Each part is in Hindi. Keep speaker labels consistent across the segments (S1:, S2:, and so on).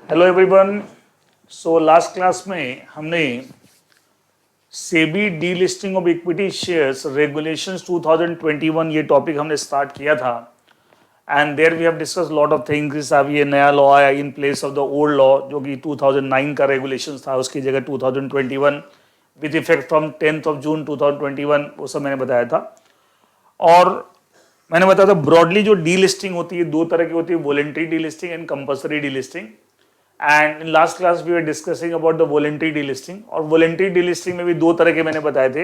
S1: Hello everyone. So last class में हमने SEBI delisting of equity shares regulations 2021 ये टॉपिक हमने स्टार्ट किया था and there we have discuss lot of things. अब ये नया लॉ आया in place of the old law जो कि 2009 का रेगुलेशंस था, उसकी जगह 2021 with effect from 10th of June 2021 वो सब मैंने बताया था। और मैंने बताया था ब्रॉडली जो डी लिस्टिंग होती है दो तरह की होती है, voluntary delisting and compulsory delisting. And in last class we were discussing about the voluntary delisting. और वॉलेंट्री डीलिस्टिंग में भी दो तरह के मैंने बताए थे।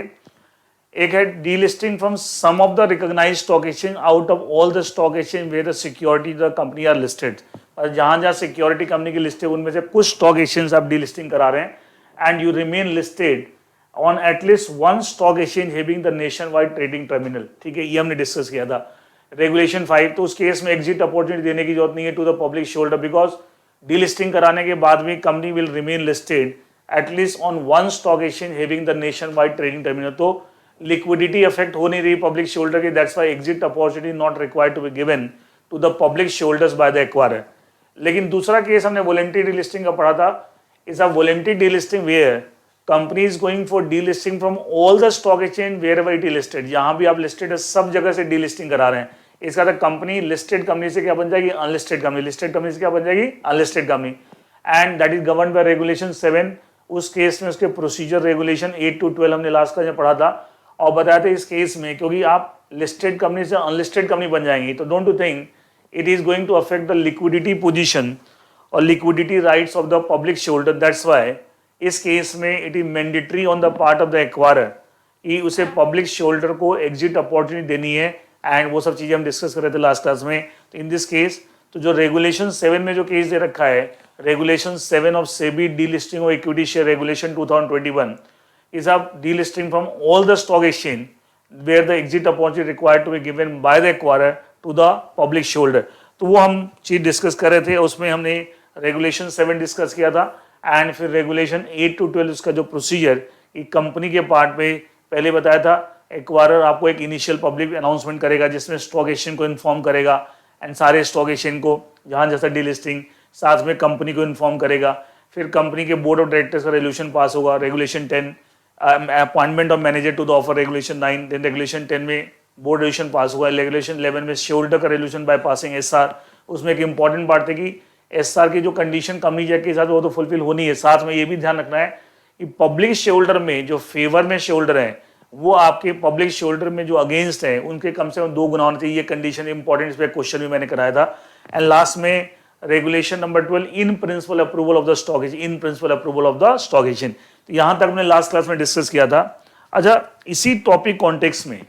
S1: एक है delisting from some of the recognised stock exchange out of all the stock exchange where the security the company are listed. और जहां जहां सिक्योरिटी कंपनी की लिस्ट है उनमें से कुछ स्टॉक एक्सचेंज आप डीलिस्टिंग करा रहे हैं and you remain listed on at least one stock exchange having the nationwide trading terminal. ठीक है, ये हमने डिस्कस किया था रेगुलेशन 5। तो उस केस में एग्जिट अपॉर्चुनिटी देने की जरूरत नहीं है to the public shareholder because delisting कराने के बाद भी company will remain listed at least on one stock exchange having the nationwide trading terminal. तो लिक्विडिटी इफेक्ट हो नहीं रही पब्लिक शेयरहोल्डर की, that's why exit opportunity not required to be given to the public shareholders by the acquirer. लेकिन दूसरा केस हमने वॉलंटरी डीलिस्टिंग का पढ़ा था, is a voluntary delisting where company is going for delisting from all the stock exchange wherever it is listed. जहां भी आप लिस्टेड है सब जगह से डीलिस्टिंग करा रहे हैं। इसका तो कंपनी लिस्टेड कंपनी से क्या बन जाएगी, अनलिस्टेड कंपनी। लिस्टेड कंपनी से क्या बन जाएगी, unlisted company. And that is govern by regulation 7। उस केस में उसके प्रोसीजर रेगुलेशन 8 to 12 हमने लास्ट का पढ़ा था और बताया था इस केस में क्योंकि आप लिस्टेड कंपनी से अनलिस्टेड कंपनी बन जाएंगी तो don't you think it is going to affect the liquidity position और liquidity rights of the public shareholder. That's why इस केस में it is mandatory on the part of the acquirer कि उसे पब्लिक शेयरहोल्डर को एग्जिट अपॉर्चुनिटी देनी है एंड वो सब चीजें हम डिस्कस कर रहे थे लास्ट क्लास में। तो इन दिस केस तो जो रेगुलेशन 7 में जो केस दे रखा है, regulation 7 of SEBI delisting of equity share regulation 2021 is a delisting from all the stock exchange where the exit opportunity required to be given by the acquirer to the public shareholder. तो वो हम चीज डिस्कस कर रहे थे, उसमें हमने रेगुलेशन 7 डिस्कस किया था एंड फिर रेगुलेशन 8 to 12 उसका जो प्रोसीजर कंपनी के पार्ट में पहले बताया था। एक्वायरर आपको एक इनिशियल पब्लिक अनाउंसमेंट करेगा जिसमें स्टॉक एक्सचेंज को इन्फॉर्म करेगा एंड सारे स्टॉक एक्सचेंज को जहां जैसा डीलिस्टिंग, साथ में कंपनी को इन्फॉर्म करेगा। फिर कंपनी के बोर्ड ऑफ डायरेक्टर्स का रेगुलेशन पास होगा, regulation 10 appointment of manager to the offer, regulation 9। Then regulation 10 में बोर्ड रेगुलेशन पास हुआ, रेगुलेशन 11 में शेयरहोल्डर का रेगुलेशन बाय पासिंग एसआर। उसमें एक इंपॉर्टेंट बात है कि एसआर की जो कंडीशन कंपनी जैक के साथ वो तो फुलफिल होनी है। साथ में ये भी ध्यान रखना है कि पब्लिक शेयरहोल्डर में जो फेवर में शेयरहोल्डर है वो आपके पब्लिक शेयरहोल्डर में जो अगेंस्ट है उनके कम से कम 2 गुना होना चाहिए। ये कंडीशन इंपॉर्टेंट, इस पे क्वेश्चन भी मैंने कराया था। एंड लास्ट में regulation number 12 in principle approval of the stock exchange, in principle approval of the stock exchange. तो यहां तक हमने लास्ट क्लास में डिस्कस किया था। अच्छा, इसी टॉपिक कॉन्टेक्स्ट में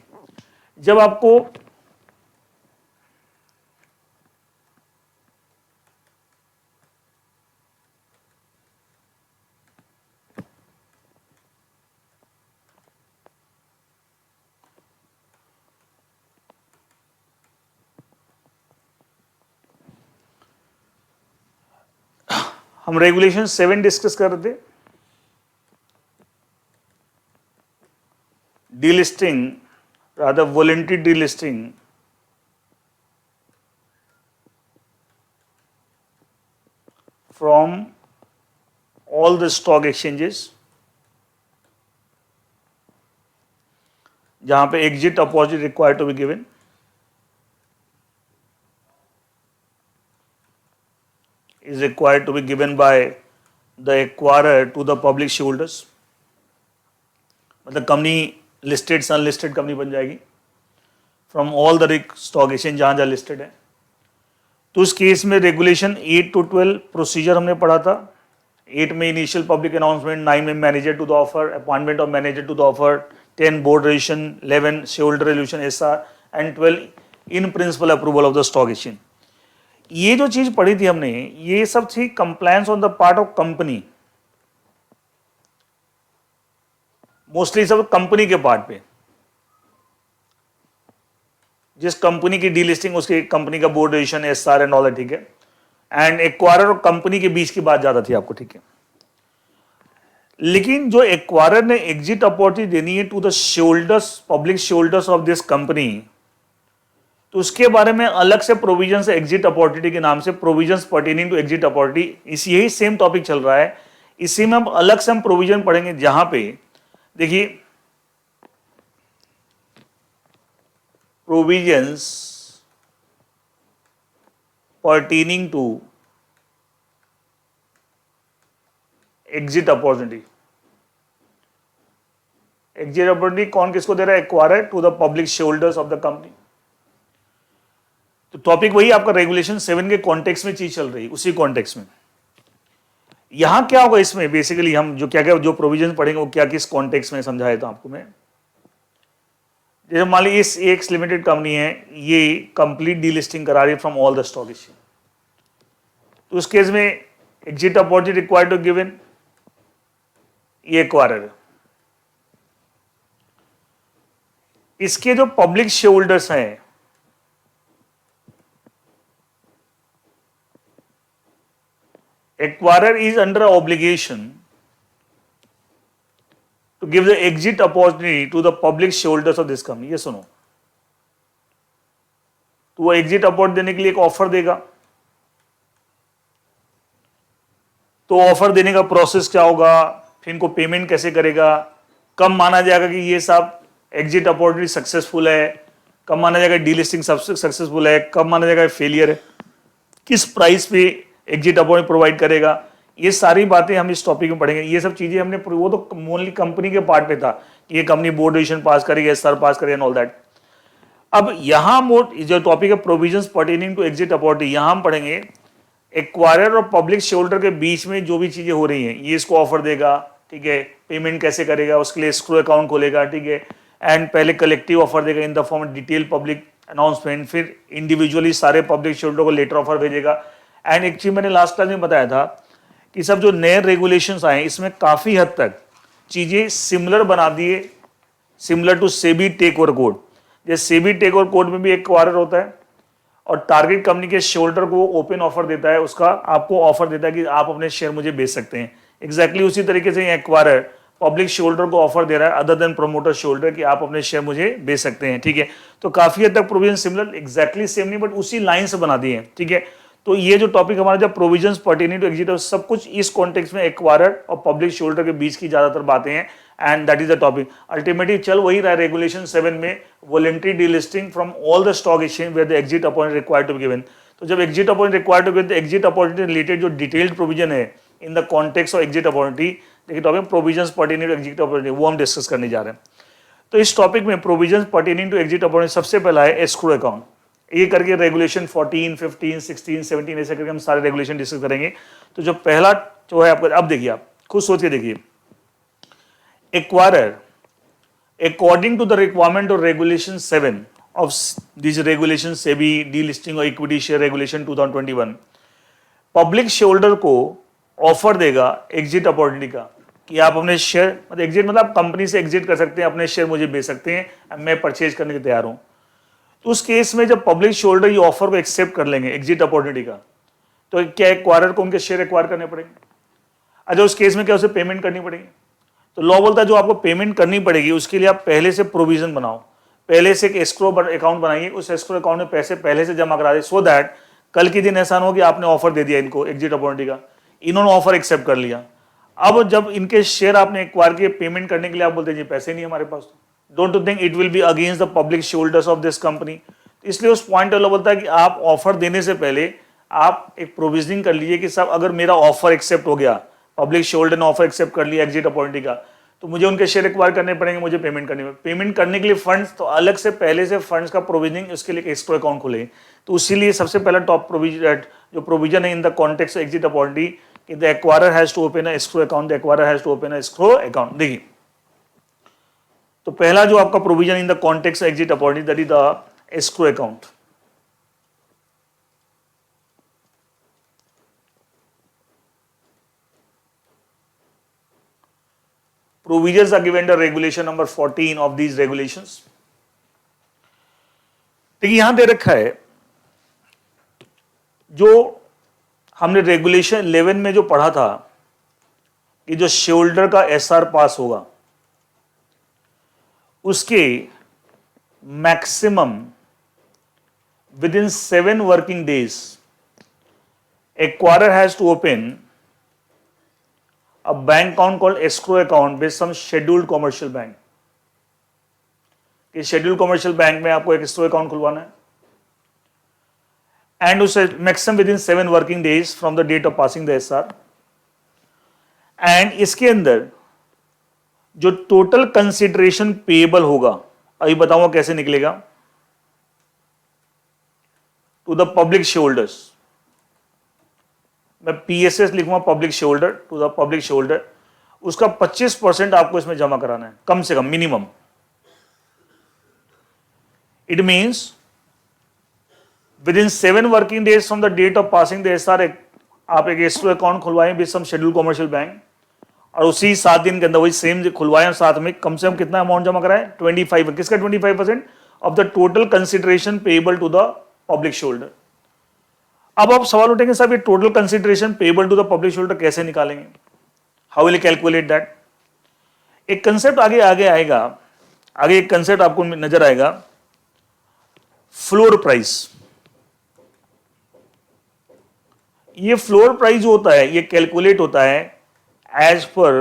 S1: जब आपको हम रेगुलेशन 7 डिस्कस कर रहे थे, delisting rather voluntary delisting from all the stock exchanges जहां पे exit opportunity required to be given is required to be given by the acquirer to the public shareholders। मतलब कंपनी लिस्टेड से अनलिस्टेड कंपनी बन जाएगी from all the stock exchange जहां जहां लिस्टेड है। तो उस केस में रेगुलेशन 8 to 12 प्रोसीजर हमने पढ़ा था। 8 में इनिशियल पब्लिक अनाउंसमेंट, 9 में manager to the offer, appointment of manager to the offer, 10 board resolution, 11 shareholder resolution SR and 12 in principle approval of the stock exchange. ये जो चीज पढ़ी थी हमने, ये सब थी compliance on the part of company, mostly सब कंपनी के पार्ट पे। जिस कंपनी की डीलिस्टिंग उसके कंपनी का board decision SR and all that, ठीक है। एंड एक्वायरर और कंपनी के बीच की बात ज्यादा थी आपको, ठीक है। लेकिन जो एक्वायरर ने एग्जिट अपॉर्चुनिटी देनी है to the shareholders, public shareholders of this company, तो उसके बारे में अलग से प्रोविजंस एग्जिट अपॉर्चुनिटी के नाम से, provisions pertaining to exit opportunity, इस यही सेम टॉपिक चल रहा है। इसी में अब अलग से हम प्रोविजन पढ़ेंगे जहां पे देखिए provisions pertaining to exit opportunity. Exit opportunity कौन किसको दे रहा है? Acquirer to the public share holders of the company. तो टॉपिक वही आपका रेगुलेशन 7 के कॉन्टेक्स्ट में चीज चल रही है, उसी कॉन्टेक्स्ट में। यहां क्या होगा इसमें बेसिकली हम जो क्या क्या जो प्रोविजन पढ़ेंगे वो क्या किस कॉन्टेक्स्ट में समझाया था आपको मैं। जैसे मान लीजिए इस एक्स लिमिटेड कंपनी है, ये कंप्लीट डीलिस्टिंग करा रही है from all the stock exchange, तो उस केस में exit opportunity required to given, ये एक्वायरर। इसके जो पब्लिक शेयर होल्डर्स हैं, acquirer is under obligation to give the exit opportunity to the public shareholders of this company। ये सुनो, तो वो एग्जिट अपॉर्चुनिटी देने के लिए एक ऑफर देगा। तो ऑफर देने का प्रोसेस क्या होगा, फिर इनको पेमेंट कैसे करेगा, कब माना जाएगा कि ये सब एग्जिट अपॉर्चुनिटी सक्सेसफुल है, कब माना जाएगा डीलिस्टिंग सक्सेसफुल है, कब माना जाएगा फेलियर है, किस प्राइस पे एग्जिट अपॉर्चुनिटी प्रोवाइड करेगा, ये सारी बातें हम इस टॉपिक में पढ़ेंगे। ये सब चीजें हमने, वो तो ओनली कंपनी के पार्ट पे था कि ये कंपनी बोर्ड डिसीजन पास करेगी, एसआर पास करेगी एंड ऑल दैट। अब यहां जो टॉपिक है provisions pertaining to exit opportunity, यहां हम पढ़ेंगे एक्वायरर और पब्लिक शेयर होल्डर के बीच में जो भी चीजें हो रही हैं, ये इसको ऑफर देगा, ठीक है, पेमेंट कैसे करेगा, उसके लिए एस्क्रो अकाउंट खोलेगा, ठीक है, एंड पहले कलेक्टिव ऑफर देगा इन the form of detail public announcement, फिर इंडिविजुअली सारे पब्लिक शेयर होल्डर को लेटर ऑफर भेजेगा। एंड एक चीज मैंने लास्ट क्लास में बताया था कि सब जो नए रेगुलेशंस आए इसमें काफी हद तक चीजें सिमिलर बना दिए, similar to SEBI take over code. जैसे सेबी टेक ओवर कोड में भी एक एक्वायरर होता है और टारगेट कंपनी के शेयर होल्डर को ओपन ऑफर देता है, उसका आपको ऑफर देता है कि आप अपने शेयर मुझे बेच सकते हैं। एग्जैक्टली उसी तरीके से एक्वायरर पब्लिक शेयर होल्डर को ऑफर दे रहा है other than promoter share holder कि आप अपने शेयर मुझे बेच सकते हैं, ठीक है। तो काफी हद तक प्रोविजन सिमिलर, एग्जैक्टली सेम नहीं, बट उसी लाइन से बना दिए हैं, ठीक है। तो ये जो टॉपिक हमारा जब प्रोविजंस पर्टेनिंग टू एग्जिट, सब कुछ इस कॉन्टेक्स्ट में एक्वायरर और पब्लिक शेयर होल्डर के बीच की ज्यादातर बातें हैं, and that is the topic. Ultimately चल वही रहा है रेगुलेशन 7 में, voluntary delisting from all the stock exchange where the exit opportunity required to be given. तो जब exit opportunity required to given, तो एग्जिट अपॉर्चुनिटी रिलेटेड जो डिटेल्ड प्रोविजन है in the context of exit opportunity, देखिए topic provisions pertaining to exit opportunity, वो हम डिस्कस करने जा रहे हैं। तो इस टॉपिक में provisions pertaining to exit opportunity सबसे पहला है एस्क्रो अकाउंट। ये करके रेगुलेशन 14, 15, 16, 17 ऐसे करके हम सारे रेगुलेशन डिस्कस करेंगे। तो जो पहला जो है आपका, अब देखिए आप खुद सोच के देखिए, acquirer according to the requirement of regulation 7 of this regulation SEBI delisting और equity share regulation 2021, public share holder को ऑफर देगा एग्जिट अपॉर्चुनिटी का कि आप अपने शेयर, मतलब एग्जिट मतलब आप कंपनी से एग्जिट कर सकते हैं, अपने शेयर मुझे बेच सकते हैं, मैं परचेज करने के तैयार हूं। तो उस केस में जब पब्लिक शेयर होल्डर ये ऑफर को एक्सेप्ट कर लेंगे एग्जिट अपॉर्चुनिटी का, तो क्या एक्वायरर को उनके शेयर एक्वायर करने पड़ेंगे? अच्छा, उस केस में क्या उसे पेमेंट करनी पड़ेगी? तो लॉ बोलता है जो आपको पेमेंट करनी पड़ेगी उसके लिए आप पहले से प्रोविजन बनाओ, पहले से एक एस्क्रो अकाउंट बनाइए, उस एस्क्रो अकाउंट में पैसे पहले से जमा करा दे, सो दैट कल के दिन ऐसा ना हो कि आपने ऑफर दे दिया इनको एग्जिट अपॉर्चुनिटी का, इन्होंने ऑफर एक्सेप्ट कर लिया, अब जब इनके शेयर आपने एक्वायर किए पेमेंट करने के लिए आप बोलते हैं जी पैसे नहीं हमारे पास, don't you think it will be against the public share holders of this company. इसलिए उस पॉइंट वाला बोलता है कि आप ऑफर देने से पहले आप एक प्रोविजनिंग कर लीजिए कि सब अगर मेरा ऑफर एक्सेप्ट हो गया, पब्लिक शेयर होल्डर ने ऑफर एक्सेप्ट कर लिया एग्जिट अपॉर्चुनिटी का, तो मुझे उनके शेयर एक्वायर करने पड़ेंगे, मुझे पेमेंट करनी पड़ेगी। पेमेंट करने के लिए फंड्स, तो अलग से पहले से फंड्स का प्रोविजनिंग, उसके लिए एस्क्रो अकाउंट खुले। तो इसीलिए सबसे पहला टॉप प्रोविजन जो प्रोविजन है in the context of exit opportunity कि the acquirer has to open a escrow account, the acquirer has to open a escrow account. देखिए, तो पहला जो आपका provision in the context of exit opportunity that is the escrow account. Provisions are given under regulation number 14 of these regulations। देखिए यहां दे रखा है, जो हमने रेगुलेशन 11 में जो पढ़ा था कि जो शेयर होल्डर का एसआर पास होगा उसके maximum within 7 working days, acquirer has to open a bank account called escrow account with some scheduled commercial bank. कि शेड्यूल्ड कमर्शियल बैंक में आपको एक escrow account खुलवाना है, and उसे maximum within 7 working days from the date of passing the SR. And इसके अंदर जो टोटल कंसिडरेशन पेएबल होगा, अभी बताऊंगा कैसे निकलेगा, to the public share holders. मैं PSS लिखूंगा, public share holder, to the public share holder. उसका 25% आपको इसमें जमा कराना है, कम से कम, minimum. It means within 7 working days from the date of passing the SR आप एक escrow अकाउंट खुलवाएं with some scheduled commercial bank, और उसी 7 दिन के अंदर वही सेम खुलवाएं, और साथ में कम से कम कितना अमाउंट जमा कराएं, 25. किसका 25% of the total consideration payable to the public share holder. अब आप सवाल उठेंगे साहब ये total consideration payable to the public share holder कैसे निकालेंगे, हाउ विल कैलकुलेट दैट. एक कंसेप्ट आगे आएगा, आगे एक कंसेप्ट आपको नजर आएगा, फ्लोर प्राइस. ये फ्लोर प्राइस जो होता है ये कैलकुलेट होता है as per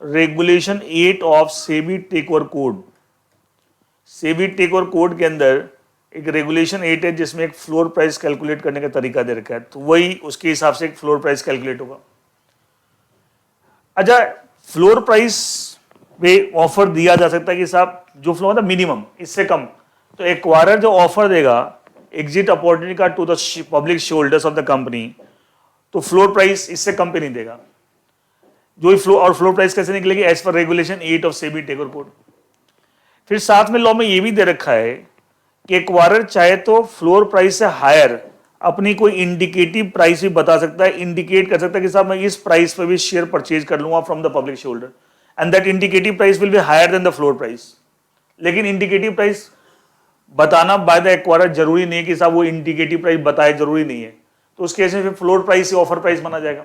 S1: regulation 8 of SEBI take over code. SEBI take over code के अंदर एक रेगुलेशन 8 है जिसमें एक फ्लोर प्राइस कैलकुलेट करने का तरीका दे रखा है, तो वही उसके हिसाब से एक फ्लोर प्राइस कैलकुलेट होगा. अच्छा, फ्लोर प्राइस पे ऑफर दिया जा सकता है कि साहब जो फ्लोर होता है मिनिमम, इससे कम, तो एक्वायरर जो ऑफर देगा एग्जिट अपॉर्चुनिटी का to the public share holders of the company, तो फ्लोर प्राइस इससे कम पे नहीं देगा. जो फ्लोर प्राइस कैसे निकलेगी, as per regulation 8 of SEBI take over code. फिर साथ में लॉ में ये भी दे रखा है कि एक्वायरर चाहे तो फ्लोर प्राइस से हायर अपनी कोई इंडिकेटिव प्राइस भी बता सकता है, इंडिकेट कर सकता है कि साहब मैं इस प्राइस पर भी शेयर परचेज कर लूंगा from the public share holder, and that indicative price will be higher than the floor price. लेकिन इंडिकेटिव प्राइस बताना बाय द एक्वायरर जरूरी नहीं है कि साहब वो इंडिकेटिव प्राइस बताए, जरूरी नहीं है. तो उस केस में फिर फ्लोर प्राइस से ऑफर प्राइस माना जाएगा,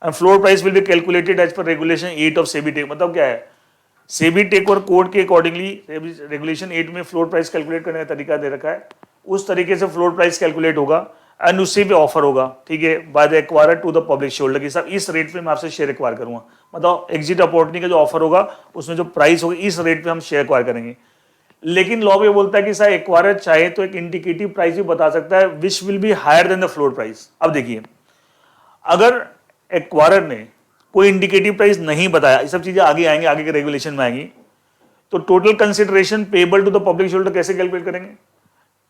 S1: and floor price will be calculated as per regulation 8 of SEBI take. मतलब क्या है, सेबी टेक ओवर कोड के अकॉर्डिंगली रेगुलेशन 8 में फ्लोर प्राइस कैलकुलेट करने का तरीका दे रखा है, उस तरीके से फ्लोर प्राइस कैलकुलेट होगा एंड उसी पे ऑफर होगा, ठीक है, by the acquirer to the public share holder की साहब इस रेट पे मैं आपसे शेयर एक्वायर करूंगा. मतलब एग्जिट अपॉर्चुनिटी का जो ऑफर होगा उसमें जो प्राइस होगी इस रेट पे हम शेयर एक्वायर करेंगे. लेकिन लॉ ये बोलता है कि साहब एक्वायरर चाहे तो एक इंडिकेटिव प्राइस भी बता सकता है which will be higher than the floor price. अब देखिए, अगर एक्वायरर ने कोई इंडिकेटिव प्राइस नहीं बताया, ये सब चीजें आगे आएंगे, आगे के रेगुलेशन में आएंगी, तो total consideration payable to the public share holder कैसे कैलकुलेट करेंगे,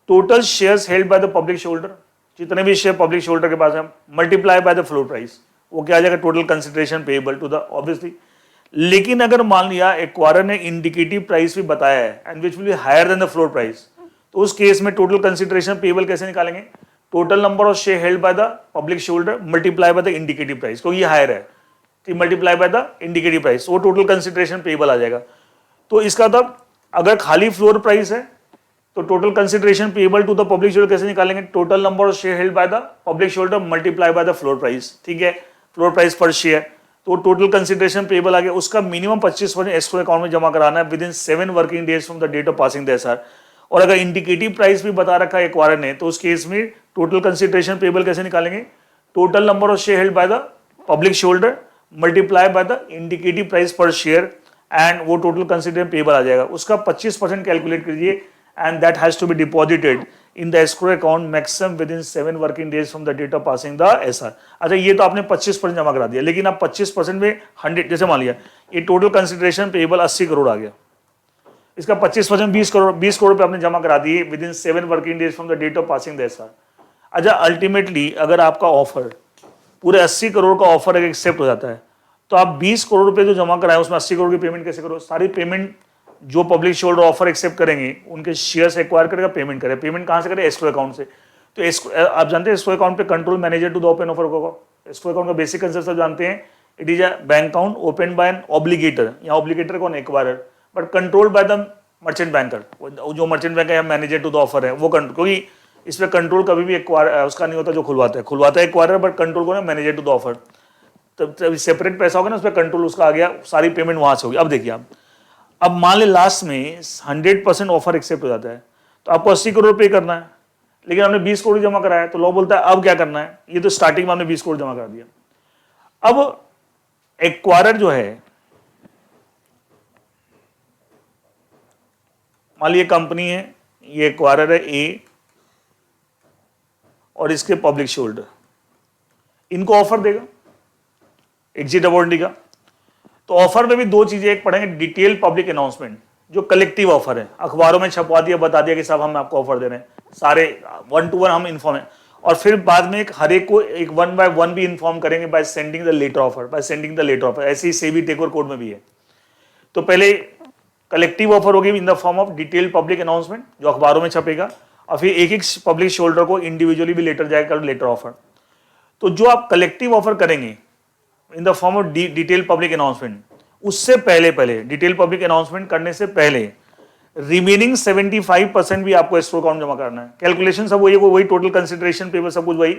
S1: total shares held by the public share holder, जितने भी शेयर पब्लिक शेयर होल्डर के पास है, multiply by the floor price, वो क्या आ जाएगा, total consideration payable to the, obviously. लेकिन अगर मान लिया एक्वायरर ने इंडिकेटिव प्राइस भी बताया है and which will be higher than the floor price, तो उस केस में टोटल कंसिडरेशन पेएबल कैसे निकालेंगे, total number of share held by the public share holder multiply by the indicative price, क्योंकि ये हायर है, multiply by the indicative price, वो टोटल कंसिडरेशन पेएबल आ जाएगा. तो इसका मतलब अगर खाली फ्लोर प्राइस है तो total consideration payable to the public share holder कैसे निकालेंगे, total number of share held by the public share holder multiply by the floor price, ठीक है, फ्लोर प्राइस पर शेयर, तो टोटल कंसिडरेशन पेएबल आ गया. उसका मिनिमम 25% एस्क्रो अकाउंट में जमा कराना है within 7 working days from the date of passing the SR. और अगर इंडिकेटिव प्राइस भी बता रखा है एक्वायरर ने, तो उस केस में टोटल कंसिडरेशन पेएबल कैसे निकालेंगे, total number of share held by the public share holder multiply by the indicative price per share, and वो टोटल कंसिडरेशन पेएबल आ जाएगा. उसका 25% कैलकुलेट कीजिए, and that has to be deposited in the escrow account maximum within 7 working days from the date of passing the SR. अच्छा, ये तो आपने 25% जमा करा दिया, लेकिन आप 25% में 100, जैसे मान लिया ये टोटल कंसिडरेशन पेएबल 80 करोड़ आ गया, इसका 25% 20 करोड़ पे आपने जमा करा दिए within 7 working days from the date of passing the SR. अच्छा, अल्टीमेटली अगर आपका ऑफर पूरे 80 करोड़ का ऑफर अगर एक्सेप्ट हो जाता है, तो आप 20 करोड़ रुपए जो जमा कराए उसमें 80 करोड़ की पेमेंट कैसे करो, सारी पेमेंट जो public share holder offer accept करेंगे उनके शेयर्स एक्वायर करेगा, पेमेंट करे. पेमेंट कहां से करे, एस्क्रो अकाउंट से. तो आप जानते हैं एस्क्रो अकाउंट पे control manager to the open offer होगा. एस्क्रो अकाउंट का बेसिक कंसेप्ट सब जानते हैं, it is a bank account open by an obligator. यहाँ ऑब्लिगेटर कौन, acquirer, but controlled by the merchant banker. जो मर्चेंट बैंक है मैनेजर टू द ऑफर है वो कंट्रोल, क्योंकि इस पर कंट्रोल कभी भी एक्वायर उसका नहीं होता, जो खुलवाता है एक्वायरर, बट कंट्रोल कौन है, मैनेजर टू द ऑफर. तब सेपरेट पैसा होगा ना, उस पर कंट्रोल उसका आ गया, सारी पेमेंट वहां से होगी. अब देखिए आप, अब मान ले लास्ट में 100% ऑफर एक्सेप्ट हो जाता है, तो तो आपको 80 करोड़ पे करना है, लेकिन हमने 20 करोड़ जमा कराया, तो लॉ बोलता है अब क्या करना है, ये तो स्टार्टिंग में हमने 20 करोड़ जमा करा दिया। अब एक्वायरर जो है, मान लीजिए कंपनी है, ये एक्वायरर है ए और इसके पब्लिक शेयरहोल्डर, इनको ऑफर देगा एग्जिट अपॉर्चुनिटी का। तो ऑफर में भी दो चीजें, एक पढ़ेंगे डिटेल पब्लिक अनाउंसमेंट, जो कलेक्टिव ऑफर है, अखबारों में छपवा दिया, बता दिया कि साहब हम आपको ऑफर दे रहे हैं, सारे 1 to 1 हम इन्फॉर्म है। और फिर बाद में एक हर एक को एक 1 by 1 भी इन्फॉर्म करेंगे by sending the letter offer, by sending the letter offer. ऐसे ही सेबी टेकओवर कोड में भी है। तो पहले कलेक्टिव ऑफर होगी इन the form of detail public announcement, जो अखबारों में छपेगा, और फिर एक एक पब्लिक शेयरहोल्डर को इंडिविजुअली भी लेटर जाएगा, लेटर ऑफर। तो जो आप कलेक्टिव ऑफर करेंगे इन the form of detail public announcement, उससे पहले डिटेल पब्लिक अनाउंसमेंट करने से पहले रिमेनिंग 75% भी आपको एस्क्रो अकाउंट जमा करना है। कैलकुलेशन सब वही टोटल कंसिडरेशन पेपर सब कुछ वही।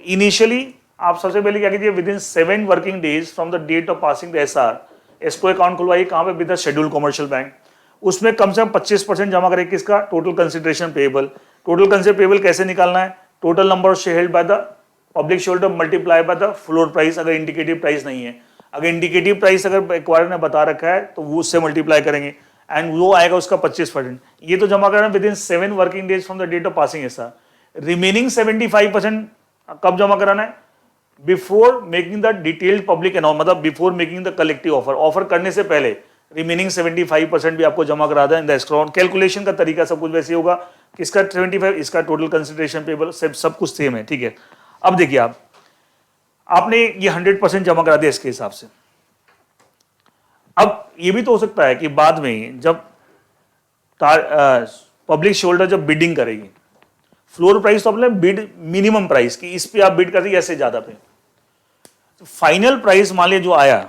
S1: इनिशियली आप सबसे पहले क्या कीजिए, within 7 working days from the date of passing the SR, escrow account खुलवाइए। कहां पे? With the schedule commercial bank. उसमें कम से कम 25% जमा करें, किसका? Total consideration payable. Total consideration payable कैसे निकालना है? Total number of share held by the public shareholder multiply by the floor price, अगर इंडिकेटिव प्राइस नहीं है। अगर इंडिकेटिव प्राइस अगर एक्वायरर ने बता रखा है तो वो उससे मल्टीप्लाई करेंगे एंड वो आएगा उसका 25%। ये तो जमा करना within 7 working days from the date of passing SR. Remaining 75% कब जमा कराना है? Before making the detailed public announce, मतलब before making the collective offer, offer करने से पहले रिमेनिंग 75% भी आपको जमा करा दें इन द एस्क्रो अकाउंट। कैलकुलेशन का तरीका सब कुछ वैसे होगा, किसका 75, इसका टोटल कंसिडरेशन पेबल, सब कुछ सेम है, ठीक है। अब देखिए आपने ये 100% जमा करा दिया इसके हिसाब से। अब ये भी तो हो सकता है कि बाद में जब पब्लिक शेयरहोल्डर जब बिडिंग करेगी, फ्लोर प्राइस तो अपने बिड मिनिमम प्राइस की, इस पे आप बिड कर दी ऐसे ज्यादा पे, तो फाइनल प्राइस मान लीजिए जो आया,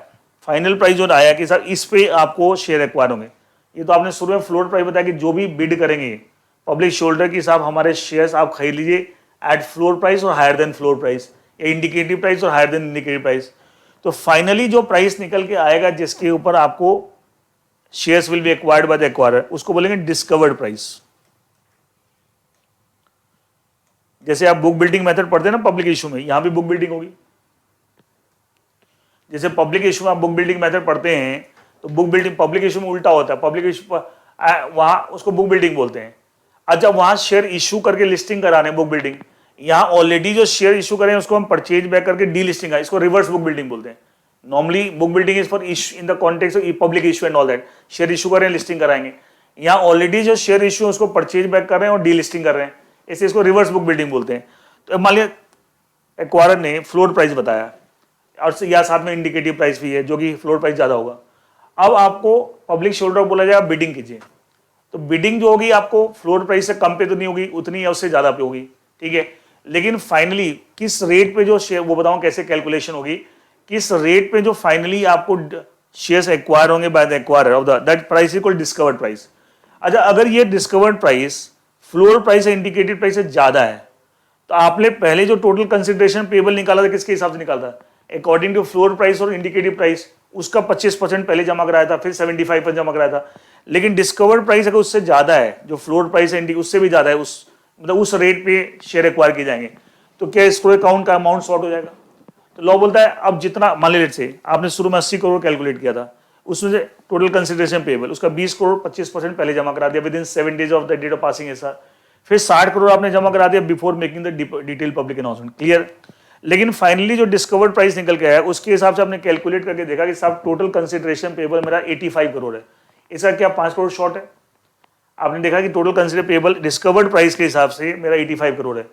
S1: फाइनल प्राइस जो आया कि सर इस पे आपको शेयर एक्वायर होंगे। ये तो आपने शुरू में फ्लोर प्राइस बताया कि जो भी बिड करेंगे पब्लिक शेयरहोल्डर की, साहब हमारे शेयर्स आप खरीद लीजिए एट फ्लोर प्राइस और हायर देन फ्लोर प्राइस, या इंडिकेटिव प्राइस और हायर देन इंडिकेटिव प्राइस। तो फाइनली जो प्राइस निकल के आएगा जिसके ऊपर आपको shares will be acquired by the acquirer, उसको बोलेंगे डिस्कवर्ड प्राइस। जैसे आप बुक बिल्डिंग मेथड पढ़ते हैं ना पब्लिक इशू में, यहां भी बुक बिल्डिंग होगी। जैसे पब्लिक इशू में आप बुक बिल्डिंग मेथड पढ़ते हैं तो बुक बिल्डिंग पब्लिक इशू में उल्टा होता है। पब्लिक इशू वहां उसको बुक बिल्डिंग बोलते हैं। अच्छा, वहां शेयर इशू करके लिस्टिंग कराने बुक बिल्डिंग, यहां ऑलरेडी जो शेयर इशू करें उसको हम परचेज बैक करके डी लिस्टिंग है, इसको रिवर्स बुक बिल्डिंग बोलते हैं। Normally book building is for issue in the context of public issue and all that, share issue करें लिस्टिंग कराएंगे। यहाँ ऑलरेडी जो शेयर इशू उसको परचेज बैक कर रहे हैं और डी लिस्टिंग कर रहे हैं, इसे इसको रिवर्स बुक बिल्डिंग बोलते हैं। तो मान लिया एक्वायरर ने फ्लोर प्राइस बताया और या साथ में इंडिकेटिव प्राइस भी है जो कि फ्लोर प्राइस ज्यादा होगा। अब आपको पब्लिक शेयरहोल्डर बोला जाएगा बिडिंग कीजिए, तो बिडिंग जो होगी आपको फ्लोर प्राइस से कम पे तो नहीं होगी, उतनी या उससे ज्यादा पे होगी, ठीक है। लेकिन फाइनली किस रेट पे जो शेयर, वो बताऊं कैसे कैलकुलेशन होगी, किस रेट पे जो फाइनली आपको शेयर्स एक्वायर होंगे bye the acquirer of that price equal discovered price. अच्छा, अगर ये डिस्कवर्ड प्राइस फ्लोर प्राइस या इंडिकेटेड प्राइस से ज्यादा है तो आपने पहले जो टोटल कंसिडरेशन पेबल निकाला था किसके हिसाब से निकाला था? अकॉर्डिंग टू फ्लोर प्राइस और इंडिकेटिव प्राइस, उसका 25% पहले जमा कराया था, फिर 75% जमा कराया था। लेकिन डिस्कवर्ड प्राइस अगर उससे ज्यादा है, जो फ्लोर प्राइस है उससे भी ज्यादा है, उस मतलब उस रेट पे शेयर एक्वायर किए जाएंगे, तो क्या एस्क्रो अकाउंट का अमाउंट शॉर्ट हो जाएगा? तो लॉ बोलता है अब जितना मान लीजिए से आपने शुरू में 80 करोड़ कैलकुलेट किया था, उसमें से टोटल कंसिडरेशन पेबल उसका 20 करोड़ 25% पहले जमा करा दिया within 7 days of the date of passing SR. फिर 60 करोड़ आपने जमा करा दिया before making the detail public announcement, clear. लेकिन फाइनली जो डिस्कवर्ड प्राइस निकल के आया उसके हिसाब से आपने कैलकुलेट करके देखा कि साहब टोटल कंसिडरेशन पेबल मेरा 85 करोड़ है, इसका क्या 5 करोड़ शॉर्ट है? आपने देखा कि total consider payable discovered price के हिसाब से मेरा 85 करोड़ है,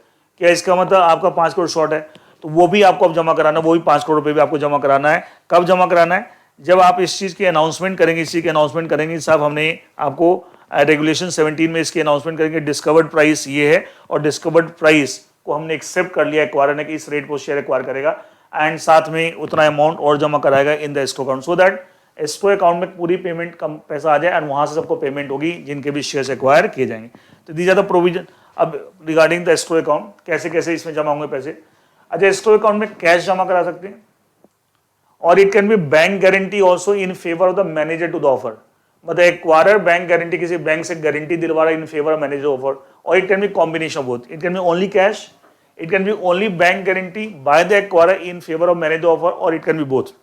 S1: क्या इसका मतलब आपका 5 करोड़ शॉर्ट है? तो वो भी आपको अब जमा कराना, वो भी 5 करोड़ रुपए भी आपको जमा कराना है। कब जमा कराना है? जब आप इस चीज की अनाउंसमेंट करेंगे, इसी की अनाउंसमेंट करेंगे साहब हमने आपको रेगुलेशन 17 में इसकी अनाउंसमेंट करेंगे, डिस्कवर्ड प्राइस ये है और डिस्कवर्ड प्राइस को हमने एक्सेप्ट कर लिया एक्वायरर ने कि इस रेट पर शेयर एक्वायर करेगा, एंड साथ में उतना अमाउंट और जमा कराएगा इन the escrow account, so that escrow account में पूरी पेमेंट कम पैसा आ जाए एंड वहां से सबको पेमेंट होगी जिनके भी शेयर्स एक्वायर किए जाएंगे। तो दीज आर द प्रोविजन। अब रिगार्डिंग द एस्क्रो अकाउंट कैसे कैसे इसमें जमा होंगे पैसे। अच्छा, एस्क्रो अकाउंट में कैश जमा करा सकते हैं और it can be bank guarantee also in favour of the manager to the offer. मतलब एक्वायरर बैंक गारंटी किसी बैंक से गारंटी दिलवा रहा है इन फेवर मैनेजर ऑफर, और it can be combination of both, it can be only cash, it can be only bank guarantee by the acquirer in favour of manager offer, और इट कैन बी बोथ,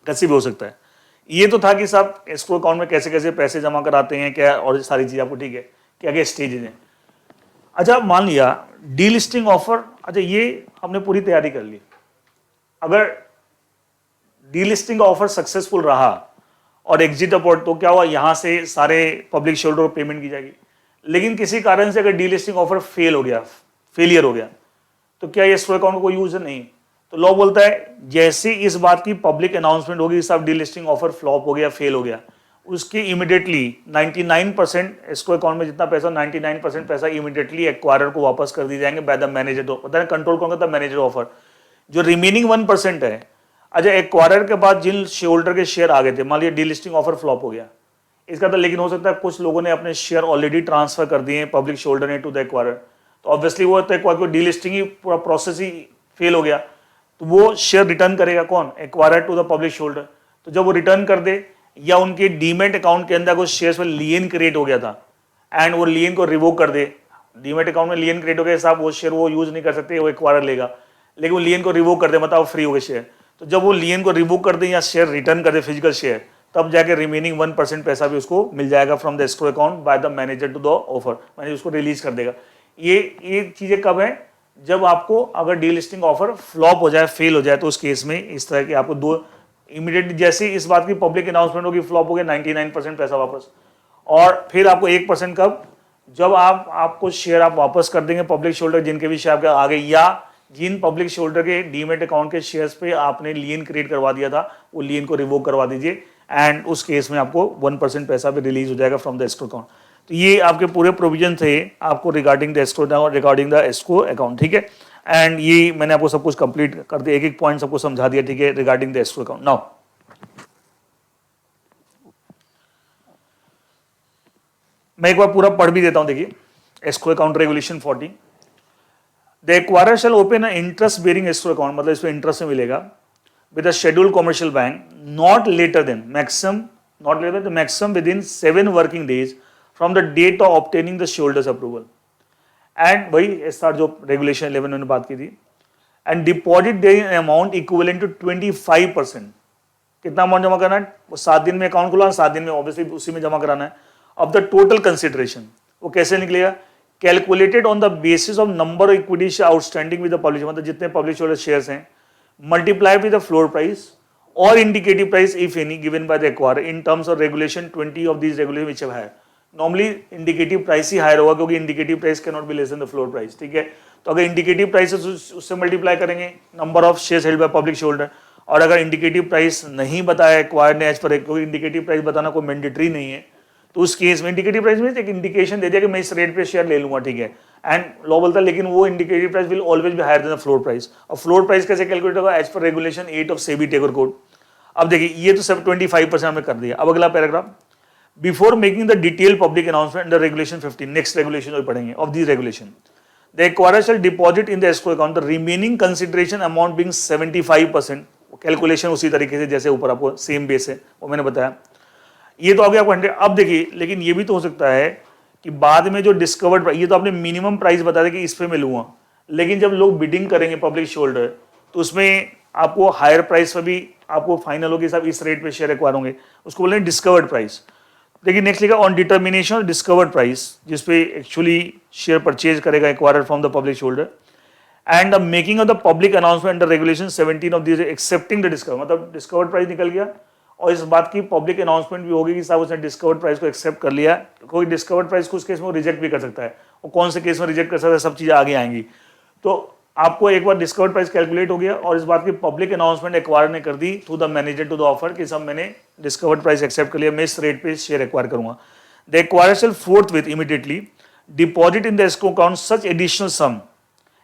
S1: कैसे भी हो सकता है। ये तो था कि साहब एस्क्रो अकाउंट में कैसे कैसे पैसे जमा कराते हैं क्या, और सारी चीज़ आपको ठीक है क्या क्या स्टेजेस हैं। अच्छा मान लिया डीलिस्टिंग ऑफर, अच्छा ये हमने पूरी तैयारी कर ली, अगर डीलिस्टिंग का ऑफर सक्सेसफुल रहा और एग्जिट अपॉर्ट, तो क्या हुआ, यहां से सारे पब्लिक शेयर होल्डर को पेमेंट की जाएगी। लेकिन किसी कारण से अगर डीलिस्टिंग ऑफर फेलियर हो गया, तो क्या ये एस्क्रो अकाउंट को कोई यूज नहीं। तो लॉ बोलता है जैसे इस बात की पब्लिक अनाउंसमेंट होगी सब डीलिस्टिंग ऑफर फ्लॉप हो गया, फेल हो गया, उसके इमीडिएटली 99% एस्क्रो अकाउंट में जितना पैसा 99% पैसा इमीडिएटली एक्वायरर को वापस कर दी जाएंगे बाय द मैनेजर। पता है कंट्रोल कौन करता है, मैनेजर ऑफर। जो रिमेनिंग 1% है, अच्छा एक्वायरर के बाद जिन शेयर होल्डर के शेयर आ गए थे, मान लिया डीलिस्टिंग ऑफर फ्लॉप हो गया, इसका तो लेकिन हो सकता है कुछ लोगों ने अपने शेयर ऑलरेडी ट्रांसफर कर दिए पब्लिक शेयर होल्डर ने टू द एक्वायरर, तो ऑब्वियसली वो तो एक्वायरर को डीलिस्टिंग ही पूरा प्रोसेस ही फेल हो गया, तो वो शेयर रिटर्न करेगा कौन, acquirer to the public share holder. तो जब वो रिटर्न कर दे या उनके डीमेट अकाउंट के अंदर कुछ शेयर्स में लियन क्रिएट हो गया था एंड वो लियन को रिवोक कर दे, डीमेट अकाउंट में लियन क्रिएट हो गया साहब, वो शेयर वो यूज नहीं कर सकते, वो एक्वायरर लेगा, लेकिन वो लियन को रिवोक कर दे, मतलब फ्री हो गए शेयर। तो जब वो लियन को रिवोक कर दे या शेयर रिटर्न कर दे फिजिकल शेयर, तब जाके रिमेनिंग 1% पैसा भी उसको मिल जाएगा from the escrow account by the manager to the offer, manager उसको रिलीज कर देगा। ये चीजें कब है, जब आपको अगर डीलिस्टिंग ऑफर फ्लॉप हो जाए, फेल हो जाए, तो उस केस में इस तरह की आपको दो इमीडिएटली जैसे इस बात की पब्लिक अनाउंसमेंट होगी फ्लॉप हो गया 99% पैसा वापस, और फिर आपको 1% कब, जब आपको शेयर आप वापस कर देंगे पब्लिक शेयर होल्डर जिनके भी शेयर आपके आ गए, या जिन पब्लिक शेयर होल्डर के डीमेट अकाउंट के शेयर्स पे आपने लियन क्रिएट करवा दिया था, वो लियन को रिवोक करवा दीजिए, एंड उस केस में आपको 1% पैसा भी रिलीज हो जाएगा फ्रॉम द एस्क्रो अकाउंट। तो ये आपके पूरे प्रोविजन थे आपको रिगार्डिंग द एस्क्रो अकाउंट, ठीक है। एंड ये मैंने आपको सब कुछ कंप्लीट कर दिया, एक एक पॉइंट सबको समझा दिया, ठीक है, regarding the escrow account. Now मैं एक बार पूरा पढ़ भी देता हूं, देखिए escrow account regulation 40, the acquirer shall open interest bearing escrow account, मतलब इसमें इंटरेस्ट से मिलेगा, with a scheduled commercial bank not later than maximum within 7 working days from the date of obtaining the shareholders approval, and वही स्टार्ट जो रेगुलेशन 11 मैंने बात की थी, and deposit देयरिंग an amount equivalent to 25%, कितना अमाउंट जमा करना है, वो 7 दिन में अकाउंट खुला, 7 दिन में ऑब्वियसली उसी में जमा कराना है, ऑफ द टोटल कंसिडरेशन। वो कैसे निकलेगा, calculated on the basis of number of equity outstanding with the publish, मतलब जितने पब्लिश होल्डर शेयर्स हैं, multiply with the floor price और indicative price if any given by the acquirer in terms of regulation 20 of these regulation which have higher. Normally indicative price ही हायर होगा क्योंकि indicative price can not be less than the floor price, ठीक है। तो अगर इंडिकेटिव प्राइस उससे मल्टीप्लाई करेंगे number of shares held by public share holder, और अगर इंडिकेटिव प्राइस नहीं बताया एक्वायर ने एज पर, क्योंकि इंडिकेटिव प्राइस बताना कोई मैंडेटरी नहीं है, तो उस केस में इंडिकेटिव प्राइस में एक इंडिकेशन दे दिया कि मैं इस रेट पे शेयर ले लूंगा, ठीक है, एंड लॉ बोलता है लेकिन वो indicative price will always be higher than the floor price. और फ्लोर प्राइस कैसे कैलकुलेट होगा, as per regulation 8 of SEBI takeover code. अब देखिए ये तो सब 25% हमने कर दिया। अब अगला paragraph, before making the detail public announcement under regulation 15, next regulation जो पढ़ेंगे of this regulation, the acquirer shall deposit in the escrow account the remaining consideration amount being 75%, calculation उसी तरीके से जैसे ऊपर आपको सेम बेस है वो मैंने बताया। ये तो आ गया आपको 100। अब देखिए लेकिन ये भी तो हो सकता है कि बाद में जो डिस्कवर्ड, ये तो आपने मिनिमम प्राइस बता दिया कि इस पे मैं लूंगा, लेकिन जब लोग बिडिंग करेंगे पब्लिक शेयर होल्डर, तो उसमें आपको हायर प्राइस पर भी आपको फाइनल होगी साहब इस रेट पे शेयर एक्वायर होंगे, उसको बोलेंगे डिस्कवर्ड प्राइस। देखिए नेक्स्ट लिखा on determination of discovered price, जिसपे एक्चुअली शेयर परचेज करेगा acquirer from the public share holder, and the making of the public announcement under regulation 17 of this accepting the discover, मतलब डिस्कवर्ड प्राइस निकल गया और इस बात की पब्लिक अनाउंसमेंट भी होगी कि साहब उसने डिस्कवर्ड प्राइस को एक्सेप्ट कर लिया। कोई डिस्कवर्ड प्राइस को उस केस में रिजेक्ट भी कर सकता है, और कौन से केस में रिजेक्ट कर सकता है, सब चीजें आगे आएंगी। तो आपको एक बार डिस्कवर्ड प्राइस कैलकुलेट हो गया और इस बात की पब्लिक अनाउंसमेंट एक्वायर ने कर दी through the manager to the offer कि सब मैंने डिस्कवर्ड प्राइस एक्सेप्ट कर लिया, मैं इस रेट पे शेयर एक्वायर करूंगा। The acquire shall forthwith immediately deposit in the escrow account such additional sum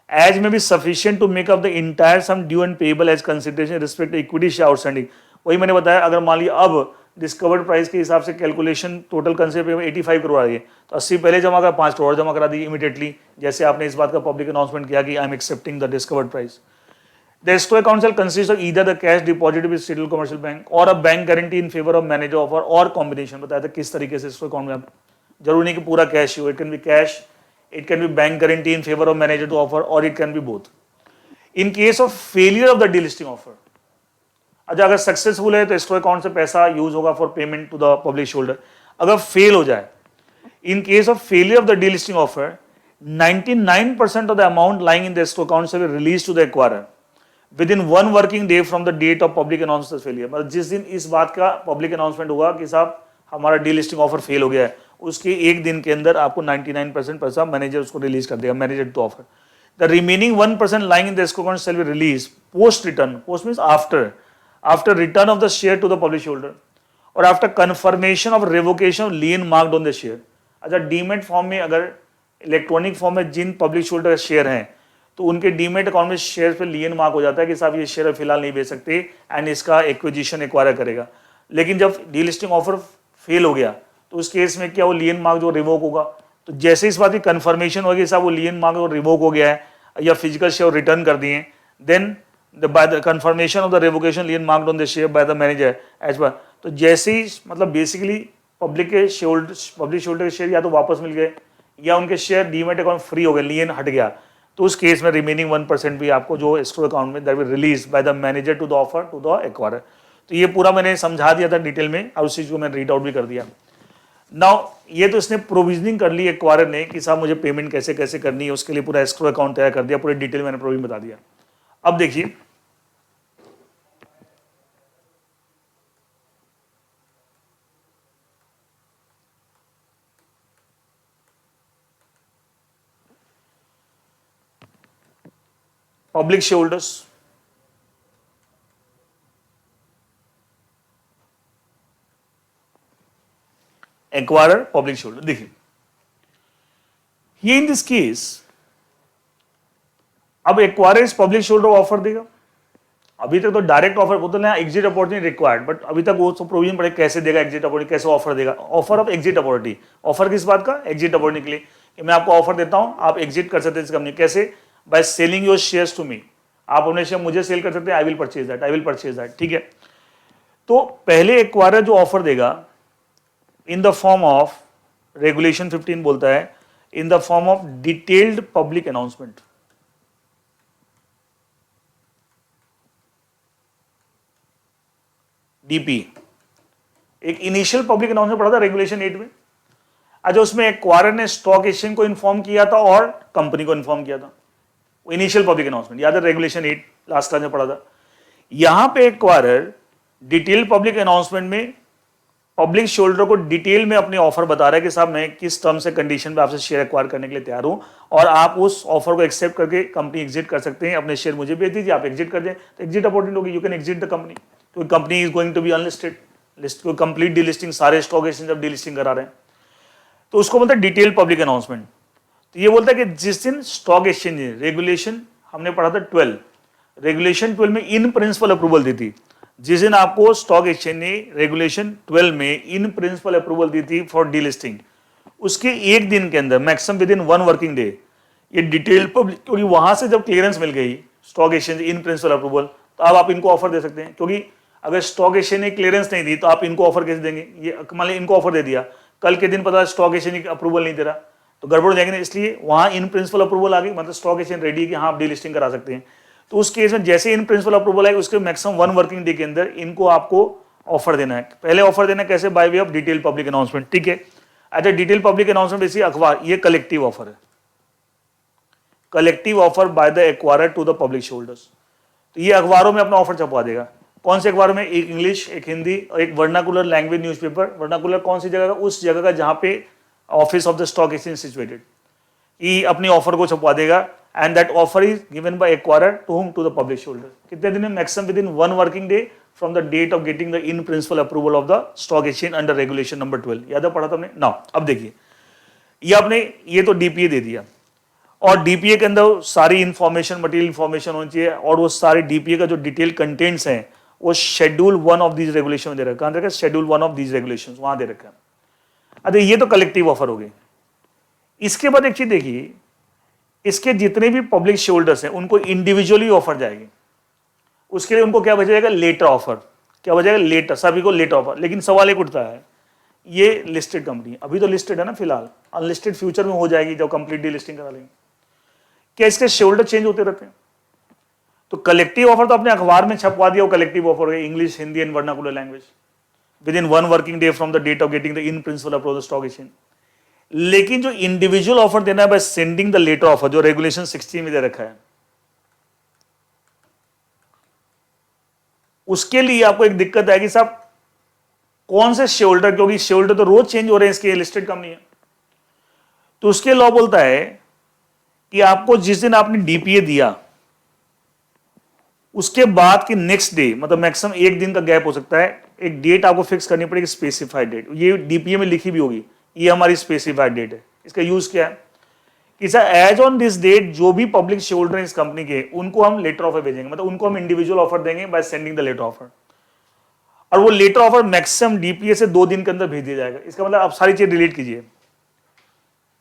S1: as may be sufficient to make up the entire sum due and payable as consideration in respect to equity share outstanding। वही मैंने बताया, अगर मान लिया अब डिस्कवर्ड प्राइस के हिसाब से कैलकुलेशन टोटल कंसिडर 85 करोड़ आ रही है, तो 80 पहले जमा कर 5 करोड़ जमा करा दी इमीडिएटली, जैसे आपने इस बात का पब्लिक अनाउंसमेंट किया कि I am accepting the discovered price. The escrow account shall consist of either the cash deposited with scheduled commercial bank or a bank guarantee in favor of manager offer or combination. बताया था किस तरीके से escrow account में आप जरूरी नहीं कि पूरा कैश हो, it can be cash, it can be bank guarantee in favor of manager to offer or it can be both. In case of failure of the delisting offer, अच्छा अगर सक्सेसफुल है तो escrow account से पैसा यूज होगा for payment to the public shareholder. अगर फेल हो जाए, in case of failure of the delisting offer, 99% of the amount lying in the escrow account shall be released to the acquirer within 1 working day from the date of public announcement failure. मतलब जिस दिन इस बात का पब्लिक अनाउंसमेंट होगा कि साहब हमारा डीलिस्टिंग ऑफर फेल हो गया है, उसके एक दिन के अंदर आपको 99% पैसा मैनेजर उसको रिलीज कर देगा, manager to offer. The remaining 1% lying in the escrow account shall be release post return. Post means after return of the share to the public holder और after confirmation of revocation of lien marked on the share. अच्छा डीमेट फॉर्म में अगर इलेक्ट्रॉनिक फॉर्म में जिन पब्लिक होल्डर शेयर हैं तो उनके डीमेट अकाउंट में शेयर पे लियन मार्क हो जाता है कि साहब ये शेयर फिलहाल नहीं बेच सकते एंड इसका एक्विजिशन एक्वायर करेगा. लेकिन जब डीलिस्टिंग ऑफर फेल हो गया तो उस केस में क्या वो लियन मार्क जो रिवोक होगा, तो जैसे इस बात की कंफर्मेशन होगी साहब वो लियन मार्क जो रिवोक हो गया है या फिजिकल शेयर रिटर्न कर दिए, then by the confirmation of the revocation lien marked on the share by the manager as per, तो जैसे ही मतलब बेसिकली पब्लिक शेयर के शेयर या तो वापस मिल गए या उनके शेयर डीमेट अकाउंट फ्री हो गए, लियन हट गया, तो उस केस में रिमेनिंग 1% भी आपको जो एस्क्रो अकाउंट में that will release by the manager to the offer to the acquirer. तो ये पूरा मैंने समझा दिया था डिटेल में और उस चीज को मैंने रीड आउट भी कर दिया. नाउ ये तो इसने प्रोविजनिंग कर ली एक्वायरर ने कि साहब मुझे पेमेंट कैसे कैसे करनी है, उसके लिए पूरा एस्क्रो अकाउंट तैयार कर दिया, पूरे डिटेल मैंने प्रोविजन बता दिया. अब देखिए public shareholders, acquirer, public shareholder. देखिए ये इन दिस केस अब एक्वायरर इस पब्लिक शेयरहोल्डर ऑफर देगा. अभी तक तो डायरेक्ट ऑफर बोलते ना एग्जिट अपॉर्चुनिटी रिक्वायर्ड, बट अभी तक वो सब प्रोविजन पड़े कैसे देगा एग्जिट अपॉर्चुनिटी, कैसे ऑफर देगा. Offer of exit opportunity, offer किस बात का, एग्जिट अपॉर्चुनिटी के लिए कि मैं आपको ऑफर देता हूं आप एग्जिट कर सकते हैं इस कंपनी. कैसे, by selling your shares to me, आप अपने शेयर मुझे सेल कर सकते हैं, आई विल परचेज दैट. ठीक है, तो पहले एक्वायरर जो ऑफर देगा इन द फॉर्म ऑफ रेगुलेशन 15 बोलता है in the form of detailed public announcement. DP एक इनिशियल पब्लिक अनाउंसमेंट पड़ा था रेगुलेशन 8 में. अच्छा उसमें एक्वायरर ने स्टॉक एक्सचेंज को इन्फॉर्म किया था और कंपनी को इन्फॉर्म किया था, इनिशियल पब्लिक अनाउंसमेंट याद है, रेगुलेशन 8 लास्ट क्लास में पढ़ा था. यहां पे एक्वायरर डिटेल पब्लिक अनाउंसमेंट में पब्लिक शेयरहोल्डर को डिटेल में अपने ऑफर बता रहा है कि साहब मैं किस टर्म्स एंड कंडीशन पे आपसे शेयर एक्वायर करने के लिए तैयार हूं और आप उस ऑफर को एक्सेप्ट करके कंपनी एग्जिट कर सकते हैं, अपने शेयर मुझे बेच दीजिए, आप एग्जिट कर दें तो एग्जिट अपॉर्चुनिटी होगी, you can exit the company. तो company is going to be unlisted, list को कंप्लीट डीलिस्टिंग, सारे स्टॉक एक्सचेंज अब डीलिस्टिंग करा रहे हैं, तो उसको बोलते हैं डिटेल पब्लिक अनाउंसमेंट. तो ये बोलता है कि जिस दिन स्टॉक एक्सचेंज रेगुलेशन हमने पढ़ा था 12, रेगुलेशन 12 में इन प्रिंसिपल अप्रूवल दी थी, जिस दिन आपको स्टॉक एक्सचेंज ने रेगुलेशन 12 में इन प्रिंसिपल अप्रूवल दी थी फॉर डीलिस्टिंग, उसके एक दिन के अंदर maximum within 1 working day ये डिटेल पब्लिक, क्योंकि वहां से जब क्लियरेंस मिल गई स्टॉक एक्सचेंज इन प्रिंसिपल अप्रूवल, तो अब आप इनको ऑफर दे सकते हैं. क्योंकि अगर स्टॉक एक्सचेंज ने क्लियरेंस नहीं दी तो आप इनको ऑफर कैसे देंगे, ये मान लीजिए इनको ऑफर दे दिया, कल के दिन पता स्टॉक एक्सचेंज अप्रूवल नहीं दे रहा तो गड़बड़ हो जाएंगे ना, इसलिए वहां इन प्रिंसिपल अप्रूवल आ गई, मतलब स्टॉक एक्सचेंज रेडी है कि हाँ आप डीलिस्टिंग करा सकते हैं. तो उस केस में जैसे इन प्रिंसिपल अप्रूवल है उसके मैक्सिमम 1 वर्किंग डे के अंदर इनको आपको ऑफर देना है. पहले ऑफर देना कैसे, by way of detail public announcement. ठीक है, अच्छा डिटेल पब्लिक अनाउंसमेंट बेसिकली अखबार, ये कलेक्टिव ऑफर है, collective offer by the acquirer to the public shareholders. तो ये अखबारों में अपना ऑफर छपवा देगा. कौन से अखबारों में, एक इंग्लिश, एक हिंदी और एक वर्नाकुलर लैंग्वेज न्यूज़पेपर. वर्नाकुलर कौन सी जगह का, उस जगह का जहां पे office of the stock exchange situated, ये अपनी ऑफर को छपवा देगा. And that offer is given by acquirer to whom, to the public shareholder. कितने दिन में, maximum within 1 working day from the date of getting the in principle approval of the stock exchange under regulation number 12. याद है, पढ़ा था हमने. नाउ अब देखिए ये आपने ये तो डीपीए दे दिया और डीपीए के अंदर सारी इंफॉर्मेशन, मटेरियल इंफॉर्मेशन होनी चाहिए और वो सारी डीपीए का जो डिटेल कंटेंट्स हैं वो शेड्यूल 1 ऑफ दीज रेगुलेशन में दे रखा है. शेड्यूल 1 ऑफ दीज रेगुलेशन वहां दे रखा है. अरे ये तो कलेक्टिव ऑफर हो गई. इसके बाद एक चीज देखिए, इसके जितने भी पब्लिक शेयरहोल्डर्स हैं उनको इंडिविजुअली ऑफर जाएगी. उसके लिए उनको क्या भेजा जाएगा, लेटर ऑफर, क्या भेजा जाएगा, लेटर, सभी को लेटर ऑफर। लेकिन सवाल एक उठता है, ये लिस्टेड कंपनी, अभी तो लिस्टेड है ना फिलहाल, अनलिस्टेड फ्यूचर में हो जाएगी जब कंप्लीट डीलिस्टिंग करा लेंगे, क्या इसके शेयर होल्डर चेंज होते रहते हैं? तो कलेक्टिव ऑफर तो अपने अखबार में छपवा दिया, वो कलेक्टिव ऑफर है, English, Hindi and vernacular language, within 1 working day from the date of getting the in principle approach stock exchange. लेकिन जो इंडिविजुअल ऑफर देना है by sending the letter offer, जो रेगुलेशन 16 में दे रखा है, उसके लिए आपको एक दिक्कत आएगी साहब, कौन से शेयर होल्डर, क्योंकि शेयर होल्डर तो रोज चेंज हो रहे हैं, इसके लिस्टेड कंपनी है। तो उसके लॉ बोलता है कि आपको जिस दिन आपने डीपीए दिया उसके बाद की नेक्स्ट डे, मतलब मैक्सिमम एक दिन का गैप हो सकता है, एक डेट आपको फिक्स करनी पड़ेगी, स्पेसिफाइड डेट, ये डीपीए में लिखी भी होगी, ये हमारी स्पेसिफाइड डेट है। इसका यूज क्या है कि sir as on this date जो भी पब्लिक शेयर होल्डर इस कंपनी के, उनको हम लेटर ऑफर भेजेंगे, मतलब उनको हम इंडिविजुअल ऑफर देंगे by sending the letter offer, और वो लेटर ऑफर मैक्सिमम डीपीए से 2 दिन के अंदर भेज दिया जाएगा। इसका मतलब आप सारी चीज डिलीट कीजिए,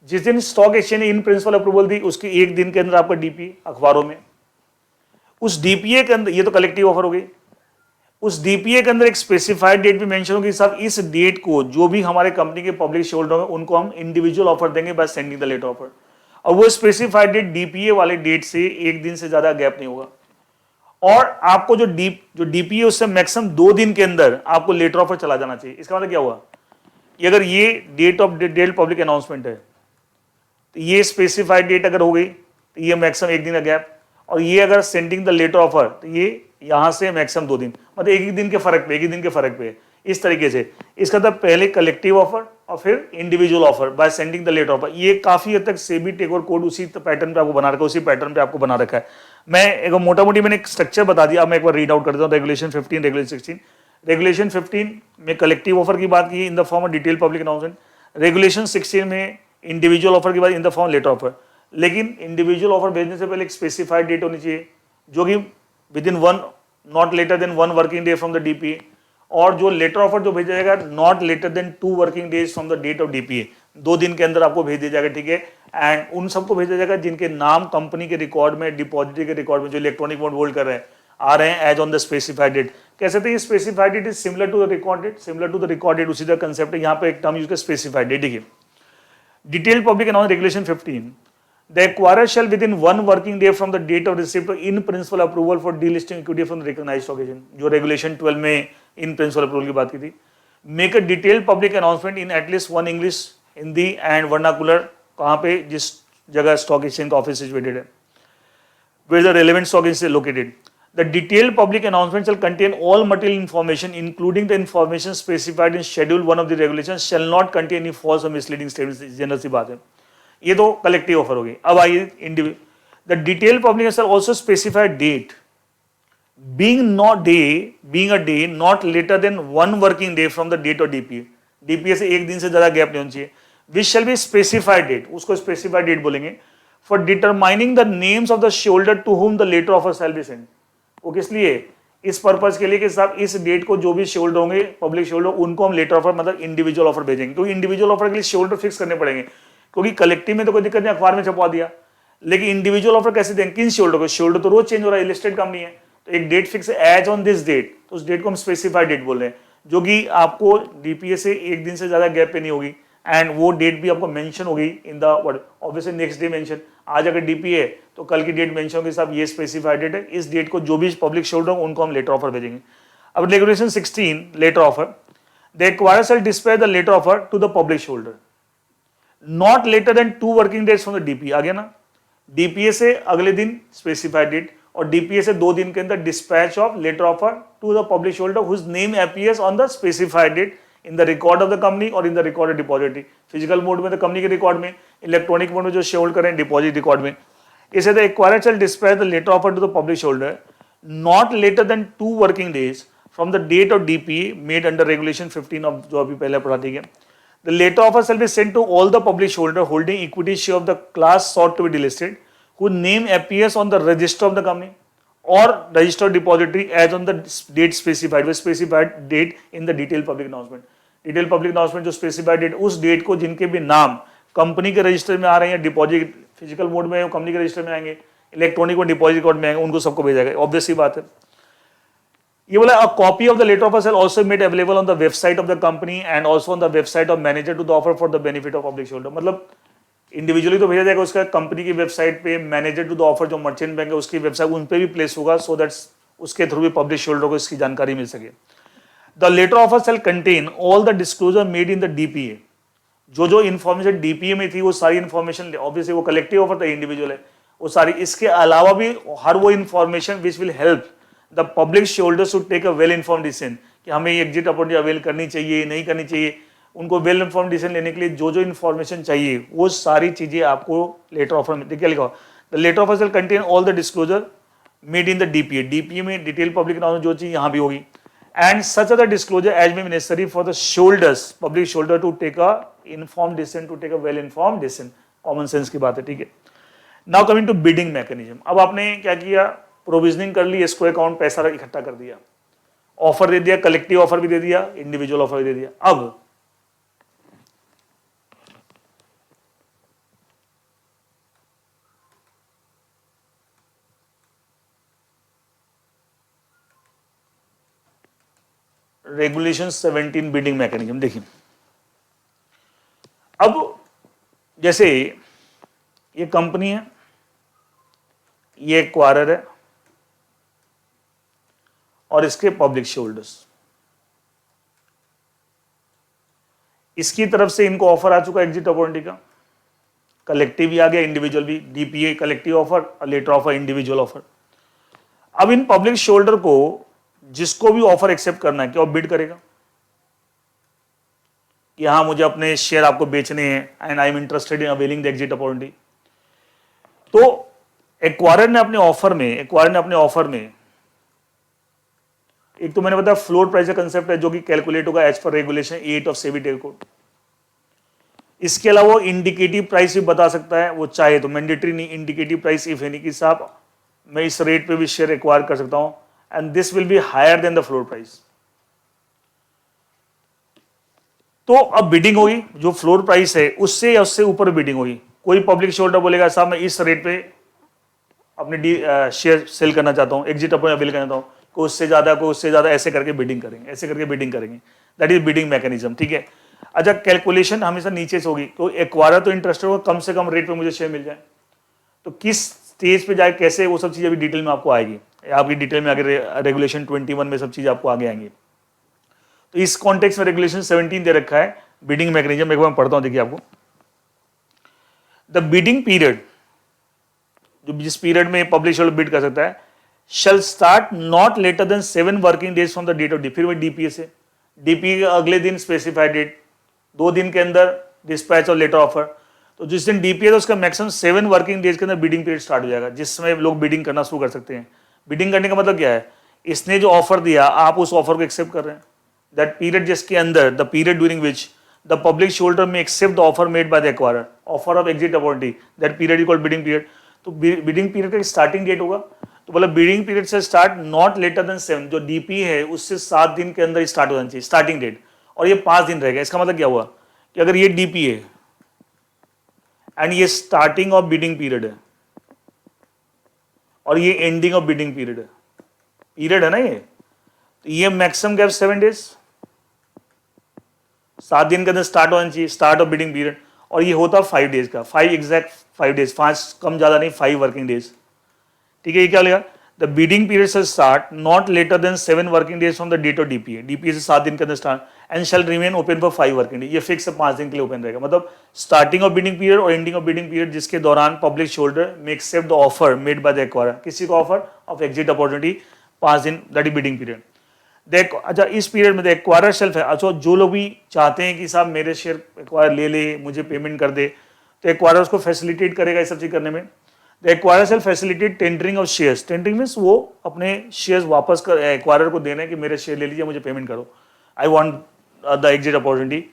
S1: जिस दिन स्टॉक एक्सचेंज ने इन प्रिंसिपल अप्रूवल दी उसके एक दिन के अंदर आपका डीपीए अखबारों में, उस डीपीए के अंदर, ये तो कलेक्टिव ऑफर हो गई, उस डीपीए के अंदर एक स्पेसिफाइड डेट भी मेंशन होगी, साहब इस डेट को जो भी हमारे कंपनी के पब्लिक शेयर होल्डर होंगे उनको हम इंडिविजुअल ऑफर देंगे by sending the letter offer, और वो स्पेसिफाइड डेट डीपीए वाले डेट से एक दिन से ज्यादा गैप नहीं होगा, और आपको जो डीपीए उससे मैक्सिमम 2 दिन के अंदर आपको लेटर ऑफर चला जाना चाहिए। इसका मतलब क्या हुआ, अगर ये date of date public announcement है तो ये स्पेसिफाइड डेट अगर हो गई तो ये मैक्सिमम एक दिन का गैप, और ये अगर सेंडिंग द लेटर ऑफर तो ये यहां से मैक्सिमम 2 दिन, मतलब एक ही दिन के फर्क पे, एक ही दिन के फर्क पे, इस तरीके से। इसका मतलब पहले कलेक्टिव ऑफर और फिर individual offer by sending the letter offer. ये काफी हद तक सेबी टेकओवर कोड उसी पैटर्न पे आपको बना रखा है, उसी पैटर्न पे आपको बना रखा है। मैं एक मोटा मोटी मैंने एक स्ट्रक्चर बता दिया, अब मैं एक बार रीड आउट कर देता हूं। Regulation 15, regulation 16। रेगुलेशन 15 में कलेक्टिव ऑफर की बात की in the form of detail public announcement. Regulation 16 में इंडिविजुअल ऑफर की बात in the form letter offer. लेकिन इंडिविजुअल ऑफर भेजने से पहले एक स्पेसिफाइड डेट होनी चाहिए, जो कि within 1 not later than 1 working day from the DPA, और जो लेटर ऑफर जो भेजा जाएगा not later than 2 working days from the date of DPA, 2 दिन के अंदर आपको भेज दिया जाएगा, ठीक है। एंड उन सबको भेजा जाएगा जिनके नाम कंपनी के रिकॉर्ड में, डिपॉजिटरी के रिकॉर्ड में, जो इलेक्ट्रॉनिक मोड होल्ड कर रहे हैं, आ रहे हैं as on the specified date. कैसे थे, specified date is similar to the record date, similar to the record date, उसी का कंसेप्ट है। यहाँ पे एक टर्म यूज कर स्पेसिफाइड डेट, देखिए detail public announce regulation 15, the acquirer shall within 1 working day from the date of receipt of in principle approval for delisting equity from the recognized stock exchange, जो रेगुलेशन 12 में इन प्रिंसिपल अप्रूवल की बात की थी, make a detail public announcement in at least 1 English, Hindi and vernacular, कहाँ पे, जिस जगह स्टॉक एक्सचेंज का ऑफिस सिचुएटेड है, where the relevant stock exchange is located. The detailed public announcement shall contain all material information, including the information specified in Schedule 1 of the regulations, shall not contain any false or misleading statements. General सी बात है, ये तो कलेक्टिव ऑफर हो गई। अब आइए individual. The detail public shall also specify date being a day not later than 1 working day from the date of DPA, DPA से एक दिन से ज्यादा गैप नहीं होना चाहिए। Which shall be specified date, उसको स्पेसिफाइड डेट बोलेंगे, for determining the names of the shareholder to whom the letter offer shall be send. वो किस लिए, इस पर्पज के लिए कि साहब इस डेट को जो भी शेयरहोल्डर होंगे, पब्लिक शेयरहोल्डर, उनको हम लेटर ऑफर मतलब इंडिविजुअल ऑफर भेजेंगे। क्योंकि इंडिविजुअल ऑफर के लिए शेयरहोल्डर फिक्स करने पड़ेंगे, क्योंकि कलेक्टिव में तो कोई दिक्कत नहीं, अखबार में छपवा दिया, लेकिन इंडिविजुअल ऑफर कैसे देंगे, किन शेयरहोल्डर को, शेयरहोल्डर तो रोज चेंज हो रहा है, लिस्टेड कंपनी है, तो एक डेट फिक्स है एज ऑन दिस डेट, तो उस डेट को हम स्पेसिफाइड डेट बोल रहे हैं, जो कि आपको डीपीए से एक दिन से ज्यादा गैप पे नहीं होगी, एंड वो डेट भी आपको मेंशन होगी in the word, obviously next day mention, आज अगर डीपीए है तो कल की डेट मेंशन होगी, साहब ये स्पेसिफाइड डेट है, इस डेट को जो भी पब्लिक शेयरहोल्डर उनको हम लेटर ऑफर भेजेंगे। अब regulation 16 letter offer, the acquirer shall dispatch the letter offer to the public shareholder not later than 2 working days from the DPA. आ गया ना, डीपीए से अगले दिन स्पेसिफाइड डेट, और डीपीए से 2 दिन के अंदर dispatch of letter offer to the public shareholder whose name appears on the specified date in the record of the company और in the record of depository. Physical mode में तो कंपनी के रिकॉर्ड में, इलेक्ट्रॉनिक मोड में जो शेयर होल्ड करें डिपॉजिट रिकॉर्ड में। इसे the acquirer shall dispatch the letter offer to the public shareholder not later than 2 working days from the date of DPA made under regulation 15 of, जो अभी पहले पढ़ा दी गया। The letter offer shall be sent to all the public shareholder holding equity share of the class sought to be delisted, whose name appears on the register of the company or registered depository as on the date specified, with specified date in the detailed public announcement. Detailed public announcement जो specified date, उस डेट को जिनके भी नाम कंपनी के रजिस्टर में आ रहे हैं, डिपॉजिट फिजिकल मोड में कंपनी के रजिस्टर में आएंगे, इलेक्ट्रॉनिक और डिपॉजिट रिकॉर्ड में आएंगे, उनको सबको भेजा जाएगा। ऑब्वियस सी बात है। ये बोला a copy of the letter of sale also made available on the website of the company and also on the website of manager to the offer for the benefit of public shareholder। मतलब इंडिविजुअली तो भेजा जाएगा, उसका कंपनी की वेबसाइट पे, मैनेजर टू द ऑफर जो मर्चेंट बैंक है उसकी वेबसाइट उन पे भी प्लेस होगा, सो दैट उसके थ्रू भी पब्लिक शेयर होल्डर को इसकी जानकारी मिल सके। The letter offer shall contain all the disclosure made in the DPA. जो इन्फॉर्मेशन डीपीए में थी वो सारी इन्फॉर्मेशन, ऑब्वियसली वो कलेक्टिव ऑफर था, इंडिविजुअल है, वो सारी, इसके अलावा भी हर वो information which will help the public share holders to take a well informed decision कि हमें एग्जिट अपॉर्चुनिटी अवेल करनी चाहिए नहीं करनी चाहिए। उनको वेल इन्फॉर्म्ड डिसीजन लेने के लिए जो इन्फॉर्मेशन चाहिए वो सारी चीजें आपको लेटर ऑफर में देखिए लिखा। The letter offer shall contain all the disclosure made in the DPA. DPA में डिटेल पब्लिक नॉलेज जो चीज यहां भी होगी, and such other disclosure as may be necessary for the shareholders public shareholder to take a informed decision, to take a well informed decision. Common sense की बात है, ठीक है। Now coming to bidding mechanism. अब आपने क्या किया, प्रोविजनिंग कर ली, एस्क्रो अकाउंट पैसा इकट्ठा कर दिया, ऑफर दे दिया, कलेक्टिव ऑफर भी दे दिया, इंडिविजुअल ऑफर भी दे दिया। अब रेगुलेशन 17 बिडिंग मैकेनिज्म देखिए। अब जैसे ये कंपनी है, ये एक्वायरर है और इसके पब्लिक शेयरहोल्डर्स, इसकी तरफ से इनको ऑफर आ चुका एग्जिट अपॉर्चुनिटी का, कलेक्टिव भी आ गया, इंडिविजुअल भी, डीपीए कलेक्टिव ऑफर और लेटर ऑफर इंडिविजुअल ऑफर। अब इन पब्लिक शेयरहोल्डर को जिसको भी ऑफर एक्सेप्ट करना है, क्या वो बिड करेगा कि हाँ मुझे अपने शेयर आपको बेचने हैं and I am interested in availing the exit opportunity. तो एक्वायरर ने अपने ऑफर में एक तो मैंने बताया फ्लोर प्राइस का कंसेप्ट है जो कि कैलकुलेट होगा as per regulation 8 of SEBI takeover code. इसके अलावा वो इंडिकेटिव प्राइस भी बता सकता है, वो चाहे तो, मैंडेटरी नहीं, इंडिकेटिव प्राइस इफ एनी कि साहब मैं इस रेट पे भी शेयर एक्वायर कर सकता हूं and this will be higher than the floor price. तो अब बिडिंग होगी, जो फ्लोर प्राइस है उससे या उससे ऊपर बिडिंग होगी। कोई पब्लिक शेयरहोल्डर बोलेगा साहब मैं इस रेट पे अपने शेयर सेल करना चाहता हूं, एग्जिट अपॉर्चुनिटी अवेल करना चाहता हूं, कोई उससे ज्यादा, ऐसे करके बिडिंग करेंगे, दैट इज बिडिंग मैकेनिज्म, ठीक है। अच्छा, कैलकुलेशन हमेशा नीचे से होगी, तो एक्वायरर तो इंटरेस्टेड होगा कम से कम रेट पे मुझे शेयर मिल जाए, तो किस स्टेज पे जाए कैसे, वो सब चीजें अभी डिटेल में आपको आएगी, आपकी डिटेल में आगे रेगुलेशन 21 में सब चीजें आपको आगे आएंगी। तो इस कॉन्टेक्स्ट में रेगुलेशन 17 दे रखा है बिडिंग मैकेनिज्म, एक बार पढ़ता हूं, देखिए आपको। द बिडिंग पीरियड, जो जिस पीरियड में पब्लिक शेयर बिड कर सकता है, shall start not later than 7 working days from the date of फिर वही डीपीए से, डीपीए के अगले दिन स्पेसिफाइड डेट, 2 दिन के अंदर डिस्पैच और लेटर ऑफर। तो जिस दिन डीपीए था उसका मैक्सिमम 7 वर्किंग डेज के अंदर बिडिंग पीरियड स्टार्ट हो जाएगा, जिसमें लोग बिडिंग करना शुरू कर सकते हैं। बिडिंग करने का मतलब क्या है, इसने जो ऑफर दिया आप उस ऑफर को एक्सेप्ट कर रहे हैं, दैट पीरियड जिसके अंदर, the period during which the public shareholder में accept the offer made by the acquirer, offer of exit opportunity, that period is called bidding period. तो बिडिंग पीरियड का स्टार्टिंग डेट होगा, तो बोला बिडिंग पीरियड से स्टार्ट नॉट लेटर देन 7, जो डीपी है उससे 7 दिन के अंदर स्टार्ट हो जाना चाहिए स्टार्टिंग डेट, और ये 5 दिन रहेगा। इसका मतलब क्या हुआ कि अगर ये डीपी है एंड ये स्टार्टिंग ऑफ बिडिंग पीरियड है और ये एंडिंग ऑफ बिडिंग पीरियड है ना, ये मैक्सिमम गैप 7 डेज, 7 दिन के अंदर स्टार्ट होना चाहिए, स्टार्ट ऑफ बिडिंग पीरियड, और ये होता 5 डेज का, 5 एग्जैक्ट 5 डेज, 5 कम ज्यादा नहीं, 5 वर्किंग डेज, ठीक है। ये क्या लेगा, द बिडिंग पीरियड से start not later than 7 working days from the date of DPA, DPA से 7 दिन के अंदर start, and shall remain open for 5 working days, ये फिक्स 5 दिन के लिए ओपन रहेगा। मतलब स्टार्टिंग ऑफ बिडिंग पीरियड और एंडिंग ऑफ बिडिंग पीरियड जिसके दौरान पब्लिक शेयरहोल्डर में accept the offer made by the acquirer, किसी को ऑफर ऑफ एग्जिट अपॉर्चुनिटी 5 दिन, दैट इज बिडिंग पीरियड। अच्छा, इस पीरियड में एक्वायरर सेल्फ है, अच्छा जो लोग भी चाहते हैं कि साहब मेरे शेयर एक्वायर ले ले, मुझे पेमेंट कर दे, तो एक्वायरर उसको फैसिलिटेट करेगा इस सब चीज करने में। The acquirer shall facilitate tendering of shares, tendering means वो अपने शेयर्स वापस कर एक्वायरर को देना है कि मेरे शेयर ले लीजिए, मुझे पेमेंट करो, I want the exit opportunity.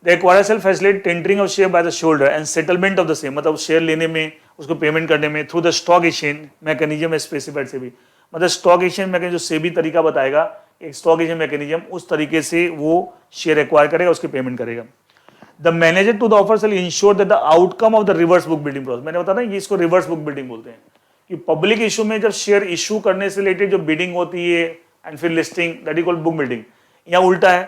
S1: The acquirer shall facilitate tendering of share by the shareholder and settlement of the same, मतलब शेयर लेने में, उसको पेमेंट करने में, through the stock exchange mechanism specified से भी, मतलब स्टॉक एक्सचेंज मैकेनिज्म जो सेबी तरीका बताएगा, एक स्टॉक एक्सचेंज मैकेनिज्म, उस तरीके से वो शेयर एक्वायर करेगा, उसकी पेमेंट करेगा। The manager to the offer shall ensure that the outcome of the reverse book building process, मैंने बताया ना ये इसको रिवर्स बुक बिल्डिंग बोलते हैं, कि पब्लिक इशू में जब शेयर इशू करने से रिलेटेड जो बिडिंग होती है एंड फिर listing, that is called book building. यहाँ उल्टा है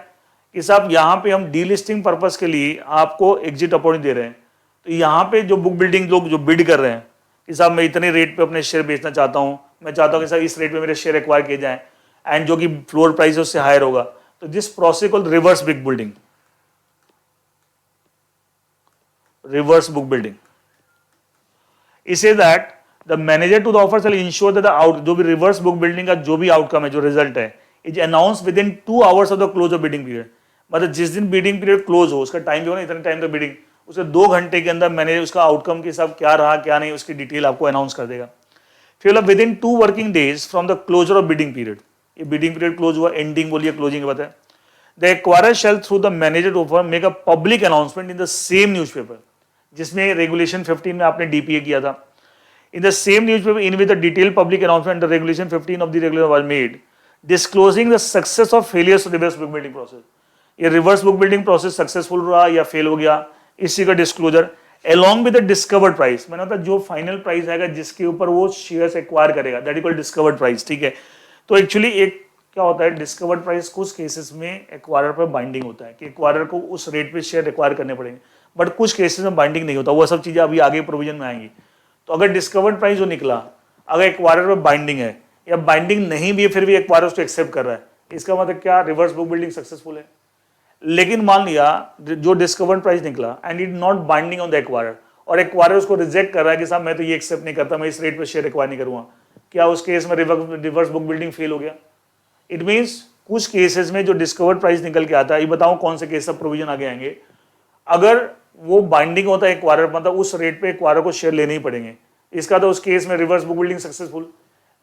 S1: कि साहब यहाँ पे हम डीलिस्टिंग पर्पस के लिए आपको एग्जिट अपॉर्चुनिटी दे रहे हैं, तो यहाँ पे जो बुक बिल्डिंग लोग जो बिड कर रहे हैं कि साहब मैं इतने रेट पे अपने शेयर बेचना चाहता हूँ, मैं चाहता हूँ कि साहब इस रेट पे मेरे शेयर एक्वायर किए जाएं एंड जो कि फ्लोर प्राइस है उससे हायर होगा, तो this process called reverse book building, reverse book building. इसे that the manager to the offer shall ensure that the out, जो भी रिवर्स बुक बिल्डिंग का जो भी आउटकम है, जो रिजल्ट है, is announce with in 2 hours of the close of bidding period. मतलब जिस दिन बिडिंग पीरियड क्लोज हो, उसका टाइम जो है ना, इतने टाइम तक बिडिंग, उसके 2 घंटे के अंदर मैनेजर उसका आउटकम के साथ क्या रहा क्या नहीं उसकी डिटेल आपको अनाउंस कर देगा। फिर within 2 working days from the closure of bidding period, ये बिडिंग पीरियड क्लोज हुआ, एंडिंग बोलिए क्लोजिंग बताए, the acquirer shall through the manager offer make a public announcement in the same newspaper, जिसमें रेगुलेशन 15 में आपने डीपीए किया था, in the same newspaper in which the detailed public announcement under regulation 15 of the regulation was made disclosing the success of failures to reverse book building process। ये reverse book building process successful रहा या फेल हो गया, इसी का disclosure along with the discovered price, मैंने बताया जो फाइनल प्राइस आएगा जिसके ऊपर वो शेयर्स एक्वायर करेगा, that is called discovered price. ठीक है, तो एक्चुअली एक क्या होता है, डिस्कवर्ड प्राइस कुछ केसेस में एक्वायरर पर बाइंडिंग होता है कि एक्वायरर को उस रेट पे शेयर एक्वायर करने पड़ेंगे, बट कुछ केसेस में बाइंडिंग नहीं होता, वो सब चीजें अभी आगे प्रोविजन में आएंगी। तो अगर डिस्कवर्ड प्राइस जो निकला, अगर एक्वायरर में बाइंडिंग है या बाइंडिंग नहीं भी है फिर भी एक्वायरर उसको एक्सेप्ट कर रहा है, इसका मतलब क्या, रिवर्स बुक बिल्डिंग सक्सेसफुल है। लेकिन मान लिया जो डिस्कवर्ड प्राइस निकला and it not binding on the acquirer, और एक्वायरर उसको रिजेक्ट कर रहा है कि साहब मैं तो ये एक्सेप्ट नहीं करता, मैं इस रेट पे शेयर एक्वायर नहीं करूंगा, क्या उस केस में रिवर्स बुक बिल्डिंग फेल हो गया। इट मीन्स कुछ केसेस में जो डिस्कवर्ड प्राइस निकल के आता है, ये बताऊं कौन से केस सब प्रोविजन आगे आएंगे, अगर वो बाइंडिंग होता है एक्वायरर, मतलब उस रेट पे एक्वायरर को शेयर लेने ही पड़ेंगे, इसका तो उस केस में रिवर्स बुक बिल्डिंग सक्सेसफुल।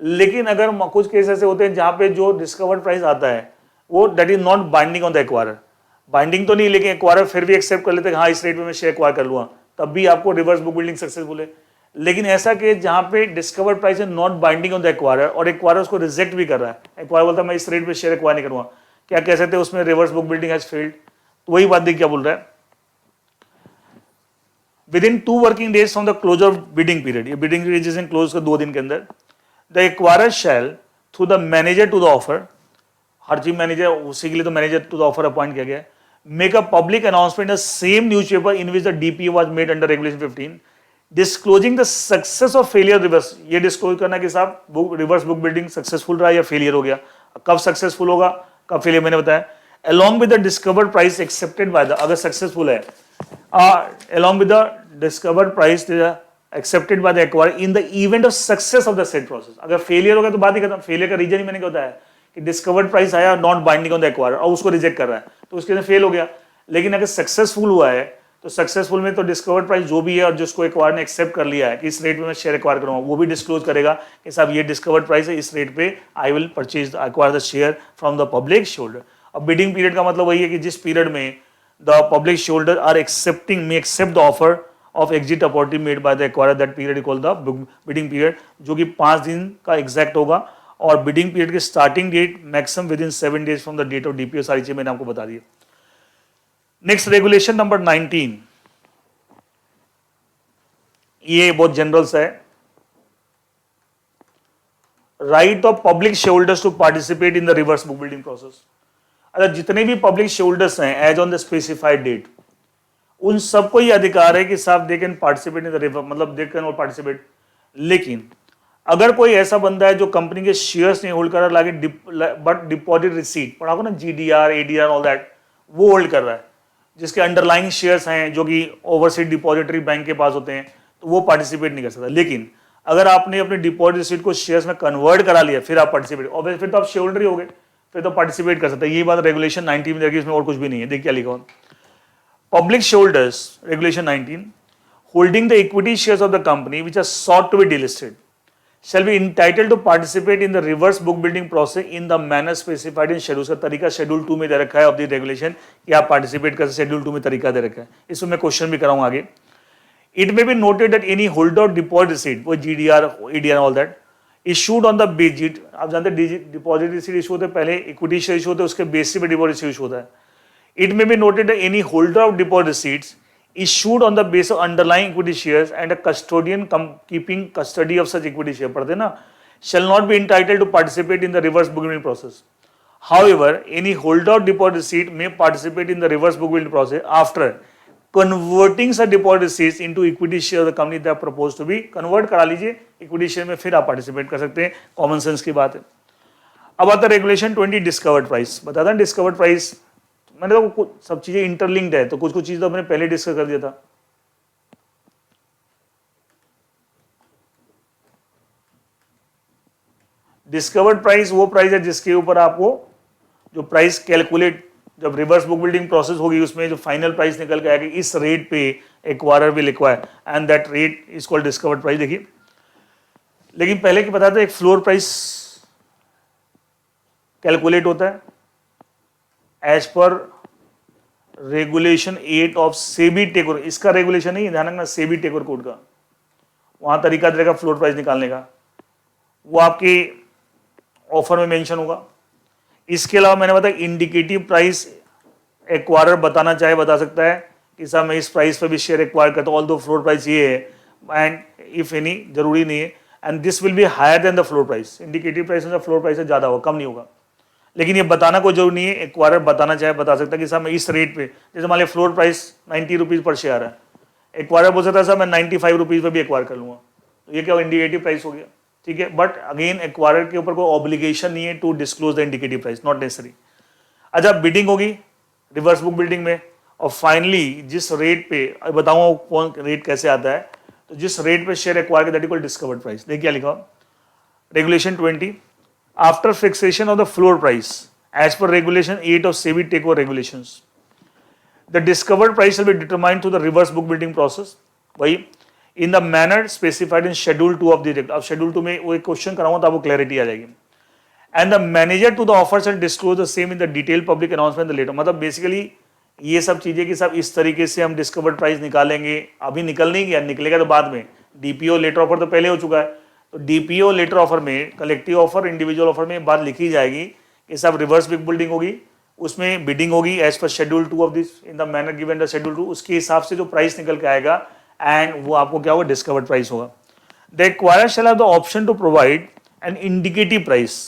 S1: लेकिन अगर कुछ केस ऐसे होते हैं जहां पे जो डिस्कवर्ड प्राइस आता है वो that is not binding on the acquirer, binding तो नहीं लेकिन एक्वायरर फिर भी एक्सेप्ट कर लेते हैं हाँ इस रेट में मैं शेयर एक्वायर कर लूंगा, तब भी आपको रिवर्स बुक बिल्डिंग सक्सेसफुल है। लेकिन ऐसा केस जहां पे डिस्कवर्ड प्राइस है not binding on the acquirer और एक्वायरर उसको रिजेक्ट भी कर रहा है, एक्वायरर बोलता है मैं इस रेट पे शेयर एक्वायर नहीं करूंगा, क्या कह सकते हैं उसमें reverse book building has failed. तो वही बात देखिए क्या बोल रहा है, within 2 working days from the close of bidding period, ये bidding period जिस दिन close का 2 दिन के अंदर, the acquirer shall through the manager to the offer, हर चीज मैनेजर, उसी के लिए तो manager to the offer appoint किया गया है, make a public announcement the same newspaper in which the DPA was made under regulation 15 disclosing the success of failure reverse, ये डिस्क्लोज करना कि साहब रिवर्स बुक बिल्डिंग सक्सेसफुल रहा या फेलियर हो गया, कब सक्सेसफुल होगा कब फेलियर मैंने बताया, along with the discovered price accepted by the, अगर सक्सेसफुल है along with the discovered price accepted by the acquirer in the event of success of the said process। अगर फेलियर हो गया तो बात ही खत्म, फेलियर का रीजन ही मैंने क्या होता है कि डिस्कवर्ड प्राइस आया not binding on the acquirer और उसको रिजेक्ट कर रहा है, तो उसके लिए फेल हो गया। लेकिन अगर सक्सेसफुल हुआ है तो सक्सेसफुल में तो डिस्कवर्ड प्राइस जो भी है और जिसको एक्वायर ने एक्सेप्ट कर लिया है कि इस रेट में मैं शेयर एक्वायर करूंगा, वो भी डिस्क्लोज करेगा कि साहब ये डिस्कवर्ड प्राइस है, इस रेट पे I will purchase acquire the share from the public shareholder. अब बिडिंग पीरियड का मतलब वही है कि जिस पीरियड में the public shareholder are accepting may accept the offer of exit opportunity made by the acquirer, that period is called the bidding period, जो कि 5 दिन का एग्जैक्ट होगा और बिडिंग पीरियड की starting date maximum within 7 days from the date of DPO. सारी चीजें मैंने आपको बता दी। नेक्स्ट रेगुलेशन नंबर 19, ये बहुत जनरल सा है, right of public shareholders to participate in the reverse book building process. अगर जितने भी पब्लिक शेयरहोल्डर्स हैं as on the specified date, उन सबको ये अधिकार है कि साहब they can participate in the reverse, मतलब दे कैन पार्टिसिपेट। लेकिन अगर कोई ऐसा बंदा है जो कंपनी के शेयर्स नहीं होल्ड कर रहा लागे बट डिपॉजिट रिसीट पढ़ा ना, जीडीआर एडीआर ऑल दैट, वो होल्ड कर रहा है, जिसके अंडरलाइंग शेयर्स हैं जो कि ओवरसीज डिपॉजिटरी बैंक के पास होते हैं, तो वो पार्टिसिपेट नहीं कर सकता। लेकिन अगर आपने अपने डिपॉजिट रिसीट को शेयर्स में कन्वर्ट करा लिया फिर आप पार्टिसिपेट, और फिर तो आप शेयर होल्डर ही हो गए, फिर तो पार्टिसिपेट कर सकते हैं। यही बात रेगुलेशन 19 में देखिए, इसमें और कुछ भी नहीं है। देखिए क्या लिखा, public shareholders regulation 19 holding the equity shares of the company which are sought to be delisted shall be entitled to participate in the reverse book building process in the manner specified in schedule। का तरीका शेड्यूल 2 में दे रखा है ऑफ द रेगुलेशन कि आप पार्टिसिपेट कर, शेड्यूल 2 में तरीका दे रखा है। इसमें मैं क्वेश्चन भी कराऊंगा आगे। It may be noted that any holder of deposit receipt, वो GDR ADR all that issued on the basis, आप जानते हैं डिपॉजिट रिसीट इशू होते पहले इक्विटी शेयर इशू होते हैं, उसके बेसिस पे डिपॉजिट इशू होता है। It may be noted that any holder of deposit receipts issued on the basis of underlying equity shares and a custodian keeping custody of such equity share, पढ़ते ना shall not be entitled to participate in the reverse bookbuilding process. However, any holder of deposit receipt may participate in the reverse bookbuilding process after converting such deposit receipts into equity share of the company that proposed to be convert करा लीजिए equity share में, फिर आप participate कर सकते हैं. कॉमन सेंस की बात है. अब आता है रेगुलेशन 20 डिस्कवर्ड प्राइस. बता दें डिस्कवर्ड प्राइस, मैंने तो सब चीजें इंटरलिंक्ड है, तो कुछ कुछ चीज तो मैंने पहले डिस्कस कर दिया था. डिस्कवर्ड प्राइस वो प्राइस है जिसके ऊपर आपको जो प्राइस कैलकुलेट, जब रिवर्स बुक बिल्डिंग प्रोसेस होगी उसमें जो फाइनल प्राइस निकल के आएगा इस रेट पे acquirer will acquire and that rate is called discovered price. देखिए, लेकिन पहले की पता था एक फ्लोर प्राइस कैलकुलेट होता है as per regulation 8 of SEBI टेकोर. इसका रेगुलेशन नहीं, ध्यान रखना, सेबी टेकोर कोड का. वहां तरीका रहेगा फ्लोर प्राइस निकालने का, वो आपके ऑफर में मेंशन होगा. इसके अलावा मैंने बताया इंडिकेटिव प्राइस एक्वायरर बताना चाहे बता सकता है कि साहब मैं इस प्राइस पर भी शेयर एक्वायर करता हूँ, ऑल दो फ्लोर प्राइस ये है एंड इफ एनी, जरूरी नहीं है, and this will be higher than the floor price. Indicative price में फ्लोर प्राइस से ज्यादा होगा, कम नहीं होगा. लेकिन ये बताना कोई जरूरी नहीं है, एक्वायरर बताना चाहे बता सकता है कि साहब मैं इस रेट पे, जैसे मान लिया floor price 90 rupees per share है, एक्वायरर बोल सकता है साहब मैं 95 रुपीज पर भी एक्वायर कर लूंगा, तो ये क्या इंडिकेटिव प्राइस हो गया. ठीक है, बट अगेन एक्वायरर के ऊपर कोई ऑब्लिगेशन नहीं है to disclose the indicative price, not necessary. अच्छा, बिडिंग होगी रिवर्स बुक बिल्डिंग में, और फाइनली जिस रेट पे, बताऊंगा कौन रेट कैसे आता है, तो जिस रेट पे share acquire that is called discovered price. देखिए क्या लिखा, regulation 20 after fixation of the floor price as per regulation 8 of SEBI takeover regulations, the discovered price will be determined through the reverse book building process. वही in the manner specified in schedule 2 of the, अब शेड्यूल 2 में वो एक क्वेश्चन कराऊंगा तो आपको क्लैरिटी आ जाएगी. And the manager to the offer shall disclose the same in the detail public announcement the letter. मतलब बेसिकली ये सब चीजें कि सब इस तरीके से हम डिस्कवर्ड प्राइस निकालेंगे, अभी निकल नहीं गया, निकलेगा तो बाद में. डीपीओ लेटर ऑफर तो पहले हो चुका है, तो डीपीओ लेटर ऑफर में, कलेक्टिव ऑफर इंडिविजुअल ऑफर में बात लिखी जाएगी कि सब रिवर्स बिग बिल्डिंग होगी, उसमें बिडिंग होगी as per schedule 2 of this in the manner given the schedule 2, उसके हिसाब से जो प्राइस निकल के आएगा एंड वो आपको क्या होगा, डिस्कवर्ड प्राइस होगा. The acquirer shall have the option to provide an indicative price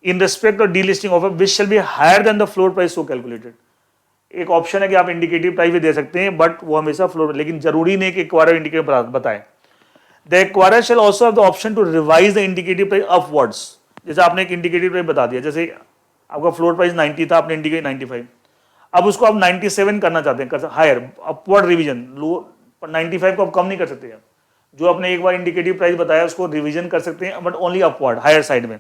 S1: in respect of delisting offer which shall be higher than the floor price so calculated. एक ऑप्शन है कि आप इंडिकेटिव प्राइस भी दे सकते हैं, बट वो हमेशा फ्लोर, लेकिन जरूरी नहीं कि एक्वायरर इंडिकेटिव बताए. The acquirer shall also have the option to revise the indicative price upwards. जैसे आपने एक इंडिकेटिव प्राइस बता दिया, जैसे आपका फ्लोर प्राइस 90 था, आपने इंडिकेट 95, अब उसको आप 97 करना चाहते हैं, हायर अपवर्ड रिवीजन. लो 95 को आप कम नहीं कर सकते हैं, जो आपने एक बार इंडिकेटिव प्राइस बताया उसको रिवीजन कर सकते हैं, but only upward, higher side में.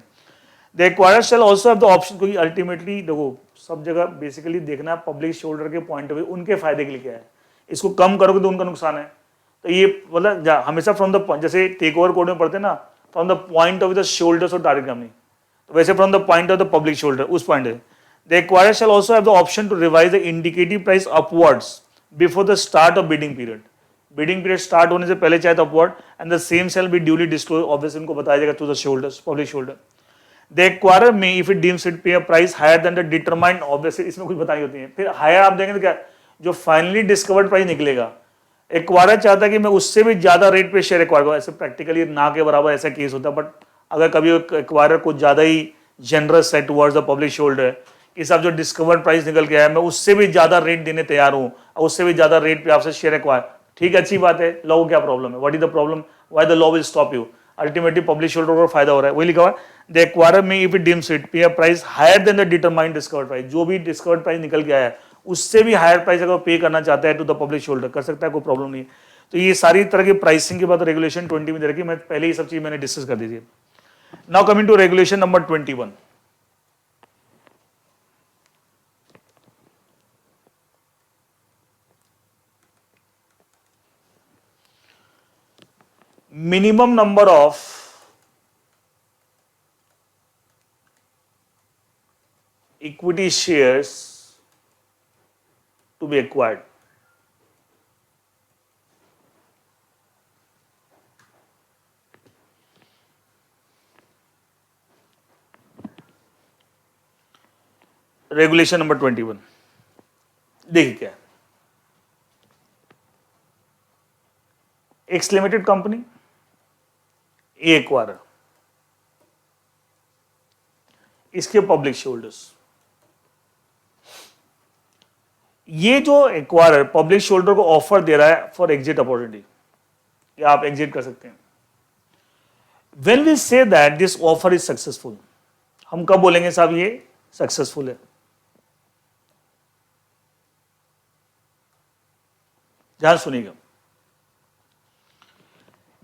S1: The acquirer shall also have the option, क्योंकि अल्टीमेटली देखो सब जगह बेसिकली देखना पब्लिक शेयरहोल्डर के पॉइंट ऑफ व्यू, उनके फायदे के लिए क्या है, इसको कम करोगे तो उनका नुकसान है. तो ये मतलब हमेशा फ्रॉम द, जैसे टेक ओवर कोड में पढ़ते हैं ना, from the point of the shareholders और टारगेट कंपनी, तो वैसे from the point of the public shareholder, उस पॉइंट है. The acquirer shall also have the option to revise the indicative price upwards before the start of bidding period. Bidding period start होने से पहले चाहे तो upward, and the same shall be duly disclose, obviously उनको बताया जाएगा to the shareholders, public shareholder. The acquirer may, if it deems it, pay a price higher than the determined, obviously इसमें कुछ बताई होती है. फिर हायर आप देंगे तो क्या, जो फाइनली डिस्कवर्ड प्राइस निकलेगा, एक्वायरर चाहता है कि मैं उससे भी ज्यादा रेट पे शेयर एक्वायर करूं. ऐसे प्रैक्टिकली ना के बराबर ऐसा केस होता है, बट अगर कभी एक्वायरर कुछ ज्यादा ही जनरस है टुवर्ड्स द पब्लिक शेयरहोल्डर कि साहब जो डिस्कवर्ड प्राइस निकल के आया मैं उससे भी ज्यादा रेट देने तैयार हूं, उससे भी ज्यादा रेट पे आपसे शेयर एक्वायर, ठीक है, अच्छी बात है. लॉ को क्या प्रॉब्लम है, what is the problem, why the law will stop you. Ultimately public shareholder को फायदा हो रहा है, वही लिखा हुआ है. The acquirer may if it deems it pay a price higher than the determined discovered price, जो भी डिस्कवर्ड प्राइस निकल के आया है उससे भी हायर प्राइस अगर पे करना चाहता है टू द पब्लिक शेयरहोल्डर, कर सकता है, कोई प्रॉब्लम नहीं है. तो ये सारी तरह की प्राइसिंग की बात रेगुलेशन 20 में दे रखी, मैं पहले ही सब चीज मैंने डिस्कस कर दी थी. Now coming to regulation number 21. minimum number of equity shares to be acquired. Regulation number 21 देखिए क्या है. X limited company, a acquirer, इसके पब्लिक शेयर होल्डर्स। ये जो एक्वायरर पब्लिक शेयर होल्डर को ऑफर दे रहा है फॉर एग्जिट अपॉर्चुनिटी, या आप एग्जिट कर सकते हैं। When we say that this offer is successful, हम कब बोलेंगे साहब ये सक्सेसफुल है? ध्यान सुनिएगा,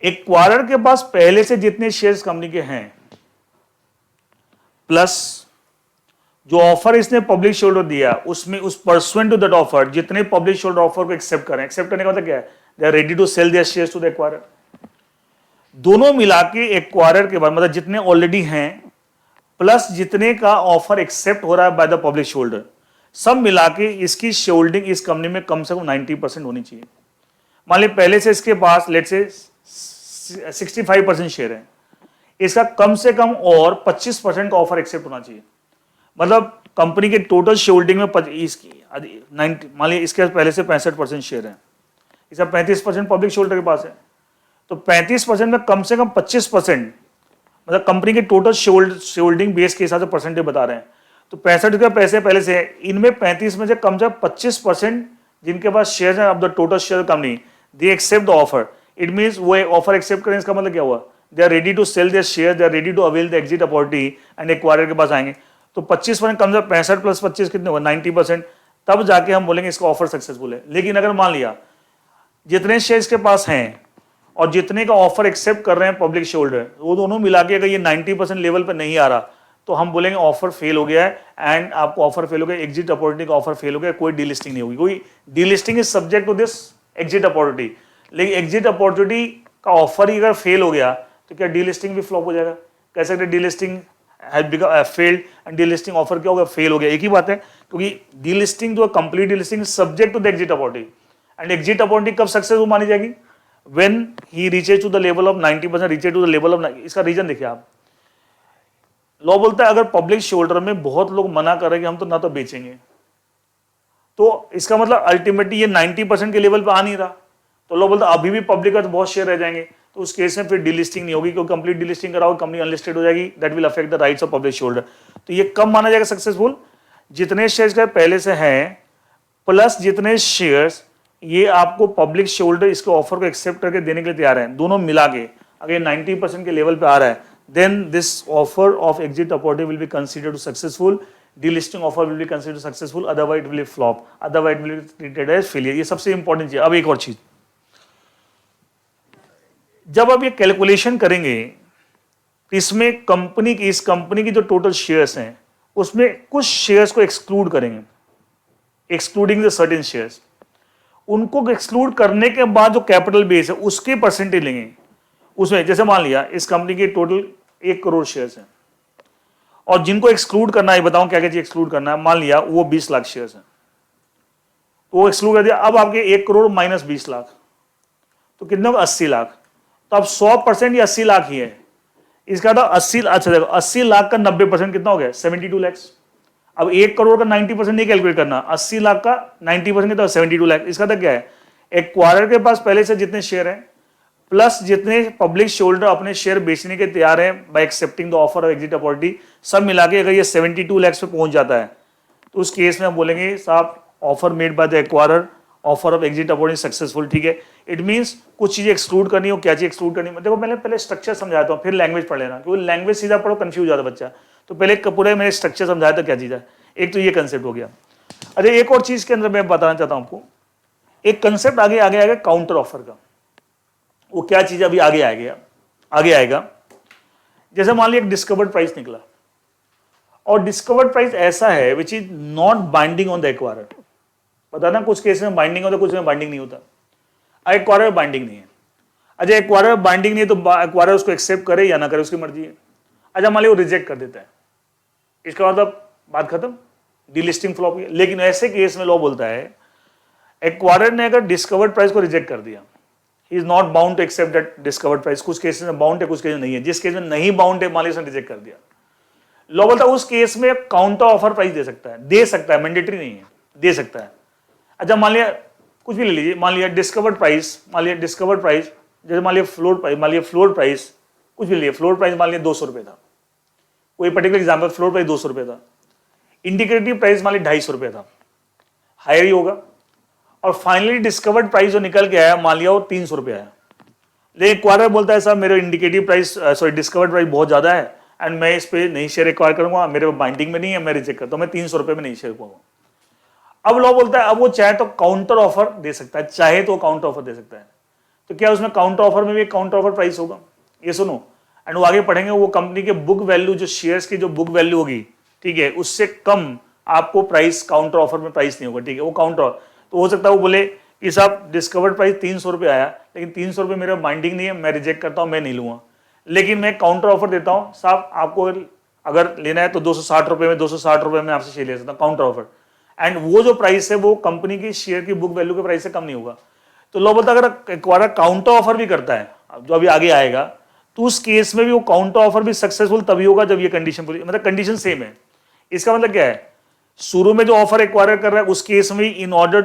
S1: एक्वायरर के पास पहले से जितने शेयर्स कंपनी के हैं प्लस जो ऑफर इसने पब्लिक शेयर होल्डर दिया उसमें उस परसुएंट टू दैट ऑफर जितने पब्लिक शेयर होल्डर ऑफर को एक्सेप्ट करें, एक्सेप्ट करने का मतलब क्या है? They are ready to sell their shares to the acquirer. दोनों मिला के एक्वायरर के बाद मतलब जितने ऑलरेडी हैं प्लस जितने का ऑफर एक्सेप्ट हो रहा है by the public share holder, सब मिला के इसकी शेयर होल्डिंग इस कंपनी में कम से कम 90% होनी चाहिए। मान लीजिए पहले से इसके पास लेट से 65% शेयर है, इसका कम से कम और 25% का ऑफर एक्सेप्ट होना चाहिए। मतलब कंपनी के टोटल शेयर होल्डिंग में इसकी 90, मान लीजिए इसके पहले से 65% शेयर है, इसका 35% पब्लिक शेयर होल्डर के पास है, तो 35% में कम से कम 25%, मतलब कंपनी के टोटल शेयर होल्डिंग बेस के हिसाब से परसेंटेज बता रहे हैं, तो 65 के पैसे पहले से है, इनमें 35 में से कम से कम 25% जिनके पास शेयर है of the total share company, they accept the offer. It means वो ऑफर एक्सेप्ट करें, इसका मतलब क्या हुआ? They are ready to sell their share, they are ready to avail the exit opportunity and acquirer के पास आएंगे। तो 25% कम से कम 65 प्लस 25 कितने हुआ? 90%। तब जाके हम बोलेंगे इसका ऑफर सक्सेसफुल है। लेकिन अगर मान लिया जितने शेयर्स के पास हैं और जितने का ऑफर एक्सेप्ट कर रहे हैं पब्लिक शेयर होल्डर, वो दोनों मिला के अगर ये 90% लेवल पर नहीं आ रहा तो हम बोलेंगे ऑफर फेल हो गया है एंड आपको ऑफर फेल हो गया, एग्जिट अपॉर्चुनिटी का ऑफर फेल हो गया, कोई डीलिस्टिंग नहीं होगी। कोई delisting is subject to this exit opportunity, लेकिन एग्जिट अपॉर्चुनिटी का ऑफर ही अगर फेल हो गया तो क्या डीलिस्टिंग भी फ्लॉप हो जाएगा? कह सकते delisting has become failed and delisting offer क्या हो गया? फेल हो गया। एक ही बात है, क्योंकि डीलिस्टिंग जो complete delisting subject to the exit opportunity, and exit opportunity कब सक्सेसफुल मानी जाएगी? when he reaches to the level of 90%, reaches to the level of, इसका रीजन देखिए आप, लॉ बोलता है अगर पब्लिक शेयर होल्डर में बहुत लोग मना कर रहे हैं कि हम तो ना तो बेचेंगे, तो इसका मतलब अल्टीमेटली ये 90% के लेवल पे आ नहीं रहा, तो लॉ बोलता है अभी भी पब्लिक का तो बहुत शेयर रह जाएंगे, तो उस केस में फिर डिलिस्टिंग नहीं होगी, क्योंकि कंप्लीट डिलिस्टिंग कराओ कंपनी अनलिस्टेड हो जाएगी, that will affect the rights of public share holder. तो ये कब माना जाएगा सक्सेसफुल? जितने शेयर्स का पहले से हैं प्लस जितने शेयर्स ये आपको पब्लिक शेयर होल्डर इसके ऑफर को एक्सेप्ट करके देने के लिए तैयार है, दोनों मिला के अगर 90% के लेवल पे आ रहा है, then this offer of exit opportunity will be considered successful, delisting offer will be considered successful, otherwise will be flop, otherwise will be treated as failure. ये सबसे इंपॉर्टेंट चीज। अब एक और चीज, जब आप ये कैलकुलेशन करेंगे इसमें कंपनी की, इस कंपनी की जो टोटल शेयर्स हैं उसमें कुछ शेयर्स को एक्सक्लूड करेंगे, एक्सक्लूडिंग द सर्टेन शेयर्स, उनको एक्सक्लूड करने के बाद जो कैपिटल बेस है उसके परसेंटेज लेंगे। उसमें जैसे मान लिया इस कंपनी के टोटल 1 करोड़ शेयर्स हैं और जिनको एक्सक्लूड करना है, बताऊं क्या क्या चीज एक्सक्लूड करना है। मान लिया वो 20 लाख शेयर्स हैं, तो वो एक्सक्लूड कर दिया। अब आपके 1 करोड़ माइनस 20 लाख तो कितने होगा? 80 लाख। तो अब 100% ये 80 लाख ही है, इसका था 80। अच्छा देखो 80 लाख का 90% कितना हो गया? 72 लाख। अब 1 करोड़ का 90% नहीं कैलकुलेट करना, 80 लाख का 90% कितना? 72 लाख। इसका था क्या है? एक्वायरर के पास पहले से जितने शेयर हैं प्लस जितने पब्लिक शेयर होल्डर अपने शेयर बेचने के तैयार हैं bye accepting the offer of exit opportunity, सब मिला के अगर ये 72 लाख पे पहुंच जाता है तो उस केस में हम बोलेंगे साहब offer made by the acquirer, offer of exit opportunity successful. ठीक है, इट मींस कुछ चीजें एक्सक्लूड करनी हो, क्या चीज एक्सक्लूड करनी? देखो मैंने पहले स्ट्रक्चर समझाता हूँ, फिर लैंग्वेज पढ़ लेना, क्योंकि लैंग्वेज सीधा पढ़ो कंफ्यूज जाता बच्चा। तो पहले पूरे मैंने स्ट्रक्चर समझाया था क्या चीज है। एक तो ये कंसेप्ट हो गया। अच्छा एक और चीज के अंदर मैं बताना चाहता हूं आपको, एक कंसेप्ट आगे आएगा काउंटर ऑफर का। वो क्या चीज अभी आगे आएगा। जैसे मान लिया एक डिस्कवर्ड प्राइस निकला और डिस्कवर्ड प्राइस ऐसा है which is not binding on the acquirer. पता ना कुछ केस में बाइंडिंग होता है, कुछ में बाइंडिंग नहीं होता। एक्वायरर बाइंडिंग नहीं है। अच्छा एक्वायरर बाइंडिंग नहीं है तो एक्वायरर उसको एक्सेप्ट करे या ना करे उसकी मर्जी है। अच्छा मान लिया वो रिजेक्ट कर देता है, इसका मतलब बात खत्म, डीलिस्टिंग फ्लॉप हुई। लेकिन ऐसे केस में लॉ बोलता है एक्वायरर ने अगर डिस्कवर्ड प्राइस को रिजेक्ट कर दिया, he is not bound to accept that discovered price. कुछ केसेस में बाउंड है, कुछ केस में नहीं है। जिस केस में नहीं बाउंड है, मान लीजिए उसने रिजेक्ट कर दिया, लॉ बोलता है उस केस में काउंटर ऑफर प्राइस दे सकता है, मैंडेटरी नहीं है, दे सकता है। अच्छा मान लिया कुछ भी ले लीजिए, मान लिया डिस्कवर्ड प्राइस, जैसे मान लिया फ्लोर प्राइस, कुछ भी लीजिए, फ्लोर प्राइस मान लिया 200 रुपये था, कोई पर्टिकुलर एग्जाम्पल, फ्लोर प्राइस 200 रुपये था, इंडिकेटिव प्राइस मान ली 250 रुपये था, हायर ही होगा। और फाइनली डिस्कवर्ड प्राइस जो निकल के आया मान लिया वो 300 रुपये आया, लेकिन एक्वायरर बोलता है साहब मेरे indicative price sorry discovered price बहुत ज़्यादा है एंड मैं इस पे नहीं शेयर एक्वायर करूंगा, मेरे बाइंडिंग में नहीं है, मैं रिजेक्ट करता हूँ, मैं 300 रुपये में नहीं शेयर करूंगा। अब लॉ बोलता है अब वो चाहे तो काउंटर ऑफर दे सकता है, चाहे तो काउंटर ऑफर दे सकता है। तो क्या उसमें काउंटर ऑफर में भी काउंटर ऑफर प्राइस होगा, ये सुनो। एंड वो आगे पढ़ेंगे, वो कंपनी के बुक वैल्यू जो शेयर्स की जो बुक वैल्यू होगी, ठीक है, उससे कम आपको प्राइस काउंटर ऑफर में प्राइस नहीं होगा, ठीक है, वो काउंटर। तो हो सकता है वो बोले कि साहब डिस्कवर्ड प्राइस 300 रुपये आया, लेकिन 300 रुपये मेरा बाइंडिंग नहीं है, मैं रिजेक्ट करता हूँ, मैं नहीं लूंगा, लेकिन मैं काउंटर ऑफर देता हूँ साहब आपको अगर लेना है तो 260 रुपये में, 260 रुपये में आपसे शेयर ले सकता हूँ, काउंटर ऑफर। एंड वो जो प्राइस है वो कंपनी की शेयर की बुक वैल्यू के प्राइस से कम नहीं होगा। तो लो बोलता अगर एक्वायरर काउंटर ऑफर भी करता है, जो अभी आगे आएगा, तो उस केस में भी वो काउंटर ऑफर भी सक्सेसफुल तभी होगा जब ये कंडीशन पूरी, मतलब कंडीशन सेम है। इसका मतलब क्या है, शुरू में जो ऑफर एक्वायर कर रहा है उस केस में in order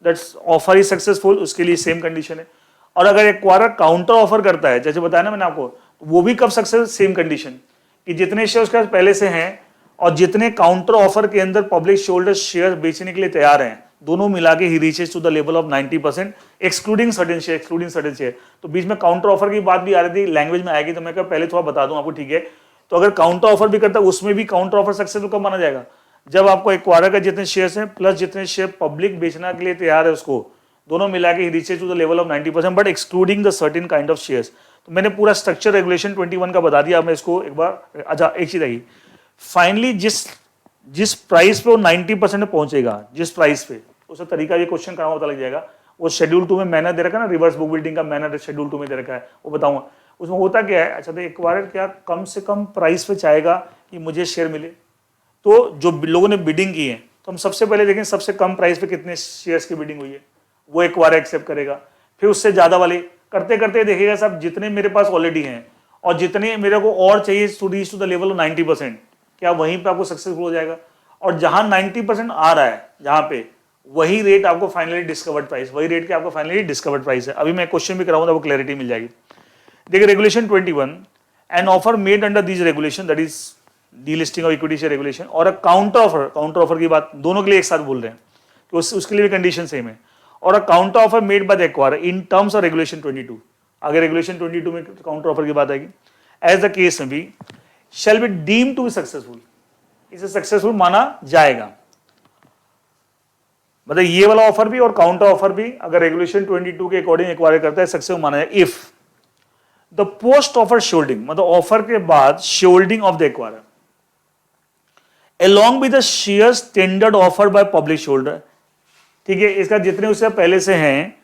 S1: that offer is successful, उसके लिए सेम कंडीशन है। और अगर एक्वायरर काउंटर ऑफर करता है, जैसे बताया ना मैंने आपको, वो भी कब सक्सेस, सेम कंडीशन कि जितने शेयर उसके पास पहले से हैं और जितने काउंटर ऑफर के अंदर पब्लिक शेयरहोल्डर शेयर बेचने के लिए तैयार हैं, दोनों मिला के ही reaches to the level of 90% excluding certain share, तो बीच में काउंटर ऑफर की बात भी आ रही थी, लैंग्वेज में आएगी, तो मैं क्या पहले थोड़ा बता दूं आपको, ठीक है। तो अगर काउंटर ऑफर भी करता है उसमें भी काउंटर ऑफर सक्सेसफुल कब माना जाएगा, जब आपको एक्वायरर का जितने शेयर्स हैं प्लस जितने शेयर पब्लिक बेचने के लिए तैयार है उसको, दोनों मिला के reaches to the level of 90% but excluding the certain kind of shares. तो मैंने पूरा स्ट्रक्चर रेगुलेशन 21 का बता दिया। मैं इसको एक बार, अच्छा एक चीज आई, फाइनली जिस प्राइस पे वो 90% में पहुंचेगा, जिस प्राइस पे, उसका तरीका ये क्वेश्चन कहाँ पता लग जाएगा, वो शेड्यूल 2 में मैनर दे रखा है ना, रिवर्स बुक बिल्डिंग का मैनर शेड्यूल 2 में दे रखा है, वो बताऊंगा। उसमें होता क्या है, अच्छा तो एक्वायरर क्या कम से कम प्राइस पे चाहेगा कि मुझे शेयर मिले, तो जो लोगों ने बिडिंग की है, तो हम सबसे पहले देखें सबसे कम प्राइस पे कितने शेयर्स की बिडिंग हुई है, वो एक्वायरर एक्सेप्ट करेगा। फिर उससे ज्यादा वाले करते करते देखेगा साहब जितने मेरे पास ऑलरेडी हैं और जितने मेरे को और चाहिए to reach to the level of 90%, क्या वहीं पे आपको सक्सेसफुल हो जाएगा। और जहां 90% आ रहा है, जहां पे वही रेट आपको फाइनली डिस्कवर्ड प्राइस, वही रेट के आपको फाइनली डिस्कवर्ड प्राइस है। अभी मैं क्वेश्चन भी कराऊंगा, वो क्लैरिटी मिल जाएगी। देखिए regulation 21, an offer made under this regulation, that is delisting of equity share regulation, और अ काउंटर ऑफर की बात दोनों के लिए एक साथ बोल रहे हैं कि उसके लिए भी कंडीशन सेम है। और अ counter offer made by the acquirer in terms of regulation 22, आगे रेगुलेशन 22 में काउंटर ऑफर की बात आएगी, एज द केस में भी shall be deem to be successful, इसे सक्सेसफुल माना जाएगा। मतलब ये वाला ऑफर भी और काउंटर ऑफर भी अगर रेगुलेशन 22 के अकॉर्डिंग एक्वायर करता है, सक्सेसफुल माना जाएगा if the post offer shareholding, मतलब ऑफर के बाद shareholding of the acquirer along with the shares tendered offered by public shareholder, ठीक है, इसका जितने उससे पहले से हैं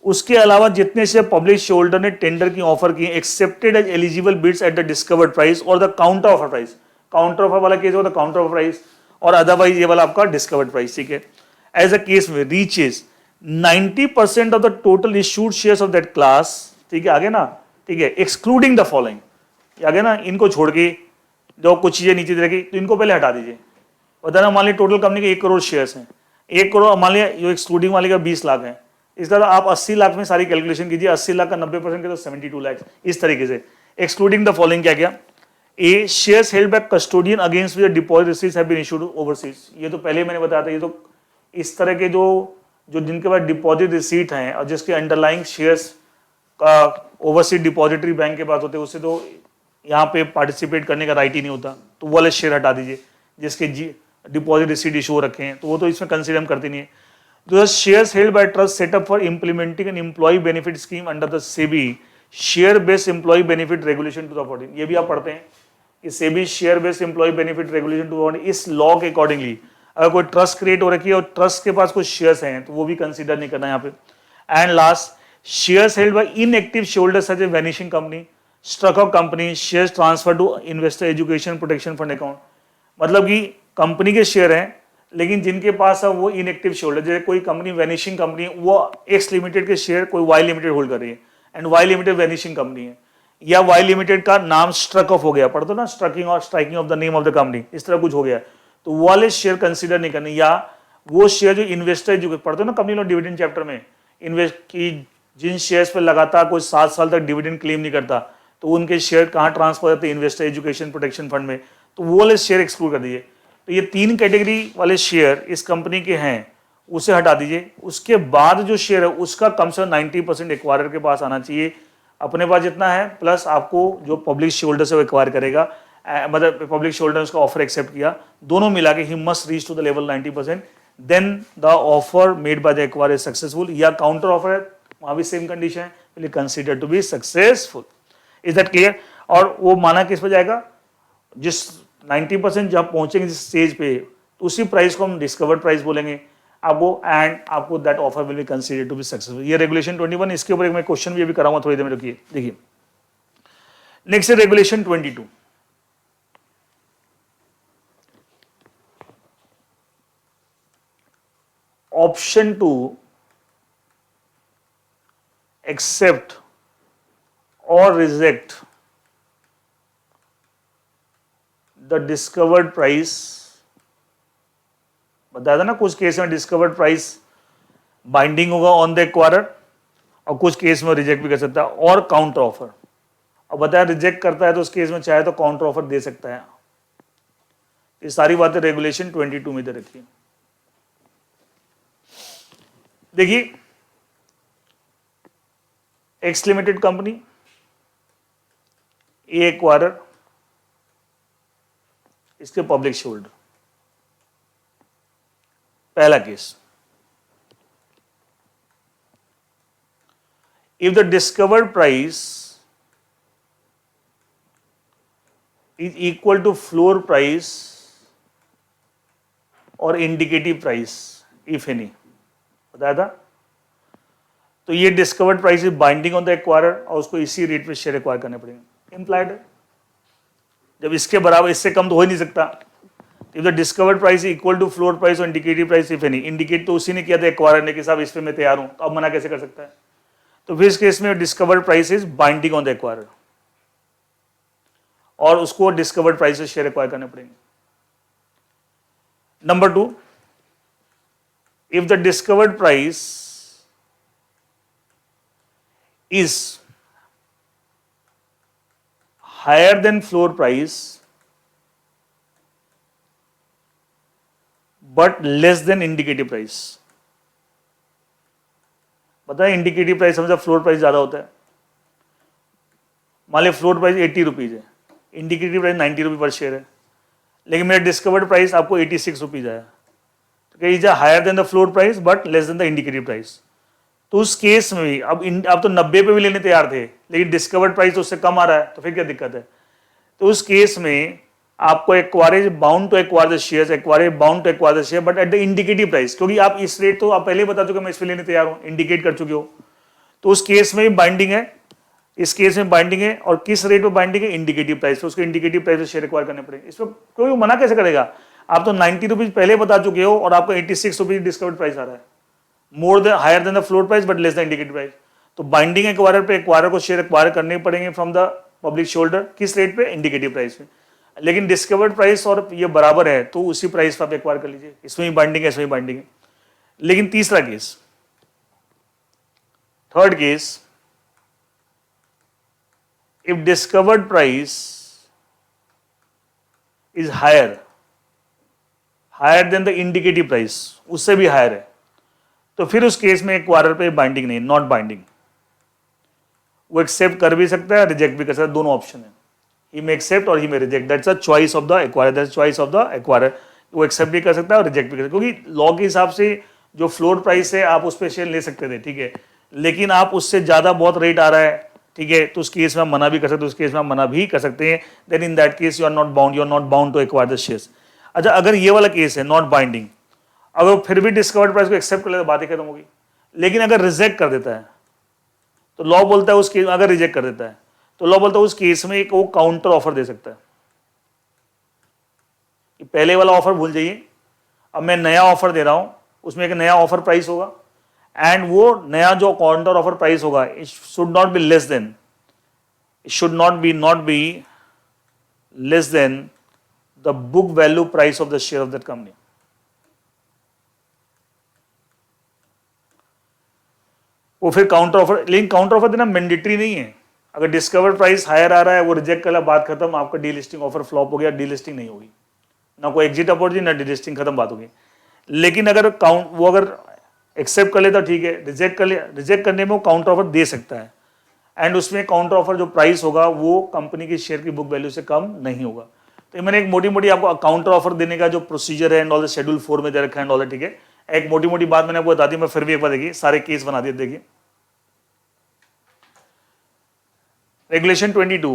S1: उसके अलावा जितने से पब्लिक शेयरहोल्डर ने टेंडर की ऑफर की, accepted as eligible bids at the discovered price और the counter offer price, counter offer वाला केस होगा द काउंटर ऑफर प्राइस, और अदरवाइज ये वाला आपका डिस्कवर्ड प्राइस, ठीक है। एज अ केस में reaches 90% of the total issued shares of that class, ठीक है, आगे ना, ठीक है, एक्सक्लूडिंग द फॉलोइंग, आगे ना, इनको छोड़ के जो कुछ चीजें नीचे दे रखी तो इनको पहले हटा दीजिए। बताना मान लीजिए टोटल कंपनी के 1 करोड़ शेयर्स हैं, 1 करोड़ मान लिया, जो एक्सक्लूडिंग वाले का 20 लाख है, इसका तो आप 80 लाख में सारी कैलकुलेशन कीजिए, 80 लाख का 90% के तो 72 लाख, इस तरीके से। एक्सक्लूडिंग द फॉलोइंग क्या क्या, a shares held by custodian against which deposit receipts have been issued overseas, ये तो पहले मैंने बताया था, ये तो इस तरह के जो जिनके पास डिपॉजिट रिसीट हैं और जिसके अंडरलाइंग शेयर्स का ओवरसीज डिपॉजिटरी बैंक के पास होते हैं, उससे तो यहाँ पे पार्टिसिपेट करने का राइट ही नहीं होता, तो वो वाले शेयर हटा दीजिए जिसके डिपॉजिट रिसीट इशू रखे हैं, तो वो तो इसमें कंसीडर हम करते नहीं है। तो shares held by trust setup for implementing an employee benefit scheme under the SEBI share based employee benefit regulation 2014, ये भी आप पढ़ते हैं कि SEBI share based employee benefit regulation 2014, इस लॉ के अकॉर्डिंगली अगर कोई ट्रस्ट क्रिएट हो रखी है और ट्रस्ट के पास कुछ शेयर्स हैं तो वो भी कंसीडर नहीं करना यहाँ पे। And last, shares held by inactive shareholder such a vanishing company, struck off company, shares transfer to investor education protection fund account, मतलब कि कंपनी के शेयर हैं लेकिन जिनके पास है वो इनएक्टिव शेयरहोल्डर, जैसे कोई कंपनी वैनिशिंग कंपनी, वो एक्स लिमिटेड के शेयर कोई वाई लिमिटेड होल्ड कर रही है and Y limited vanishing company है, या वाई लिमिटेड का नाम स्ट्रक ऑफ हो गया, पढ़ते ना, स्ट्रकिंग और striking off the name of the company, इस तरह कुछ हो गया, तो वो वाले शेयर कंसीडर नहीं करने, या वो शेयर जो इन्वेस्टर जो पढ़ते हो ना कंपनी लोग डिविडेंड चैप्टर में, इन्वेस्ट की जिन शेयर्स पर लगातार कोई 7 साल तक डिविडेंड क्लेम नहीं करता, तो उनके शेयर कहाँ ट्रांसफर होते हैं, इन्वेस्टर एजुकेशन प्रोटेक्शन फंड में, तो वो वाले शेयर एक्सक्लूड कर दीजिए। तो ये 3 कैटेगरी वाले शेयर इस कंपनी के हैं, उसे हटा दीजिए। उसके बाद जो शेयर है उसका कम से कम 90% एक्वायरर के पास आना चाहिए। अपने पास जितना है प्लस आपको जो पब्लिक शेयर होल्डर से वो एक्वायर करेगा, मतलब पब्लिक शेयर होल्डर उसका ऑफर एक्सेप्ट किया, दोनों मिला के he must reach to the level 90%, then the offer made by the acquire is successful. या काउंटर ऑफर है, वहां भी सेम कंडीशन है, will consider to be successful. Is that clear? और वो माना किस पे जाएगा, जिस 90% जब पहुंचेंगे जिस स्टेज पे, तो उसी प्राइस को हम डिस्कवर्ड प्राइस बोलेंगे आपको, एंड आपको that offer will be considered to be successful. ये रेगुलेशन 21, इसके ऊपर एक मैं क्वेश्चन भी अभी कराऊंगा थोड़ी देर में, रुकिए। देखिए नेक्स्ट है रेगुलेशन 22। ऑप्शन टू एक्सेप्ट और रिजेक्ट द डिस्कवर्ड प्राइस। बताया था ना, कुछ केस में डिस्कवर्ड प्राइस बाइंडिंग होगा ऑन द एक्वायरर, और कुछ केस में रिजेक्ट भी कर सकता है, और काउंटर ऑफर। अब बताया रिजेक्ट करता है तो उस केस में चाहे तो काउंटर ऑफर दे सकता है। ये सारी बातें रेगुलेशन 22 में दे रखी है। देखिए x limited company, a acquirer, इसके पब्लिक शेयर होल्डर। पहला case, if the discovered price is equal to floor price or indicative price if any, बताया था। तो ये discovered price is binding on the acquirer, और उसको इसी रेट पे शेयर एक्वायर करने पड़ेंगे। इंप्लाइड है, जब इसके बराबर, इससे कम तो हो ही नहीं सकता। If the discovered price equal to floor price और indicative price if any, indicate तो उसी ने किया था एक्वायरर ने कि साहब इस पे मैं तैयार हूं, तो अब मना कैसे कर सकता है? तो फिर इस केस में discovered price is binding on the acquirer, और उसको डिस्कवर्ड प्राइस से शेयर एक्वायर करने पड़ेंगे। Number 2, if the discovered price is higher than floor price but less than indicative price। बताए इंडिकेटिव प्राइस समझा, फ्लोर प्राइस ज्यादा होता है। मान लीजिए फ्लोर प्राइस 80 रुपीज है, indicative price 90 rupees per share है, लेकिन मेरा डिस्कवर्ड प्राइस आपको 86 रुपीज आया, तो क्या is higher than the floor price but less than the indicative price. तो उस केस में भी अब तो 90 पे भी लेने तैयार थे, लेकिन डिस्कवर्ड प्राइस तो उससे कम आ रहा है, तो फिर क्या दिक्कत है? तो उस केस में आपको acquire bound to acquire the shares, acquire bound to acquire the share but at the indicative price, क्योंकि आप इस रेट तो आप पहले बता चुके मैं इस पे लेने तैयार हूं, इंडिकेट कर चुके हो। तो उस केस में भी बाइंडिंग है, इस केस में बाइंडिंग है, और किस रेट पे बाइंडिंग है? इंडिकेटिव प्राइस पे। उसको इंडिकेटिव प्राइस से शेयर एक्वायर करने पड़ेंगे। इस पर कोई मना कैसे करेगा? आप तो 90 रुपीज पहले बता चुके हो और आपको 86 रुपीज डिस्कवर्ड प्राइस आ रहा है, more than higher than the floor price but less the indicative price. तो बाइंडिंग एक्वायरर पे एक्वायरर को शेयर एक्वायर करने पड़ेंगे from the public share holder, किस रेट पे? इंडिकेटिव प्राइस पे। लेकिन डिस्कवर्ड प्राइस और ये बराबर है तो उसी प्राइस पर आप एक्वायर कर लीजिए, इसमें ही बाइंडिंग है, इसमें ही बाइंडिंग है। लेकिन तीसरा case, third case, if discovered price is higher than the indicative price, उससे भी हायर है, तो फिर उस केस में एक्वायरर पे बाइंडिंग नहीं, नॉट बाइंडिंग। वो एक्सेप्ट कर भी सकता है, रिजेक्ट भी कर सकता है, दोनों ऑप्शन है। ही मे एक्सेप्ट और he may reject, that's a choice of the acquirer, that's choice of the acquirer. वो एक्सेप्ट भी कर सकता है और रिजेक्ट भी कर सकता है, क्योंकि लॉ के हिसाब से जो फ्लोर प्राइस है आप उस पर शेयर ले सकते थे, ठीक है, लेकिन आप उससे ज्यादा बहुत रेट आ रहा है, ठीक है, तो उस केस में आप मना भी कर सकते हैं, उस केस में आप मना भी कर सकते हैं। Then in that case you are not bound to acquire the shares. अच्छा, अगर ये वाला केस है नॉट बाइंडिंग, अगर फिर भी डिस्कवर्ड प्राइस को एक्सेप्ट कर लेता, बातें खत्म होगी। लेकिन अगर रिजेक्ट कर देता है तो लॉ बोलता है उस केस, अगर रिजेक्ट कर देता है तो लॉ बोलता है उस केस में एक वो काउंटर ऑफर दे सकता है। पहले वाला ऑफर भूल जाइए, अब मैं नया ऑफर दे रहा हूं, उसमें एक नया ऑफर प्राइस होगा, एंड वो नया जो काउंटर ऑफर प्राइस होगा it should not be less then, it should not be less than the book value price of the share of that company. वो फिर काउंटर ऑफर, लेकिन काउंटर ऑफर देना मैंडेटरी नहीं है, अगर डिस्कवर प्राइस हायर आ रहा है, वो रिजेक्ट कर लिया, बात खत्म, आपका डीलिस्टिंग ऑफर फ्लॉप हो गया, डीलिस्टिंग नहीं होगी, ना कोई एग्जिट अपॉर्चुनिटी ना डीलिस्टिंग, खत्म बात होगी। लेकिन अगर वो अगर एक्सेप्ट कर लेता ठीक है, रिजेक्ट कर लिया, रिजेक्ट करने में वो काउंटर ऑफर दे सकता है, एंड उसमें काउंटर ऑफर जो प्राइस होगा वो कंपनी के शेयर की बुक वैल्यू से कम नहीं होगा। तो मैंने एक मोटी मोटी आपको काउंटर ऑफर देने का जो प्रोसीजर है एंड ऑल शेड्यूल 4 में दे रखा है एंड ऑल, ठीक है। एक मोटी मोटी बात मैंने आपको बता दी, मैं फिर भी एक बार देखिए, सारे केस बना दिए, देखिए। Regulation 22,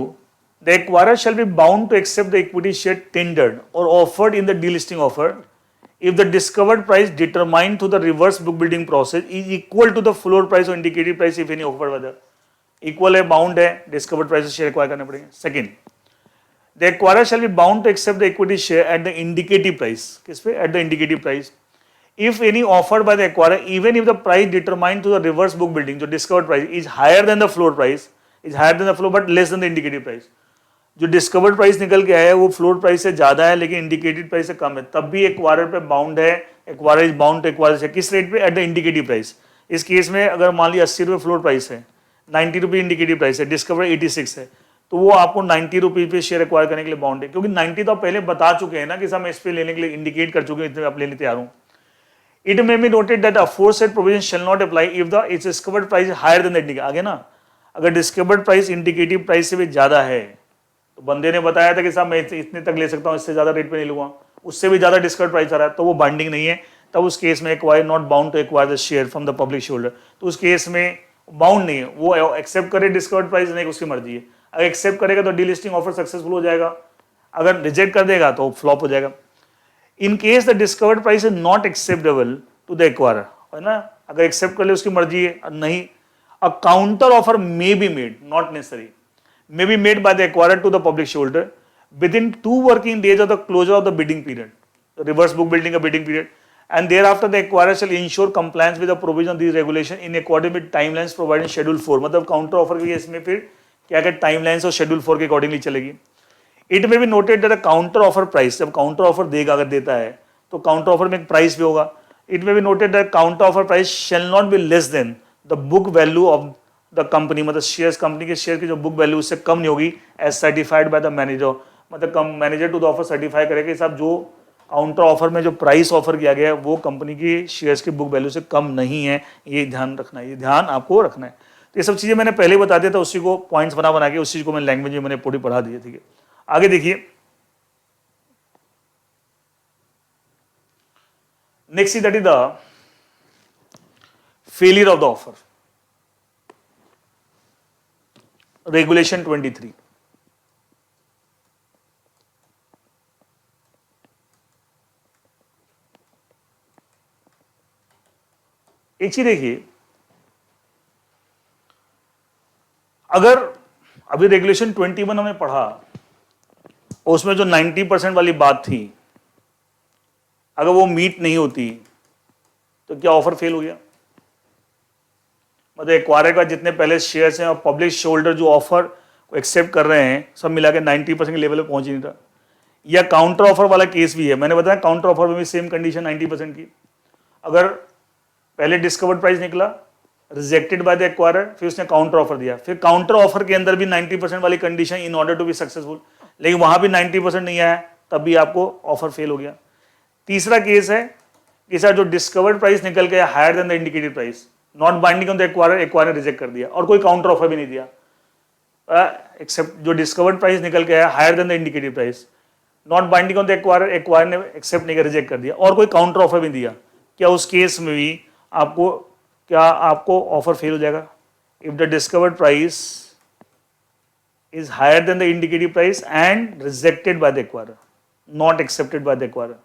S1: the acquirer shall be bound to accept the equity share tendered or offered in the delisting offer if the discovered price determined through the reverse book building process is equal to the floor price or indicative price if any offered by the equal है, bound है, discovered price share acquire करने पड़ेंगे। Second, the acquirer shall be bound to accept the equity share at the indicative price, किस पे? At the indicative price. If any offered by the acquirer, even if the price determined through the reverse book building, जो discovered price is higher than the floor price, is higher than the floor but less than the indicative price. जो डिस्कवर्ड प्राइस निकल के आया है वो फ्लोर प्राइस से ज्यादा है लेकिन इंडिकेटेड प्राइस से कम है, तब भी एक्वायरर पे बाउंड है, acquirer is bound to acquire से किस रेट पे? At the indicative price. इस केस में अगर मान लिया 80 रुपये फ्लोर प्राइस है, 90 रुपये इंडिकेटिव प्राइस है, डिस्कवर 86 है, तो वो आपको 90 रुपये पे शेयर एक्वायर करने के लिए बाउंड है, क्योंकि 90 तो आप पहले बता चुके हैं ना कि हम इस पे लेने के लिए इंडिकेट कर चुके हैं, इतने आप लेने तैयार हूँ। It may be noted that aforesaid provision shall not apply if the its discovered price is higher than the indicated। आगे ना, अगर डिस्कवर्ड प्राइस इंडिकेटिव प्राइस से भी ज्यादा है, तो बंदे ने बताया था कि साहब मैं इतने तक ले सकता हूँ, इससे ज्यादा रेट पे नहीं लूंगा, उससे भी ज्यादा डिस्कवर्ड प्राइस आ रहा है, तो वो बाइंडिंग नहीं है, तब उस केस में acquire not bound to acquire the share from the public shareholder, तो उस केस में बाउंड नहीं है, वो एक्सेप्ट करे डिस्कवर्ड प्राइस नहीं, उसकी मर्जी है। अगर एक्सेप्ट करेगा तो डीलिस्टिंग ऑफर सक्सेसफुल हो जाएगा, अगर रिजेक्ट कर देगा तो फ्लॉप हो जाएगा। In case the discovered price is not acceptable to the acquirer, है ना, अगर एक्सेप्ट कर ले उसकी मर्जी है, नहीं, a counter offer may be made, not necessary, may be made by the acquirer to the public shareholder within 2 working days of the closure of the bidding period, the reverse book building a bidding period, and thereafter the acquirer shall ensure compliance with the provision of these regulations in accordance with timelines provided in schedule 4। मतलब काउंटर ऑफर के केस में फिर क्या क्या टाइमलाइंस और शेड्यूल 4 के अकॉर्डिंगली चलेगी। It may be noted that counter offer price, जब काउंटर ऑफर देगा अगर देता है तो काउंटर ऑफर में एक प्राइस भी होगा। It may be noted that counter offer price shall not be less than the book value of the company, मतलब शेयर्स, कंपनी के शेयर की जो बुक वैल्यू उससे कम नहीं होगी, as certified by the manager, मतलब manager to the offer certify करेगा कि साहब जो काउंटर ऑफर में जो प्राइस ऑफर किया गया है वो कंपनी की शेयर्स की बुक वैल्यू से कम नहीं है, ये ध्यान रखना है, ये ध्यान आपको रखना है। तो ये सब चीजें मैंने पहले बता दिया था, उसी को पॉइंट्स बना के उस चीज को मैं लैंग्वेज में मैंने पूरी पढ़ा दी है, ठीक है। आगे देखिए, next that is the failure of the offer, regulation 23। एक चीज देखिए, अगर अभी रेगुलेशन 21 हमने पढ़ा, उसमें जो 90% वाली बात थी, अगर वो मीट नहीं होती तो क्या ऑफर फेल हो गया? मतलब एक्वायरर का जितने पहले शेयर्स हैं और पब्लिक शेयरहोल्डर जो ऑफर को एक्सेप्ट कर रहे हैं, सब मिला के 90% के लेवल पे पहुंच ही नहीं था। या काउंटर ऑफर वाला केस भी है, मैंने बताया काउंटर ऑफर में भी सेम कंडीशन 90% की। अगर पहले डिस्कवर्ड प्राइस निकला, रिजेक्टेड बाय द एक्वायरर, फिर उसने काउंटर ऑफर दिया, फिर काउंटर ऑफर के अंदर भी 90% वाली condition in order to be successful, लेकिन वहां भी 90% नहीं आया, तब भी आपको ऑफर फेल हो गया। तीसरा केस है कि सर जो डिस्कवर्ड प्राइस निकल गया higher than the indicated price, not binding on the acquirer, acquirer ने रिजेक्ट कर दिया और कोई काउंटर ऑफर भी नहीं दिया, एक्सेप्ट जो डिस्कवर्ड प्राइस निकल के आया higher than the indicated price, not binding on the acquirer, acquirer ने एक्सेप्ट नहीं कर, रिजेक्ट कर दिया और कोई काउंटर ऑफर भी दिया, क्या उस केस में भी आपको ऑफर फेल हो जाएगा? If the discovered price is higher than the indicative price and rejected by the acquirer, not accepted by the acquirer,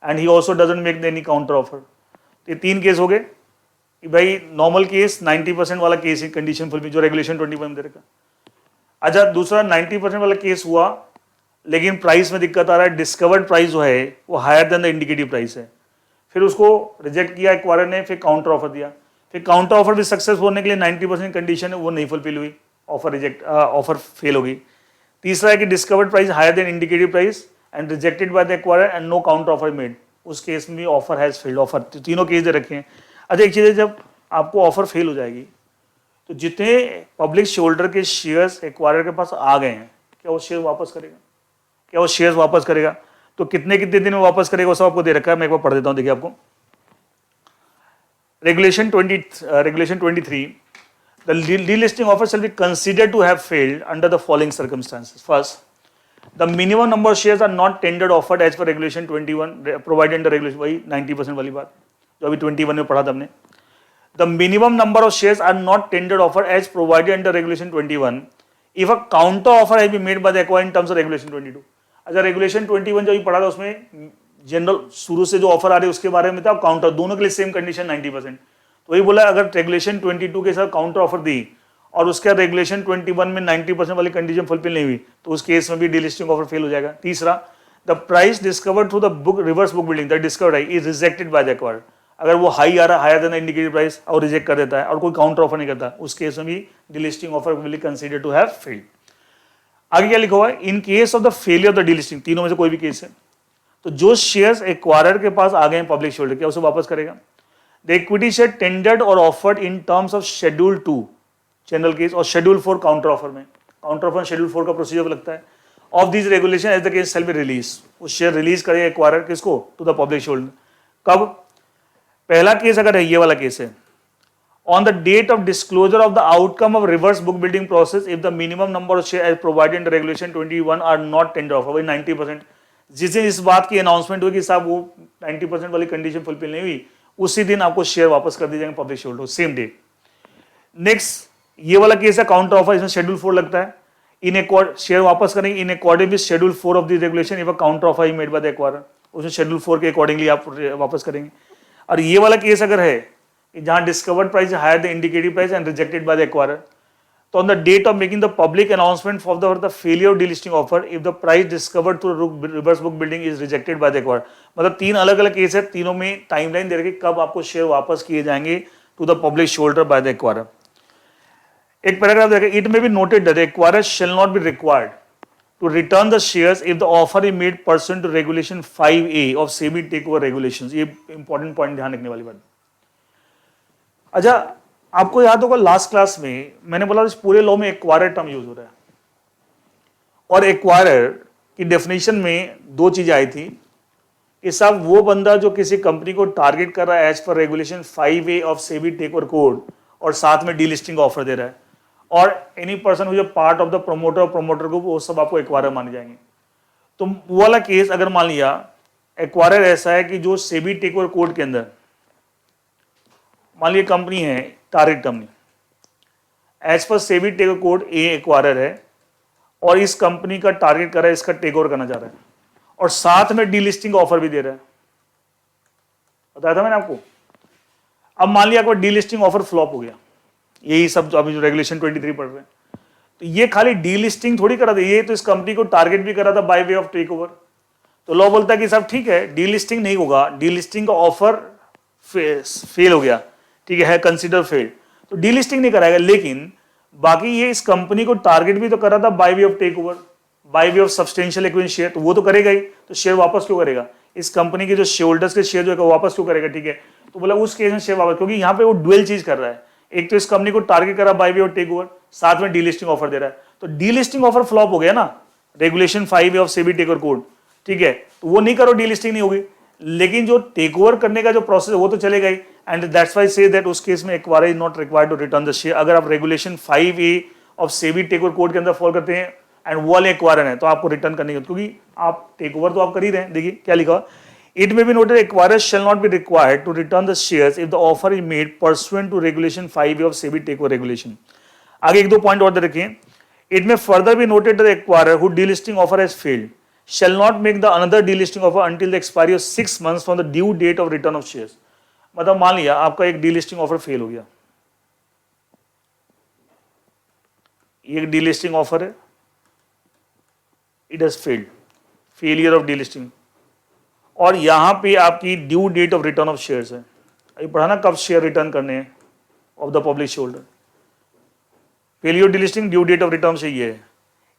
S1: and he also doesn't make any counter offer। ये 3 केस हो गए कि भाई नॉर्मल केस 90% वाला केस है, कंडीशन फुल जो रेगुलेशन 21 में दे रखा। अच्छा, दूसरा 90% वाला केस हुआ लेकिन प्राइस में दिक्कत आ रहा है, डिस्कवर्ड प्राइस जो है वो higher than the indicative price है, फिर उसको रिजेक्ट किया एक्वायरर ने, फिर काउंटर ऑफर दिया, फिर काउंटर ऑफर भी सक्सेस होने के लिए 90% कंडीशन है वो नहीं फुलफिल हुई, ऑफर रिजेक्ट, ऑफर फेल हो गई। तीसरा है कि discovered price higher than indicative price and rejected by the acquirer and no counter offer made, उस केस में भी ऑफर हैज फेल्ड, ऑफर, तीनों केस दे रखे हैं। अच्छा, एक चीज़ है, जब आपको ऑफर फेल हो जाएगी तो जितने पब्लिक शेयर होल्डर के शेयर्स एक्वायरर के पास आ गए हैं, क्या वो शेयर वापस करेगा? क्या वो शेयर्स वापस करेगा? तो कितने कितने दिन में वापस करेगा वो सब आपको दे रखा है, मैं एक बार पढ़ देता हूं, देखिए आपको। Regulation 23, the delisting offer shall be considered to have failed under the following circumstances. First, the minimum number of shares are not tendered offered as per regulation 21 provided under regulation, वही 90% वाली बात जो अभी 21 में पढ़ा था हमने। The minimum number of shares are not tendered offered as provided under regulation 21 if a counter offer has been made by the acquirer in terms of regulation 22. अच्छा, रेगुलेशन 21 जो अभी पढ़ा था उसमें जनरल शुरू से जो ऑफर आ रहे हैं उसके बारे में था, काउंटर दोनों के लिए सेम कंडीशन 90%। तो वही बोला, अगर रेगुलेशन 22 के साथ काउंटर ऑफर दी और उसका रेगुलेशन 21 में 90% वाली कंडीशन फुलफिल नहीं हुई तो उस केस में भी डीलिस्टिंग ऑफर फेल हो जाएगा। तीसरा, the price discovered through the book reverse book building the discovered high is rejected by the acquirer. अगर वो हाई आ रहा है, हायर देन इंडिकेटेड प्राइस, और रिजेक्ट कर देता है और कोई काउंटर ऑफर नहीं करता, उस केस में भी delisting offer will be considered to have failed. आगे क्या लिखा हुआ है? In case of the failure of the delisting, तीनों में से कोई भी केस है, तो जो शेयर्स एक्वायरर के पास आ गए हैं पब्लिक शेयर होल्डर, क्या उसे वापस करेगा? द इक्विटी शेयर टेंडर्ड और offered in terms of schedule 2 general case और शेड्यूल 4 काउंटर ऑफर में, काउंटर ऑफर शेड्यूल 4 का प्रोसीजर लगता है, of this regulation as the case shall be release, वो शेयर रिलीज करेगा एक्वायरर किसको? To the public share holder. कब? पहला केस अगर है ये वाला केस है, on the date of disclosure of the outcome of reverse book building process if the minimum number of shares as provided in the regulation 21 are not tender offer, वही 90%। जिस दिन इस बात की अनाउंसमेंट हुई कि साहब वो 90% वाली कंडीशन फुलफिल नहीं हुई, उसी दिन आपको शेयर वापस कर दिए जाएंगे public share holder, same day. Next ये वाला केस है काउंटर ऑफर, इसमें शेड्यूल 4 लगता है, इन शेयर वापस करेंगे in according with schedule 4 of the regulation if a counter offer is made by the acquirer, उसमें शेड्यूल 4 के अकॉर्डिंगली आप वापस करेंगे। और ये वाला केस अगर है जहां discovered price higher the indicative price and rejected by the acquirer, तो on the date of making the public announcement for the failure of delisting offer if the price discovered through reverse book building is rejected by the acquirer, मतलब 3 अलग अलग केस है, तीनों में टाइमलाइन दे रखी कब आपको शेयर वापस किए जाएंगे to the public share holder by the acquirer. एक पैराग्राफ देखिए, it may be noted that the acquirer shall not be required to return the shares if the offer is made person to regulation 5A of SEBI takeover regulations. ये इंपॉर्टेंट पॉइंट ध्यान रखने वाली बात। अच्छा, आपको याद होगा लास्ट क्लास में मैंने बोला इस पूरे लॉ में एक्वायरर टर्म यूज हो रहा है, और एक्वायरर की डेफिनेशन में 2 चीजें आई थी कि साहब वो बंदा जो किसी कंपनी को टारगेट कर रहा है as per regulation 5A of SEBI takeover code और साथ में डीलिस्टिंग ऑफर दे रहा है, और any person who is part of the promoter और प्रोमोटर ग्रुप, वो सब आपको एक्वायरर माने जाएंगे। तो वो वाला केस अगर मान लिया एक्वायरर ऐसा है कि जो सेबी टेकओवर कोड के अंदर मान लीजिए कंपनी है target company, as per SEBI take over code a acquirer है और इस कंपनी का टारगेट कर रहा है, इसका टेक ओवर करना चाह रहा है और साथ में डीलिस्टिंग ऑफर भी दे रहा है, बताया था मैंने आपको। अब मान लिया आपको डीलिस्टिंग ऑफर फ्लॉप हो गया, यही सब जो अभी जो रेगुलेशन 23 पढ़ रहे हैं, तो ये खाली डीलिस्टिंग थोड़ी करा था, ये तो इस कंपनी को टारगेट भी करा था by way of take over. तो लॉ बोलता है कि साहब ठीक है डीलिस्टिंग नहीं होगा, डीलिस्टिंग का ऑफर फेल हो गया, ठीक है कंसीडर फेल्ड, तो डीलिस्टिंग नहीं कराएगा, लेकिन बाकी ये इस कंपनी को टारगेट भी तो कर रहा था by way of take over, by way of substantial equity share, तो वो तो करेगा ही, तो शेयर वापस क्यों करेगा? इस कंपनी के जो शेयर होल्डर्स के शेयर जो है वापस क्यों करेगा? ठीक है, तो बोला उस केस में शेयर वापस, क्योंकि यहाँ पे वो डुअल चीज कर रहा है, एक तो इस कंपनी को टारगेट करा by way of take over, साथ में डीलिस्टिंग ऑफर दे रहा है, तो डीलिस्टिंग ऑफर फ्लॉप हो गया ना, regulation 5A of SEBI take over code, ठीक है, तो वो नहीं करो, डीलिस्टिंग नहीं होगी, लेकिन जो टेक ओवर करने का जो प्रोसेस है वो तो चलेगा ही, and that's why say that उस केस में acquirer is not required to return the share. अगर आप regulation 5A of SEBI take over code के अंदर फॉलो करते हैं एंड वो वाले एक्वायरर है तो आपको रिटर्न करनी है, क्योंकि आप टेक ओवर तो आप कर ही रहे हैं। देखिए क्या लिखा, it may be noted acquirer shall not be required to return the shares if the offer is made pursuant to regulation 5A of SEBI take over regulation. आगे 1-2 पॉइंट और रखें, it may further be noted the acquirer who delisting offer has failed shall not make the another delisting offer until the expiry of 6 months from the due date of return of shares। मतलब मान लिया आपका एक डीलिस्टिंग ऑफर फेल हो गया, ये एक डीलिस्टिंग ऑफर है, it has failed, failure of delisting, और यहां पे आपकी due date of return of shares है, अभी पढ़ा ना कब शेयर रिटर्न करने हैं of the public share holder, failure delisting due date of return से ये है,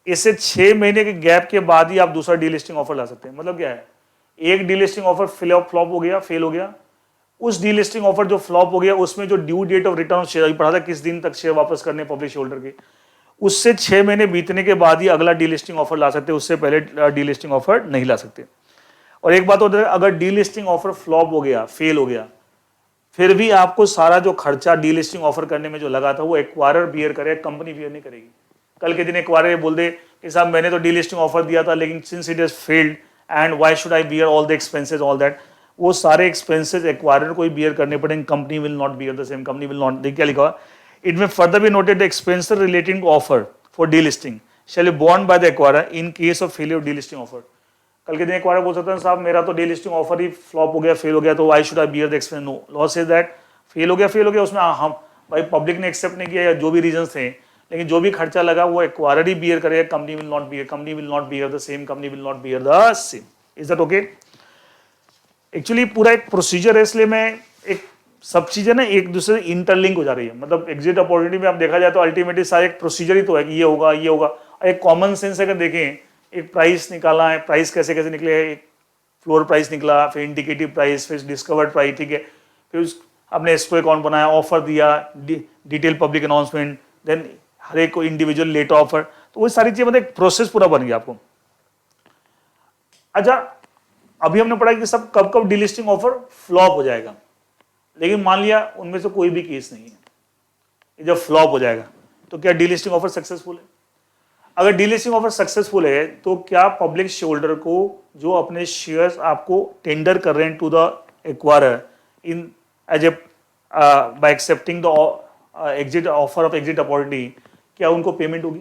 S1: इससे 6 महीने के गैप के बाद ही आप दूसरा डीलिस्टिंग ऑफर ला सकते हैं। मतलब क्या है, एक डीलिस्टिंग ऑफर फ्लॉप हो गया, फेल हो गया, उस डीलिस्टिंग ऑफर जो फ्लॉप हो गया उसमें जो due date of return of share पढ़ा था, किस दिन तक शेयर वापस करने पब्लिक होल्डर के, उससे 6 महीने बीतने के बाद ही अगला डीलिस्टिंग ऑफर ला सकते, उससे पहले डीलिस्टिंग ऑफर नहीं ला सकते। और एक बात होता है, अगर डीलिस्टिंग ऑफर फ्लॉप हो गया, फेल हो गया, फिर भी आपको सारा जो खर्चा डीलिस्टिंग ऑफर करने में जो लगा था वो एक्वायरर बियर करेगा, कंपनी बियर नहीं करेगी। कल के दिन एक्वायरर बोल दे कि साहब मैंने तो डीलिस्टिंग ऑफर दिया था लेकिन since it has failed and why should I bear all the expenses all that, वो सारे एक्सपेंसेस एक्वायरर को ही बियर करने पड़ेंगे, company will not bear the same, company will not. देखिए क्या लिखा हुआ, it may further be noted the expenses relating to offer for delisting shall be borne by the acquirer in case of failure of delisting offer. कल के दिन एक्वायरर बोल सकते हैं साहब मेरा तो डीलिस्टिंग ऑफर ही फ्लॉप हो गया, फेल हो गया, तो why should I bear the expense. No, law says that fail हो गया उसमें हम भाई पब्लिक ने एक्सेप्ट नहीं किया या जो भी रीजन थे, लेकिन जो भी खर्चा लगा वो एक्वायरर ही बियर करेगा, company will not beer, company will not bear the same, company will not bear the same. Is that okay? Actually पूरा एक प्रोसीजर है, इसलिए मैं एक सब चीजें ना एक दूसरे से इंटरलिंक हो जा रही है। मतलब एग्जिट अपॉर्चुनिटी में आप देखा जाए तो अल्टीमेटली सारा एक प्रोसीजर ही तो है कि ये होगा ये होगा। एक कॉमन सेंस अगर देखें, एक प्राइस निकाला है, प्राइस कैसे कैसे निकले, एक फ्लोर प्राइस निकला, फिर इंडिकेटिव प्राइस, फिर डिस्कवर्ड प्राइस, ठीक है, फिर आपने एस्क्रो अकाउंट बनाया, ऑफर दिया, डिटेल पब्लिक अनाउंसमेंट, देन हर एक को इंडिविजुअल लेटर ऑफर, तो वो सारी चीजें मतलब एक प्रोसेस पूरा बन गया आपको। अच्छा, अभी हमने पढ़ा कि सब कब कब डीलिस्टिंग ऑफर फ्लॉप हो जाएगा, लेकिन मान लिया उनमें से कोई भी केस नहीं है, जब फ्लॉप हो जाएगा तो क्या डीलिस्टिंग ऑफर सक्सेसफुल है? अगर डीलिस्टिंग ऑफर सक्सेसफुल है तो क्या पब्लिक शेयर होल्डर को जो अपने शेयर्स आपको टेंडर कर रहे हैं to the acquirer in as a by accepting the exit offer of exit opportunity, क्या उनको पेमेंट होगी?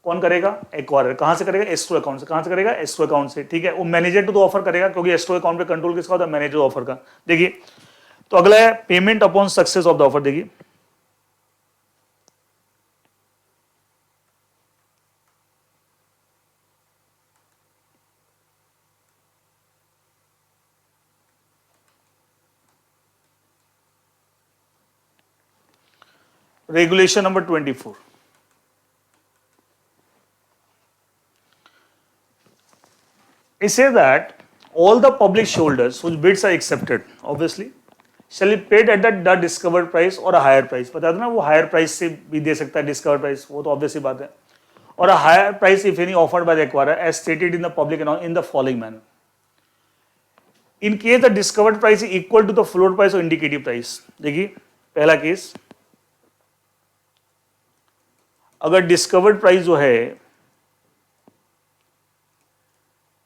S1: कौन करेगा? एक्वायरर। कहां से करेगा? एस्क्रो अकाउंट से। कहां से करेगा? एस्क्रो अकाउंट से, ठीक है। वो मैनेजर तो ऑफर करेगा क्योंकि एस्क्रो अकाउंट पे कंट्रोल किसका होता है? मैनेजर ऑफर का। देखिए तो अगला है payment upon success of the offer. देखिए regulation number 24, it says that all the public shareholders whose bids are accepted obviously shall be paid at the discovered price or a higher price। बता देना वो हायर प्राइस से भी दे सकता है, डिस्कवर्ड प्राइस, वो तो ऑब्वियस सी बात है। और a higher price if any offered by the acquirer as stated in the public announcement in the following manner. In case the discovered price is equal to the floor price और इंडिकेटिव प्राइस। देखिए पहला केस, अगर डिस्कवर्ड प्राइस जो है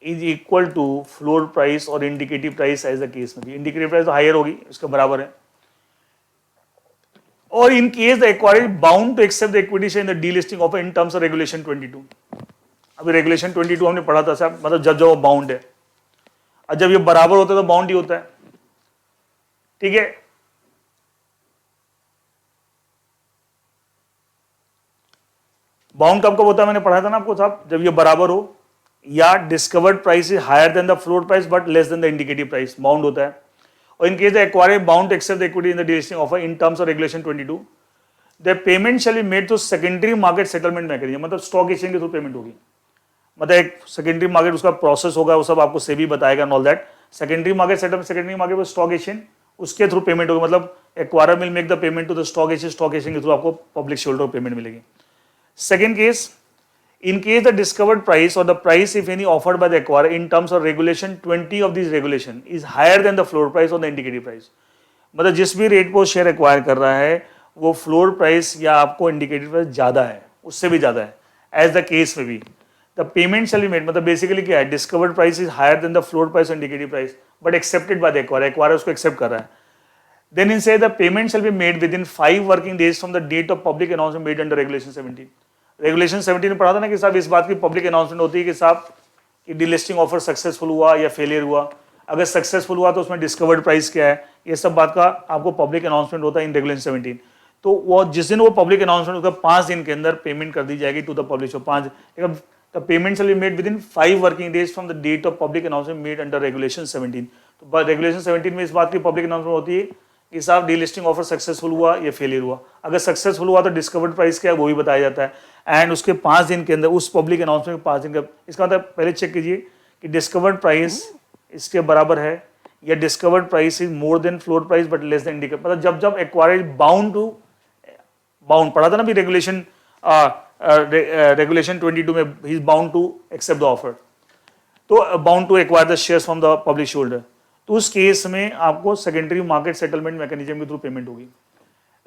S1: is equal to floor price और indicative price as the case में भी, इंडिकेटिव प्राइस तो हायर होगी, उसके बराबर है। और in case the acquirer bound to accept the equity share in the delisting offer in terms of regulation 22। अभी रेगुलेशन 22 हमने पढ़ा था साहब, मतलब जब वो बाउंड है, और जब ये बराबर होता है तो बाउंड ही होता है, ठीक है। बाउंड कब कब होता है मैंने पढ़ा था ना आपको साहब, जब ये बराबर हो या discovered price is higher than the floor price but less than the indicative price, bound होता है। और in case the acquirer bound to accept the equity in the delisting offer in terms of regulation 22, the payment shall be made to secondary market settlement mechanism, मतलब स्टॉक एक्सचेंज के थ्रू पेमेंट होगी। मतलब एक सेकेंडरी मार्केट उसका प्रोसेस होगा, वो सब आपको सेबी बताएगा and all that. Secondary market settlement, secondary market पर स्टॉक एक्सचेंज, उसके थ्रू पेमेंट होगी। मतलब acquirer will make the payment to the stock exchange, stock exchange के थ्रू आपको पब्लिक शेयर होल्डर को पेमेंट मिलेगी। Second case, in case the discovered price or the price if any offered by the acquirer in terms of regulation 20 of this regulation is higher than the floor price or the indicative price, मतलब जिस भी रेट पर शेयर एक्वायर कर रहा है वो फ्लोर प्राइस या आपको इंडिकेटिव प्राइस ज्यादा है, उससे भी ज्यादा है, एज द केस में भी the payment shall be made, मतलब बेसिकली क्या है, discovered price is higher than the floor price और indicative price but accepted by the acquirer, acquirer उसको एक्सेप्ट कर रहा है। देन इन से the payment shall be made within 5 working days from the date of public announcement made under regulation 17। Regulation 17 में पढ़ा था ना कि साहब इस बात की पब्लिक अनाउंसमेंट होती है कि साहब कि डीलिस्टिंग ऑफर सक्सेसफुल हुआ या फेलियर हुआ, अगर सक्सेसफुल हुआ तो उसमें डिस्कवर्ड प्राइस क्या है, ये सब बात का आपको पब्लिक अनाउंसमेंट होता है इन रेगुलेशन 17। तो वो जिस दिन वो पब्लिक अनाउंसमेंट होगा 5 दिन के अंदर पेमेंट कर दी जाएगी to the publisher. 5 the payment shall be made within 5 working days from the date of public announcement made under regulation 17। तो रेगुलेशन 17 में इस बात की पब्लिक अनाउंसमेंट होती है कि साहब डीलिस्टिंग ऑफर सक्सेसफुल हुआ या फेलियर हुआ। अगर सक्सेसफुल हुआ तो डिस्कवर्ड प्राइस क्या है वो भी बताया जाता है, एंड उसके 5 दिन के अंदर उस पब्लिक अनाउंसमेंट के 5 दिन का, इसका मतलब पहले चेक कीजिए कि डिस्कवर्ड प्राइस इसके बराबर है या discovered price is more than floor price but less then indicate, मतलब जब जब एक्वायरर इज बाउंड पढ़ा था ना भी रेगुलेशन, रेगुलेशन 22 में he is bound to accept the offer, तो bound to acquire the shares from the publish holder, तो उस केस में आपको सेकेंडरी मार्केट सेटलमेंट मैकेनिज्म के थ्रू पेमेंट होगी।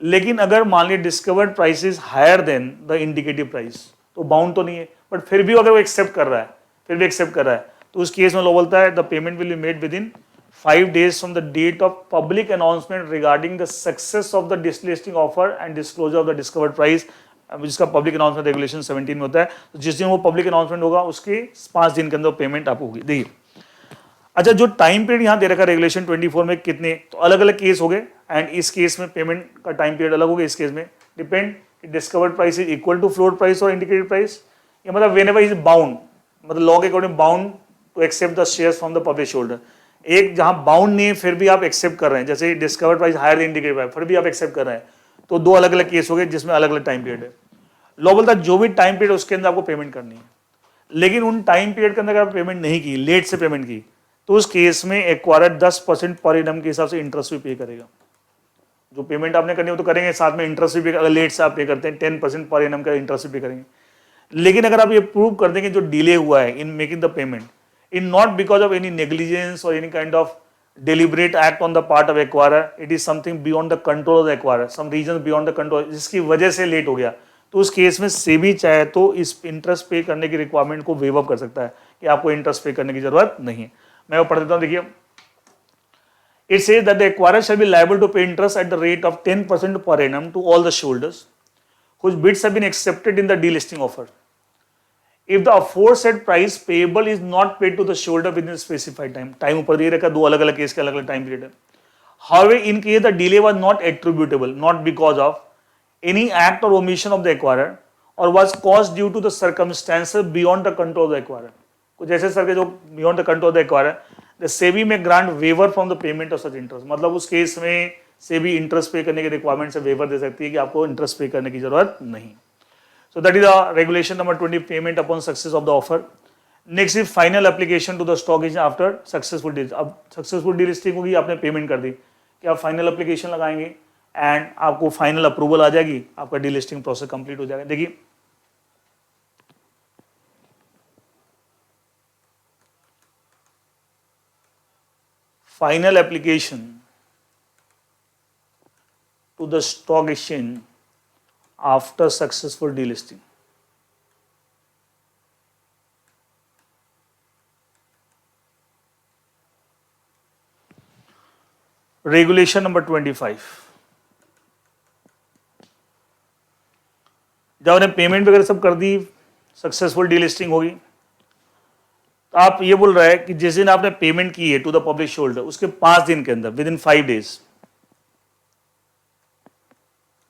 S1: लेकिन अगर मान लीजिए discovered price is higher than the indicative price, तो बाउंड तो नहीं है, बट फिर भी अगर वो एक्सेप्ट कर रहा है, तो उस केस में लॉ बोलता है the payment will be made within 5 days from the date of public announcement regarding the success of the delisting offer and disclosure of the discovered price, जिसका पब्लिक अनाउंसमेंट रेगुलेशन 17 में होता है। तो जिस दिन वो पब्लिक अनाउंसमेंट होगा उसके 5 दिन के अंदर पेमेंट आपको होगी। देखिए, अच्छा जो टाइम पीरियड यहाँ दे रखा है रेगुलेशन 24 में कितने, तो अलग अलग केस हो गए, एंड इस केस में पेमेंट का टाइम पीरियड अलग हो गया। इस केस में depend discovered price is equal to floor price और इंडिकेटेड प्राइस, या मतलब व्हेनेवर इज बाउंड, मतलब लॉ के according bound to accept the shares from the publish holder. एक जहां बाउंड नहीं है फिर भी आप एक्सेप्ट कर रहे हैं, जैसे discovered price higher indicated price, फिर भी आप एक्सेप्ट कर रहे हैं, तो 2 अलग अलग केस हो गए जिसमें अलग अलग टाइम पीरियड है। लॉ बोलता है जो भी टाइम पीरियड उसके अंदर आपको पेमेंट करनी है, लेकिन उन टाइम पीरियड के अंदर अगर पेमेंट नहीं की, लेट से पेमेंट की, तो उस केस में एक्वायरर 10% पर एनम के हिसाब से इंटरेस्ट भी पे करेगा। जो पेमेंट आपने करनी हो तो करेंगे, साथ में इंटरेस्ट भी, अगर लेट से आप पे करते हैं 10% पर एनम का इंटरेस्ट भी पे करेंगे। लेकिन अगर आप ये प्रूव कर देंगे जो डिले हुआ है in making the payment, in not because of any negligence और any kind of deliberate act on the part of acquirer, it is something beyond the control of the acquirer, some reasons beyond the control, जिसकी वजह से लेट हो गया, तो उस केस में सेबी चाहे तो इस इंटरेस्ट पे करने की रिक्वायरमेंट को वेव अप कर सकता है कि आपको इंटरेस्ट पे करने की जरूरत नहीं है। मैं वो पढ़ देता हूं, देखिए, it says that the acquirer shall be liable to pay interest at the rate of 10% per annum to all the shareholders whose bids have been accepted in the delisting offer if the aforesaid price payable is not paid to the shareholder within specified time। Time ऊपर दिए रखा, 2 अलग अलग केस के अलग अलग टाइम पीरियड है। However, in case the delay was not attributable, not because of any act or omission of the acquirer, or was caused due to the circumstances beyond the control of the acquirer, कुछ ऐसे सर के जो beyond the control of the acquirer, the SEBI may grant waiver from the payment of such interest। मतलब उस केस में SEBI इंटरेस्ट पे करने की रिक्वायरमेंट से वेवर दे सकती है कि आपको इंटरेस्ट पे करने की जरूरत नहीं। So that is the regulation number 20, payment upon success of the offer. Next is final application to the stock exchange after successful delisting। अब सक्सेसफुल delisting होगी, आपने पेमेंट कर दी कि आप फाइनल एप्लीकेशन लगाएंगे एंड आपको फाइनल अप्रूवल आ जाएगी, आपका delisting प्रोसेस कंप्लीट हो जाएगा। देखिए, final application to the stock exchange after successful delisting। Regulation number 25, जब आपने पेमेंट वगैरह सब कर दी, सक्सेसफुल डीलिस्टिंग होगी, तो आप ये बोल रहे हैं कि जिस दिन आपने पेमेंट की है टू द पब्लिश होल्डर, उसके 5 दिन के अंदर, विद इन 5 days,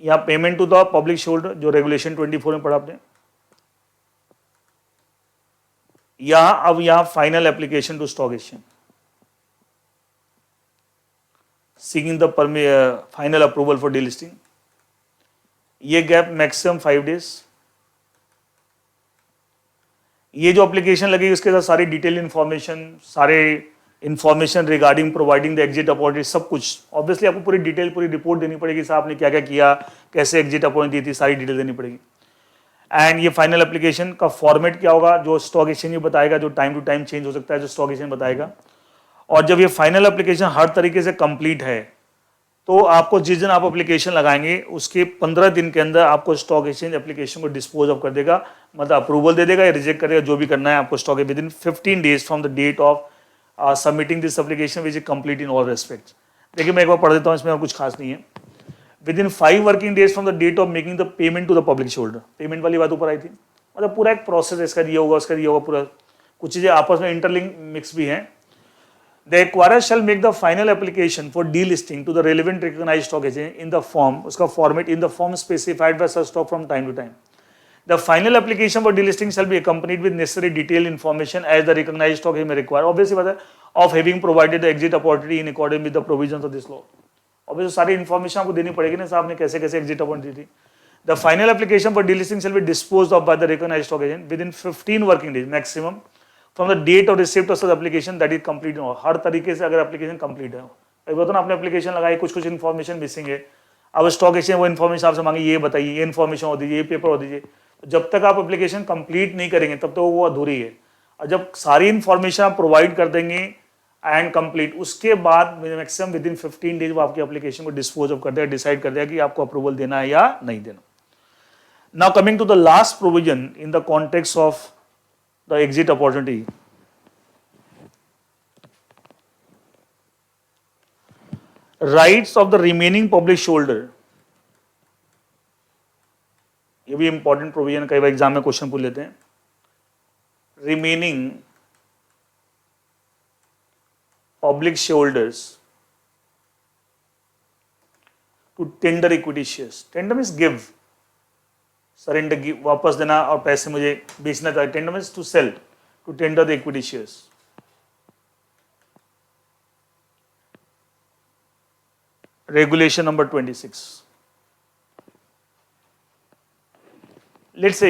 S1: यहां payment to the publish holder जो रेगुलेशन 24 में पढ़ा आपने, यहां final application to stock exchange seeking the final approval for delisting, ये गैप मैक्सिमम 5 days। ये जो एप्लीकेशन लगेगी उसके साथ सारी डिटेल इंफॉर्मेशन, सारे information regarding providing the exit opportunity, सब कुछ ऑब्वियसली आपको पूरी डिटेल, पूरी रिपोर्ट देनी पड़ेगी, साहब आपने क्या क्या किया, कैसे एग्जिट अपॉर्चुनिटी दी थी, सारी डिटेल देनी पड़ेगी। एंड ये फाइनल एप्लीकेशन का फॉर्मेट क्या होगा, जो स्टॉक एक्सचेंज बताएगा, जो टाइम टू टाइम चेंज हो सकता है, जो स्टॉक एक्सचेंज बताएगा। और जब ये फाइनल एप्लीकेशन हर तरीके से कंप्लीट है, तो आपको जिस दिन आप एप्लीकेशन लगाएंगे उसके 15 दिन के अंदर आपको स्टॉक एक्सचेंज एप्लीकेशन को डिस्पोज ऑफ कर देगा, मतलब अप्रूवल दे देगा या रिजेक्ट करेगा, जो भी करना है आपको stock within 15 days from the date of submitting this application which is complete in all respects. देखिए, मैं एक बार पढ़ देता हूँ, इसमें और कुछ खास नहीं है। Within 5 working days from the date of making the payment to the publish holder, payment वाली बात ऊपर आई थी, मतलब पूरा एक प्रोसेस, इसका दिया होगा, उसका दिया होगा, पूरा कुछ चीजें आपस में इंटरलिंक मिक्स भी हैं। The acquirer shall make the final application for delisting to the relevant recognised stock exchange in the form, उसका format in the form specified by such stock from time to time. The final application for delisting shall be accompanied with necessary detailed information as the recognized stock may require, obviously बात है, of having provided the exit opportunity in accordance with the provisions of this law। obviously सारी information आपको देनी पड़ेगी ना, साहब ने कैसे कैसे exit opportunity the. The final application for delisting shall be disposed of by the recognized stock agent within 15 working days maximum from the date of receipt of such application that is complete. हर तरीके से अगर एप्लीकेशन कंप्लीट है, कई बार तो ना आपने एप्लीकेशन लगाई, कुछ इन्फॉर्मेशन मिसिंग है, अब स्टॉक एक्सचेंज वो इन्फॉर्मेशन आपसे मांगी, ये बताइए, ये इन्फॉर्मेशन हो दीजिए, ये पेपर हो दीजिए। तो जब तक आप एप्लीकेशन कंप्लीट नहीं करेंगे तब तक वो अधूरी है। और जब सारी इन्फॉर्मेशन आप प्रोवाइड कर देंगे एंड कंप्लीट, उसके बाद मैक्सिमम विद इन 15 डेज वो आपकी एप्लीकेशन को डिस्पोज ऑफ कर देगा, डिसाइड कर देगा कि आपको अप्रूवल देना है या नहीं देना। Now coming to the last provision in the context of the exit opportunity, rights of the remaining public holder. ये भी इंपॉर्टेंट प्रोविजन, कई बार एग्जाम में क्वेश्चन पूछ लेते हैं। Remaining public share holders to tender equity shares. Tender means give, surrender, वापस देना और पैसे मुझे बेचना था। Tender means to sell, to tender the equity shares. Regulation number 26. Let's say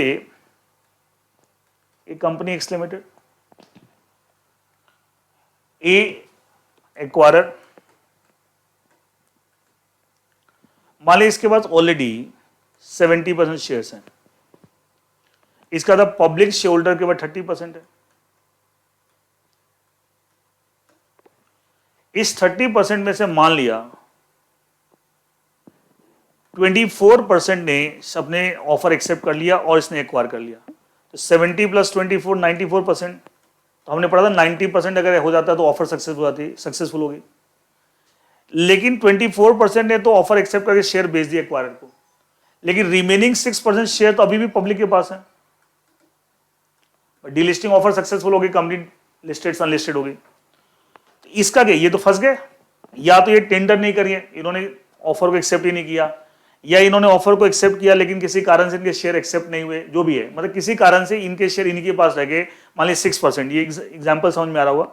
S1: a company X Limited, A acquirer, मान लीजिए इसके पास ऑलरेडी 70% शेयर्स हैं, इसका था पब्लिक शेयर होल्डर के बाद 30% है। इस 30% में से मान लिया 24% ने सबने ऑफर एक्सेप्ट कर लिया और इसने एक्वायर कर लिया, तो 70 + 24 94%। तो हमने पढ़ा था 90% अगर हो जाता है तो ऑफर सक्सेसफुल होगी। लेकिन 24% ने तो ऑफर एक्सेप्ट करके शेयर बेच दिया एक्वायरर को, लेकिन रिमेनिंग 6% शेयर तो अभी भी पब्लिक के पास है। डीलिस्टिंग ऑफर सक्सेसफुल होगी, कंपनी लिस्टेड अनलिस्टेड होगी, तो इसका क्या, ये तो फंस गए। या तो ये टेंडर नहीं करिए, इन्होंने ऑफर को एक्सेप्ट ही नहीं किया, या इन्होंने ऑफर को एक्सेप्ट किया लेकिन किसी कारण से इनके शेयर एक्सेप्ट नहीं हुए, जो भी है, मतलब किसी कारण से इनके शेयर इनके पास रह गए, मान लीजिए 6%। ये एग्जांपल समझ में आ रहा होगा।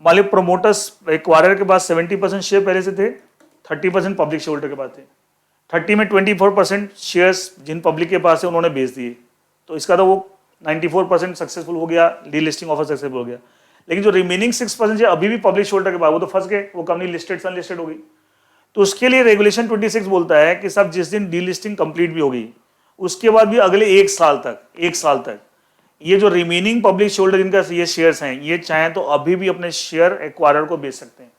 S1: मान लीजिए प्रोमोटर्स एक्वायरर के पास 70% शेयर पहले से थे, 30% पब्लिक शेयर होल्डर के पास थे। 30 में 24% शेयर्स जिन पब्लिक के पास है उन्होंने बेच दिए, तो इसका तो वो 94% सक्सेसफुल हो गया, डीलिस्टिंग ऑफर सक्सेसफुल हो गया। लेकिन जो रिमेनिंग 6% अभी भी पब्लिक शेयर होल्डर के पास, वो तो फंस गए, वो कंपनी लिस्टेड से अनलिस्टेड हो गई। तो उसके लिए रेगुलेशन 26 बोलता है कि सब जिस दिन डीलिस्टिंग कंप्लीट भी होगी उसके बाद भी अगले 1 साल तक ये जो रिमेनिंग पब्लिक शेयर होल्डर जिनका ये शेयर्स हैं, ये चाहे तो अभी भी अपने शेयर एक्वायरर को बेच सकते हैं,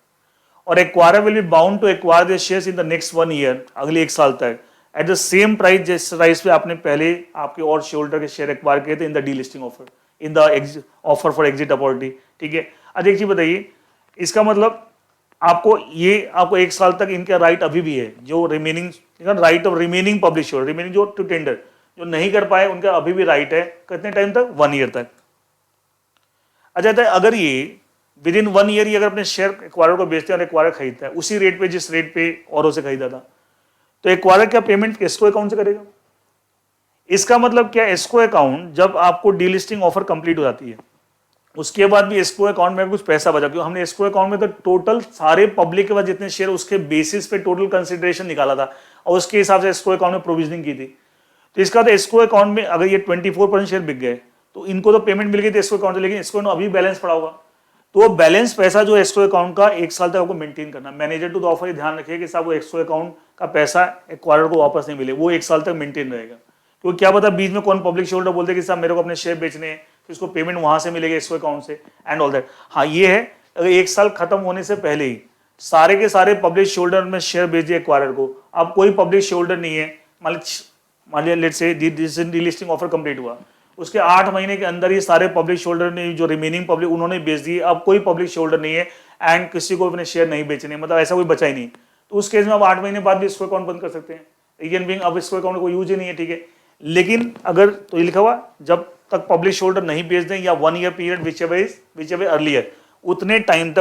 S1: और acquirer will be bound to acquire the shares in the next 1 year, अगले 1 साल तक, एट द सेम प्राइस जिस प्राइस पे आपने पहले आपके और शेयर होल्डर के शेयर एक्वायर किए थे in the delisting offer, in the offer for exit opportunity. ठीक है, अब एक चीज बताइए, इसका मतलब आपको 1 साल तक इनका राइट अभी भी है, जो remaining right of remaining public share, remaining जो टू टेंडर जो नहीं कर पाए उनका अभी भी राइट है। कितने टाइम तक? 1 ईयर तक। अच्छा, अगर ये विद इन 1 ईयर अगर अपने शेयर एक्वायरर को बेचते हैं और एक्वायरर खरीदता है उसी रेट पे जिस रेट पे औरों से खरीदा था, तो एक्वायरर क्या पेमेंट एस्क्रो अकाउंट से करेगा? इसका मतलब क्या, एस्क्रो अकाउंट जब आपको डीलिस्टिंग ऑफर कंप्लीट हो जाती है उसके बाद भी एस्क्रो अकाउंट में कुछ पैसा बचा, क्योंकि हमने एस्क्रो अकाउंट में तो टोटल सारे पब्लिक के पास जितने शेयर उसके बेसिस पे टोटल कंसिडरेशन निकाला था और उसके हिसाब से एस्क्रो अकाउंट में प्रोविजनिंग की थी। तो इसका तो एस्क्रो अकाउंट में अगर ये 24% शेयर बिक गए तो इनको तो पेमेंट मिल गई थी एस्क्रो अकाउंट से, लेकिन एस्क्रो अभी बैलेंस पड़ा होगा, तो वो बैलेंस पैसा जो एस्क्रो अकाउंट का 1 साल तक आपको मेंटेन करना। मैनेजर टू द ऑफर ध्यान रखिए कि साहब वो एस्क्रो अकाउंट का पैसा एक्वायरर को वापस नहीं मिले, वो 1 साल तक मेंटेन रहेगा, क्योंकि क्या पता बीच में कौन पब्लिक शेयर होल्डर बोलते कि साहब मेरे को अपने शेयर बेचने हैं, तो इसको पेमेंट वहां से मिलेगी एस्क्रो अकाउंट से एंड ऑल दैट। हाँ, ये है अगर 1 साल खत्म होने से पहले ही सारे के सारे पब्लिक शेयर होल्डर में शेयर बेच दिए एक्वायरर को, अब कोई पब्लिक शेयर होल्डर नहीं है, मान लिया let's say delisting offer complete हुआ, उसके 8 महीने के अंदर ही सारे पब्लिक शेयर होल्डर ने जो रिमेनिंग पब्लिक उन्होंने बेच दिए, अब कोई पब्लिक शेयर होल्डर नहीं है एंड किसी को अपने शेयर नहीं बेचने, मतलब ऐसा कोई बचा ही नहीं, तो उस केस में आप 8 महीने बाद भी इसको अकाउंट बंद कर सकते हैं। रीजन बीइंग अब इसको अकाउंट को यूज ही नहीं है, ठीक है। लेकिन अगर तो ये लिखा हुआ जब तक पब्लिक शेयर होल्डर नहीं बेच दें या 1 year period which ever earlier, उतने टाइम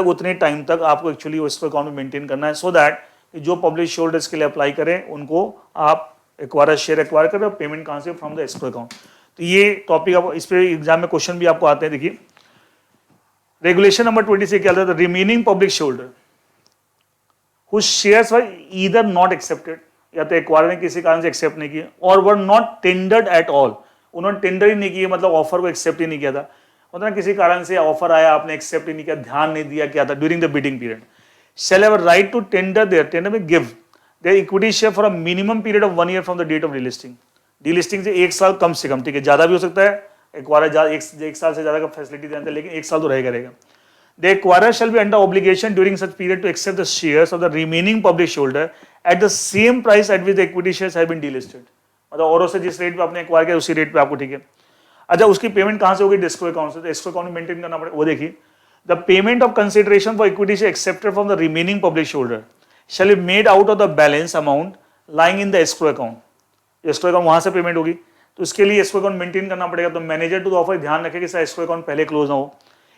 S1: तक आपको एक्चुअली इसको अकाउंट में मेंटेन करना है, सो दैट जो पब्लिक शेयर होल्डर्स के लिए अप्लाई करें उनको आप एक्वायर शेयर एक्वायर करें, पेमेंट कहां से? From the escrow account. तो ये टॉपिक आप इस पे एग्जाम में क्वेश्चन भी आपको आते हैं। देखिए रेगुलेशन नंबर 20 से क्या होता है, remaining public share holder whose shares were either not accepted, या तो एक्वायर ने किसी कारण से एक्सेप्ट नहीं किया, और were not tendered at all, उन्होंने टेंडर ही नहीं किया, मतलब ऑफर को एक्सेप्ट ही नहीं किया था, मतलब किसी कारण से ऑफर आया, आपने एक्सेप्ट ही नहीं किया, ध्यान नहीं दिया क्या था during the bidding period, shall have a right to tender tender में give their equity share for a minimum period of 1 year from the date of delisting. Delisting से 1 साल कम से कम, ठीक है, ज्यादा भी हो सकता है, एक्वायरर एक साल से ज्यादा का फैसिलिटी देते हैं, लेकिन 1 साल तो रहेगा। The acquirer shall be under obligation during such period to accept the shares of the remaining public shareholder at the same price at which the equity shares have been delisted. मतलब औरों से जिस रेट पे आपने एक्वायर किया उसी रेट पे आपको, ठीक है। अच्छा, उसकी पेमेंट कहां से होगी? डिस्को अकाउंट से। तो एस्क्रो अकाउंट मेंटेन करना पड़ेगा, वो देखिए। The payment of consideration for equity share accepted from the remaining public shareholder shell be made out of the balance amount lying in the escrow account. Escrow account वहां से पेमेंट होगी, तो उसके लिए एस्क्रो अकाउंट मेंटेन करना पड़ेगा। तो मैनेजर टू द ऑफर ध्यान रखे कि एस्क्रो अकाउंट पहले क्लोज ना हो।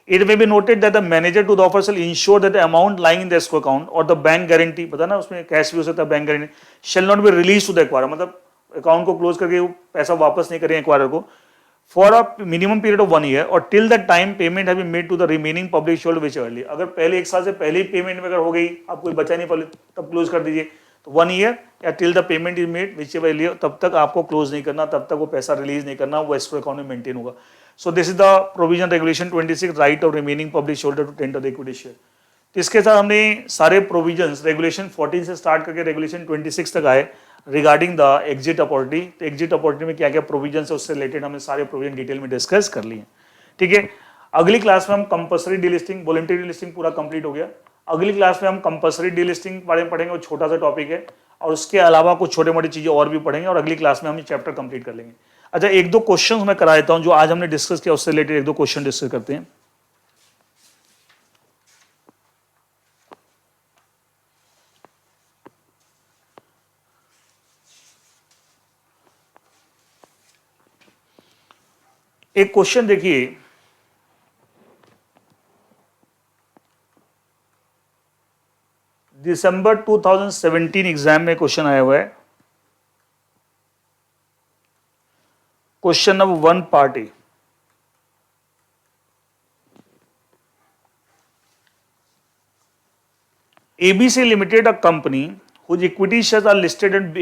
S1: It may be noted that the manager to the offer shall ensure that the amount lying in the escrow account or the bank guarantee, पता ना उसमें कैश भी हो सकता है, bank guarantee, shall not be released to the acquirer, मतलब अकाउंट को क्लोज करके वो पैसा वापस नहीं करेंगे एक्वायरर को, for a minimum period of 1 year और till the time payment have been made to the remaining public shareholder which early. अगर पहले 1 साल से पहले ही पेमेंट अगर हो गई, आप कोई बचा नहीं पहले, तब क्लोज कर दीजिए। तो 1 year या till the payment is made which ever early, तब तक आपको क्लोज नहीं करना, तब तक वो पैसा रिलीज नहीं करना, वो एस्क्रो अकाउंट में मेंटेन होगा। So this is the provision regulation 26, right of remaining public shareholder to tender the equity share. तो इसके साथ हमने सारे प्रोविजंस रेगुलेशन 14 से स्टार्ट करके रेगुलेशन 26 तक आए रिगार्डिंग द एग्जिट अपॉर्चुनिटी। तो एग्जिट अपॉर्चुनिटी में क्या क्या प्रोविजन है उससे रिलेटेड हमने सारे प्रोविजन डिटेल में डिस्कस कर लिए, ठीक है। अगली क्लास में हम कंपल्सरी डीलिस्टिंग, वॉलंटरी डीलिस्टिंग पूरा कंप्लीट हो गया। अगली क्लास में हम कंपल्सरी डीलिस्टिंग बारे में पढ़ेंगे, वो छोटा सा टॉपिक है, और उसके अलावा कुछ छोटे मोटी चीजें और भी पढ़ेंगे, और अगली क्लास में हम ये चैप्टर कंप्लीट कर लेंगे। अच्छा, 1-2 क्वेश्चंस मैं करा देता हूं जो आज हमने डिस्कस किया, उससे रिलेटेड 1-2 क्वेश्चन डिस्कस करते हैं। एक क्वेश्चन देखिए, दिसंबर 2017 एग्जाम में क्वेश्चन आया हुआ है, question number 1 part A. ABC Limited, a company whose equity shares are listed in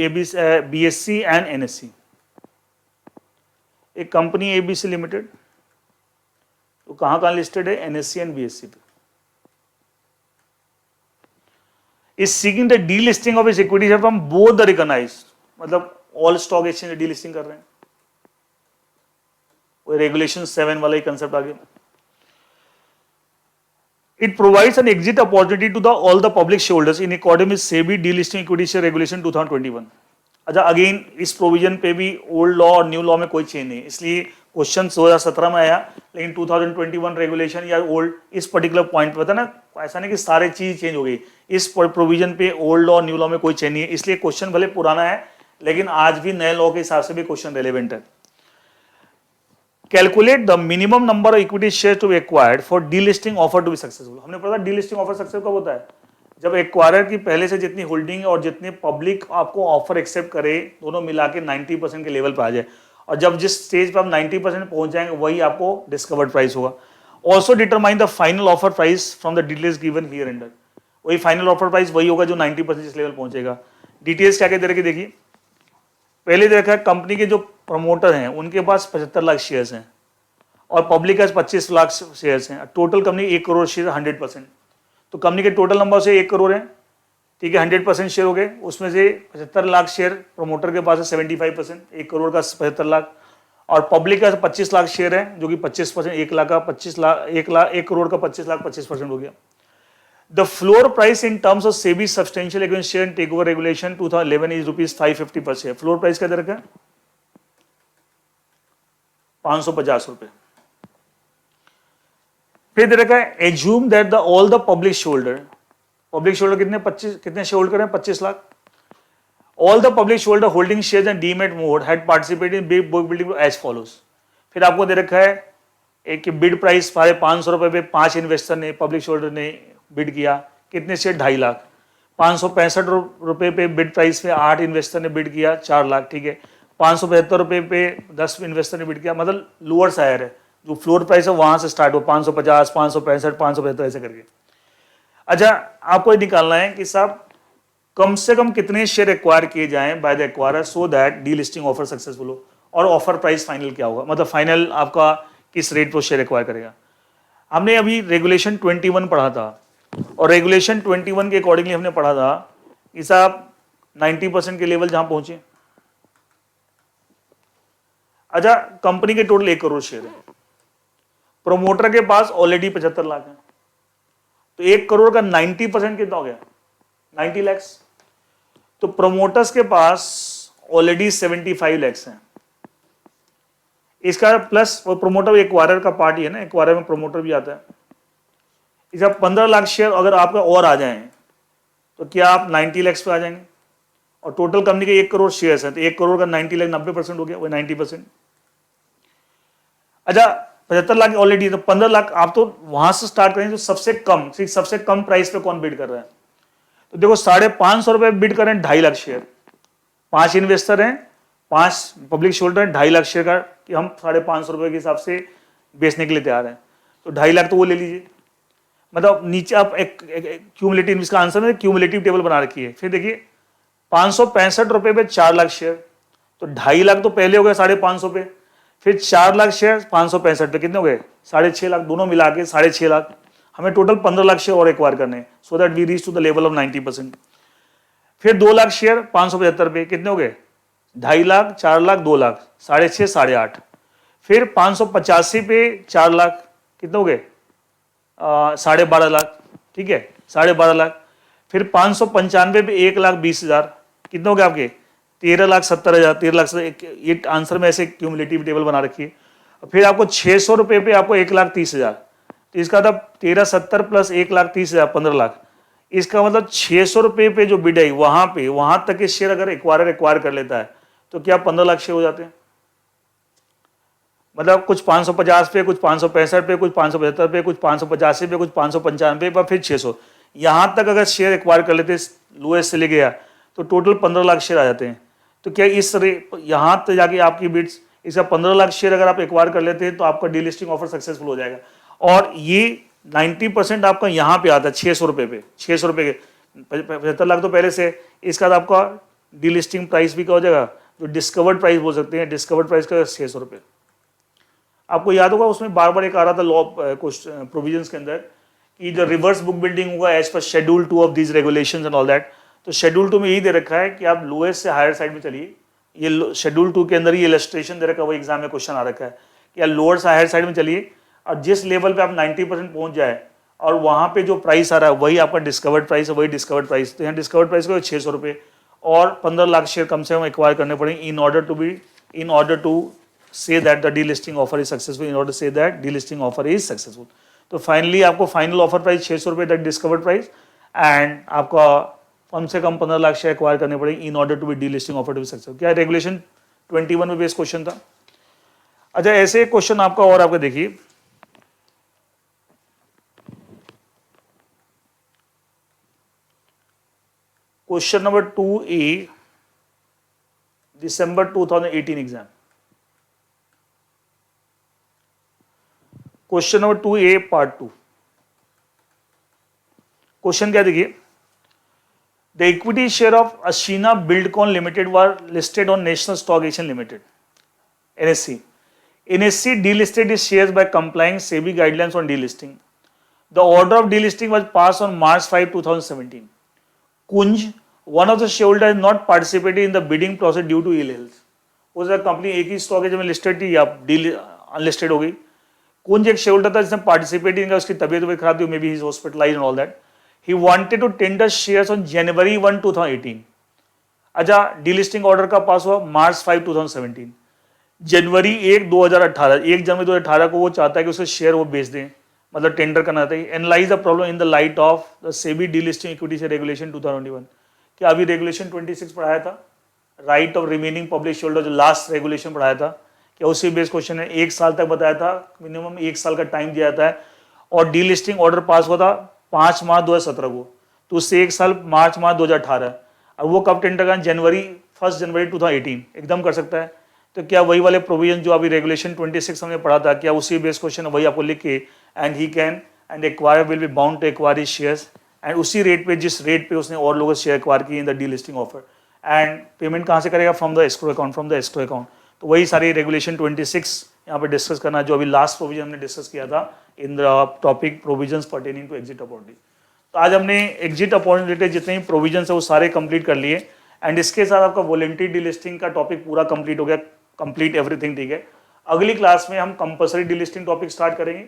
S1: BSE and NSE. एक कंपनी ABC लिमिटेड, तो कहां लिस्टेड है? NSE एंड BSE पे। is seeking the delisting of its equity share from both the recognized, मतलब ऑल स्टॉक एक्सचेंज डीलिस्टिंग कर रहे हैं, वो रेगुलेशन 7 वाला ही कंसेप्ट आ गया। It provides an exit opportunity to all the public shareholders in accordance with SEBI delisting equity share regulation 2021। अच्छा, अगेन इस प्रोविजन पे भी ओल्ड लॉ और न्यू लॉ में कोई चेंज नहीं, इसलिए क्वेश्चन 2017 में आया, लेकिन 2021 रेगुलेशन या ओल्ड इस पर्टिकुलर पॉइंट पे था ना, ऐसा नहीं कि सारे चीज चेंज हो गई, इस प्रोविजन पे ओल्ड लॉ न्यू लॉ में कोई चेंज नहीं है, इसलिए क्वेश्चन भले पुराना है लेकिन आज भी नए लॉ के हिसाब से भी क्वेश्चन रेलेवेंट है। Calculate the minimum number of equity share to be acquired for delisting offer to be successful. हमने पता डीलिस्टिंग ऑफर सक्सेसफुल कब होता है? जब एक्वायरर की पहले से जितनी होल्डिंग और जितने पब्लिक आपको ऑफर एक्सेप्ट करे, दोनों मिला के 90% के लेवल पर आ जाए, और जब जिस स्टेज पर आप 90% पहुंच जाएंगे वही आपको डिस्कवर्ड प्राइस होगा। Also determine the final offer price from the details given here under, वही फाइनल ऑफर प्राइस वही होगा जो 90% जिस लेवल पहुंचेगा। डिटेल्स क्या क्या दे रखे देखिए, पहले देखा है कंपनी के जो प्रमोटर हैं उनके पास 75 लाख शेयर्स हैं और पब्लिक के 25 लाख शेयर्स हैं, टोटल कंपनी 1 करोड़ शेयर 100%, तो कंपनी के टोटल नंबर से 1 करोड़ है, ठीक है, 100% शेयर हो गए, उसमें से 75 लाख शेयर प्रमोटर के पास है 75%, 1 करोड़ का 75 लाख, और पब्लिक का 25 लाख शेयर है जो कि 25%, 1 लाख का 25 लाख, 1 करोड़ का 25 लाख 25% हो गया। The floor price in terms of SEBI substantial equity share take over regulation 2011 is ₹550 per share. Floor price क्या दे रखा है? 550 रुपए। फिर दे रखा है assume that the all the public shareholder कितने शेयर होल्ड करें? 25 lakh. All the public shareholder holding shares in demat mode had participated in big book building as follows. फिर आपको दे रखा है एक बिड प्राइस 550 रुपए पे 5 इन्वेस्टर ने, पब्लिक शेयरहोल्डर ने बिड किया, कितने शेयर? 2.5 लाख। 565 रुपए पे बिड प्राइस पे 8 इन्वेस्टर ने बिड किया, 4 लाख, ठीक है। 575 रुपए पे 10 इन्वेस्टर ने बिड किया, मतलब लोअर सायर है, जो फ्लोर प्राइस है वहां से स्टार्ट हो, 550, 565, 575 ऐसे करके। अच्छा, आपको ये निकालना है कि साहब कम से कम कितने शेयर एक्वायर किए जाएं bye the acquirer so that delisting offer successful हो, और ऑफर प्राइस फाइनल क्या होगा, मतलब फाइनल आपका किस रेट पर शेयर एक्वायर करेगा। हमने अभी रेगुलेशन 21 पढ़ा था और रेगुलेशन 21 के अकॉर्डिंगली हमने पढ़ा था कि साहब 90% के लेवल जहां पहुंचे। अच्छा, कंपनी के टोटल 1 करोड़ शेयर है, प्रोमोटर के पास ऑलरेडी 75 लाख है, तो 1 करोड़ का 90% कितना हो गया, 90 लैक्स। तो प्रोमोटर्स के पास ऑलरेडी 75 लैक्स हैं, इसका प्लस वो प्रोमोटर एक्वायरर का पार्ट ही है ना, एक्वायरर में प्रोमोटर भी आता है। इसका 15 लाख शेयर अगर आपका और आ जाएं तो क्या आप 90 लैक्स पे आ जाएंगे, और टोटल कंपनी के 1 करोड़ शेयर्स हैं, तो 1 करोड़ का 90 लाख 90% हो गया, वो 90%। अच्छा, 75 लाख ऑलरेडी, तो 15 लाख आप तो वहां से स्टार्ट करेंगे, तो सबसे कम प्राइस पे कौन बिड कर रहा है, तो देखो 550 रुपए बिड कर रहे हैं 2.5 लाख शेयर, 5 इन्वेस्टर हैं, 5 पब्लिक शेयर हैं, 2.5 लाख शेयर का कि हम 550 रुपए के हिसाब से बेचने के लिए तैयार हैं, तो 2.5 लाख तो वो ले लीजिए। मतलब नीचे आप एक क्यूमुलेटिव, इसका आंसर में क्यूमुलेटिव टेबल बना रखी है। फिर देखिए 565 रुपए पे 4 लाख शेयर, तो 2.5 लाख तो पहले हो गए 550 पे, फिर 4 लाख शेयर 565 पे कितने हो गए, 6.5 लाख, दोनों मिला के 6.5 लाख। हमें टोटल 15 लाख शेयर और एक्वायर करने, so that we reach to the level of 90%। फिर 2 लाख शेयर 575 पे कितने हो गए, 2.5 लाख, 4 लाख, 2 लाख, 6.5, 8.5। फिर 585 पे 4 लाख कितने हो गए, 12.5 लाख, ठीक है, 12.5 लाख। फिर 595 पे 1,20,000 कितने हो गए आपके, 13,70,000, 13,00,000। ये आंसर में ऐसे क्यूमुलेटिव टेबल बना रखी है। फिर आपको 600 रुपए पे आपको 1,30,000, तो इसका था 1370 प्लस 1,30,000, 15 लाख। इसका मतलब 600 रुपए पे जो बिड है वहां तक के शेयर अगर एक्वायर कर लेता है तो क्या 15 लाख शेयर हो जाते हैं। मतलब कुछ 550 पे, कुछ 565 पे, कुछ 575 पे, कुछ 585 पे, कुछ 595 पे, फिर 600, यहां तक अगर शेयर एक्वायर कर लेते लोएस्ट से ले गया तो टोटल 15 लाख शेयर आ जाते हैं। तो क्या इस यहां तक जाके आपकी बिड्स, इसका 15 लाख शेयर अगर आप एक्वायर कर लेते हैं तो आपका डीलिस्टिंग ऑफर सक्सेसफुल हो जाएगा। और ये 90% आपका यहाँ पे आता है 600 रुपये पे, 600 रुपये के 75 लाख तो पहले से। इसका आपका डीलिस्टिंग प्राइस भी क्या हो जाएगा, जो डिस्कवर्ड प्राइस बोल सकते हैं, डिस्कवर्ड प्राइस का 600 रुपये। आपको याद होगा उसमें बार बार एक आ रहा था लॉ प्रोविजंस के अंदर कि जो रिवर्स बुक बिल्डिंग होगा as per schedule 2 of these regulations and all that. तो शेड्यूल 2 में यही दे रखा है कि आप लोएस्ट से हायर साइड में चलिए। ये शेड्यूल 2 के अंदर ही इलस्ट्रेशन दे रखा है, वो एग्जाम में क्वेश्चन आ रखा है कि आप लोअर से हायर साइड में चलिए और जिस लेवल पे आप 90% पहुंच जाए और वहां पे जो प्राइस आ रहा है वही आपका डिस्कवर्ड प्राइस है, वही डिस्कवर्ड प्राइस। तो यहाँ डिस्कवर्ड प्राइस को 600 रुपये और 15 लाख शेयर कम से कम एक्वायर करने पड़ेंगे in order to say that the delisting offer is successful, in order to say that delisting offer is successful। तो फाइनली आपको फाइनल ऑफर प्राइस 600 रुपये दैट डिस्कवर्ड प्राइस, एंड आपका कम से कम 15 लाख शेयर एक्वायर करने पड़ेंगे in order to be delisting offer to be successful. क्या रेगुलेशन 21 में बेस्ड क्वेश्चन था। अच्छा, ऐसे एक क्वेश्चन आपका और आपका देखिए, question number 2A, December 2018 exam. Question number 2A part 2। Question क्या देखिए, the equity share of Ashina Buildcon Limited were listed on National Stock Exchange Limited NSE। NSE delisted its shares by complying SEBI guidelines on delisting. The order of delisting was passed on March 5, 2017. Kunj, one of the shareholders, has not participated in the bidding process due to ill health। उस कंपनी एक ही स्टॉक में लिस्टेड थी या अनलिस्टेड हो गई। कुंज एक शेयर होल्डर था जिसने पार्टिसिपेट नहीं किया, उसकी तबीयत खराब थी, maybe he is hospitalised and all that. He wanted to tender shares on January 1, 2018। अच्छा, डीलिस्टिंग ऑर्डर का पास हुआ March 5, 2017। जनवरी 1, 2018, 1 जनवरी 2018 को वो चाहता है कि उसके शेयर वो बेच दें, मतलब टेंडर करना था। Analyse the problem in the light of the SEBI delisting equity share regulation 2021। क्या अभी रेगुलेशन 26 पढ़ाया था, right of remaining public share holder, जो लास्ट रेगुलेशन पढ़ाया था, क्या उसी बेस्ड क्वेश्चन है। 1 साल तक बताया था, मिनिमम 1 साल का टाइम दिया जाता है, और डीलिस्टिंग ऑर्डर पास हुआ था 5 मार्च 2017 को, तो उससे 1 साल मार्च 2018, और वो कब टेंडर का, जनवरी 1 जनवरी 2018 एकदम कर सकता है। तो क्या वही वाले प्रोविजन जो अभी रेगुलेशन 26 हमने पढ़ा था, क्या उसी बेस्ड क्वेश्चन वही आपको लिख के, and he can and acquire will be bound to acquire his shares, and उसी रेट पे जिस रेट पे उसने और लोगों से शेयर एक्वायर किए इन the delisting offer, and payment कहाँ से करेगा, from the escrow account, from the escrow account. तो वही सारी रेगुलेशन 26 यहाँ पे डिस्कस करना, जो अभी लास्ट प्रोविजन हमने डिस्कस किया था in the topic provisions pertaining to exit opportunity. तो आज हमने एग्जिट अपॉर्चुनिटी रिलेटेड जितने भी प्रोविजंस है वो सारे कंप्लीट कर लिए, एंड इसके साथ आपका वॉलंटरी डिलिस्टिंग का टॉपिक पूरा कंप्लीट हो गया, कंप्लीट एवरीथिंग, ठीक है। अगली क्लास में हम कंपल्सरी डिलिस्टिंग टॉपिक स्टार्ट करेंगे,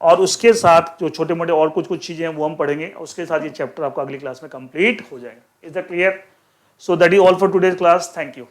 S1: और उसके साथ जो छोटे मोटे और कुछ चीजें हैं वो हम पढ़ेंगे, उसके साथ ये चैप्टर आपका अगली क्लास में कंप्लीट हो जाएगा। Is that clear? So that is all for today's class. Thank you.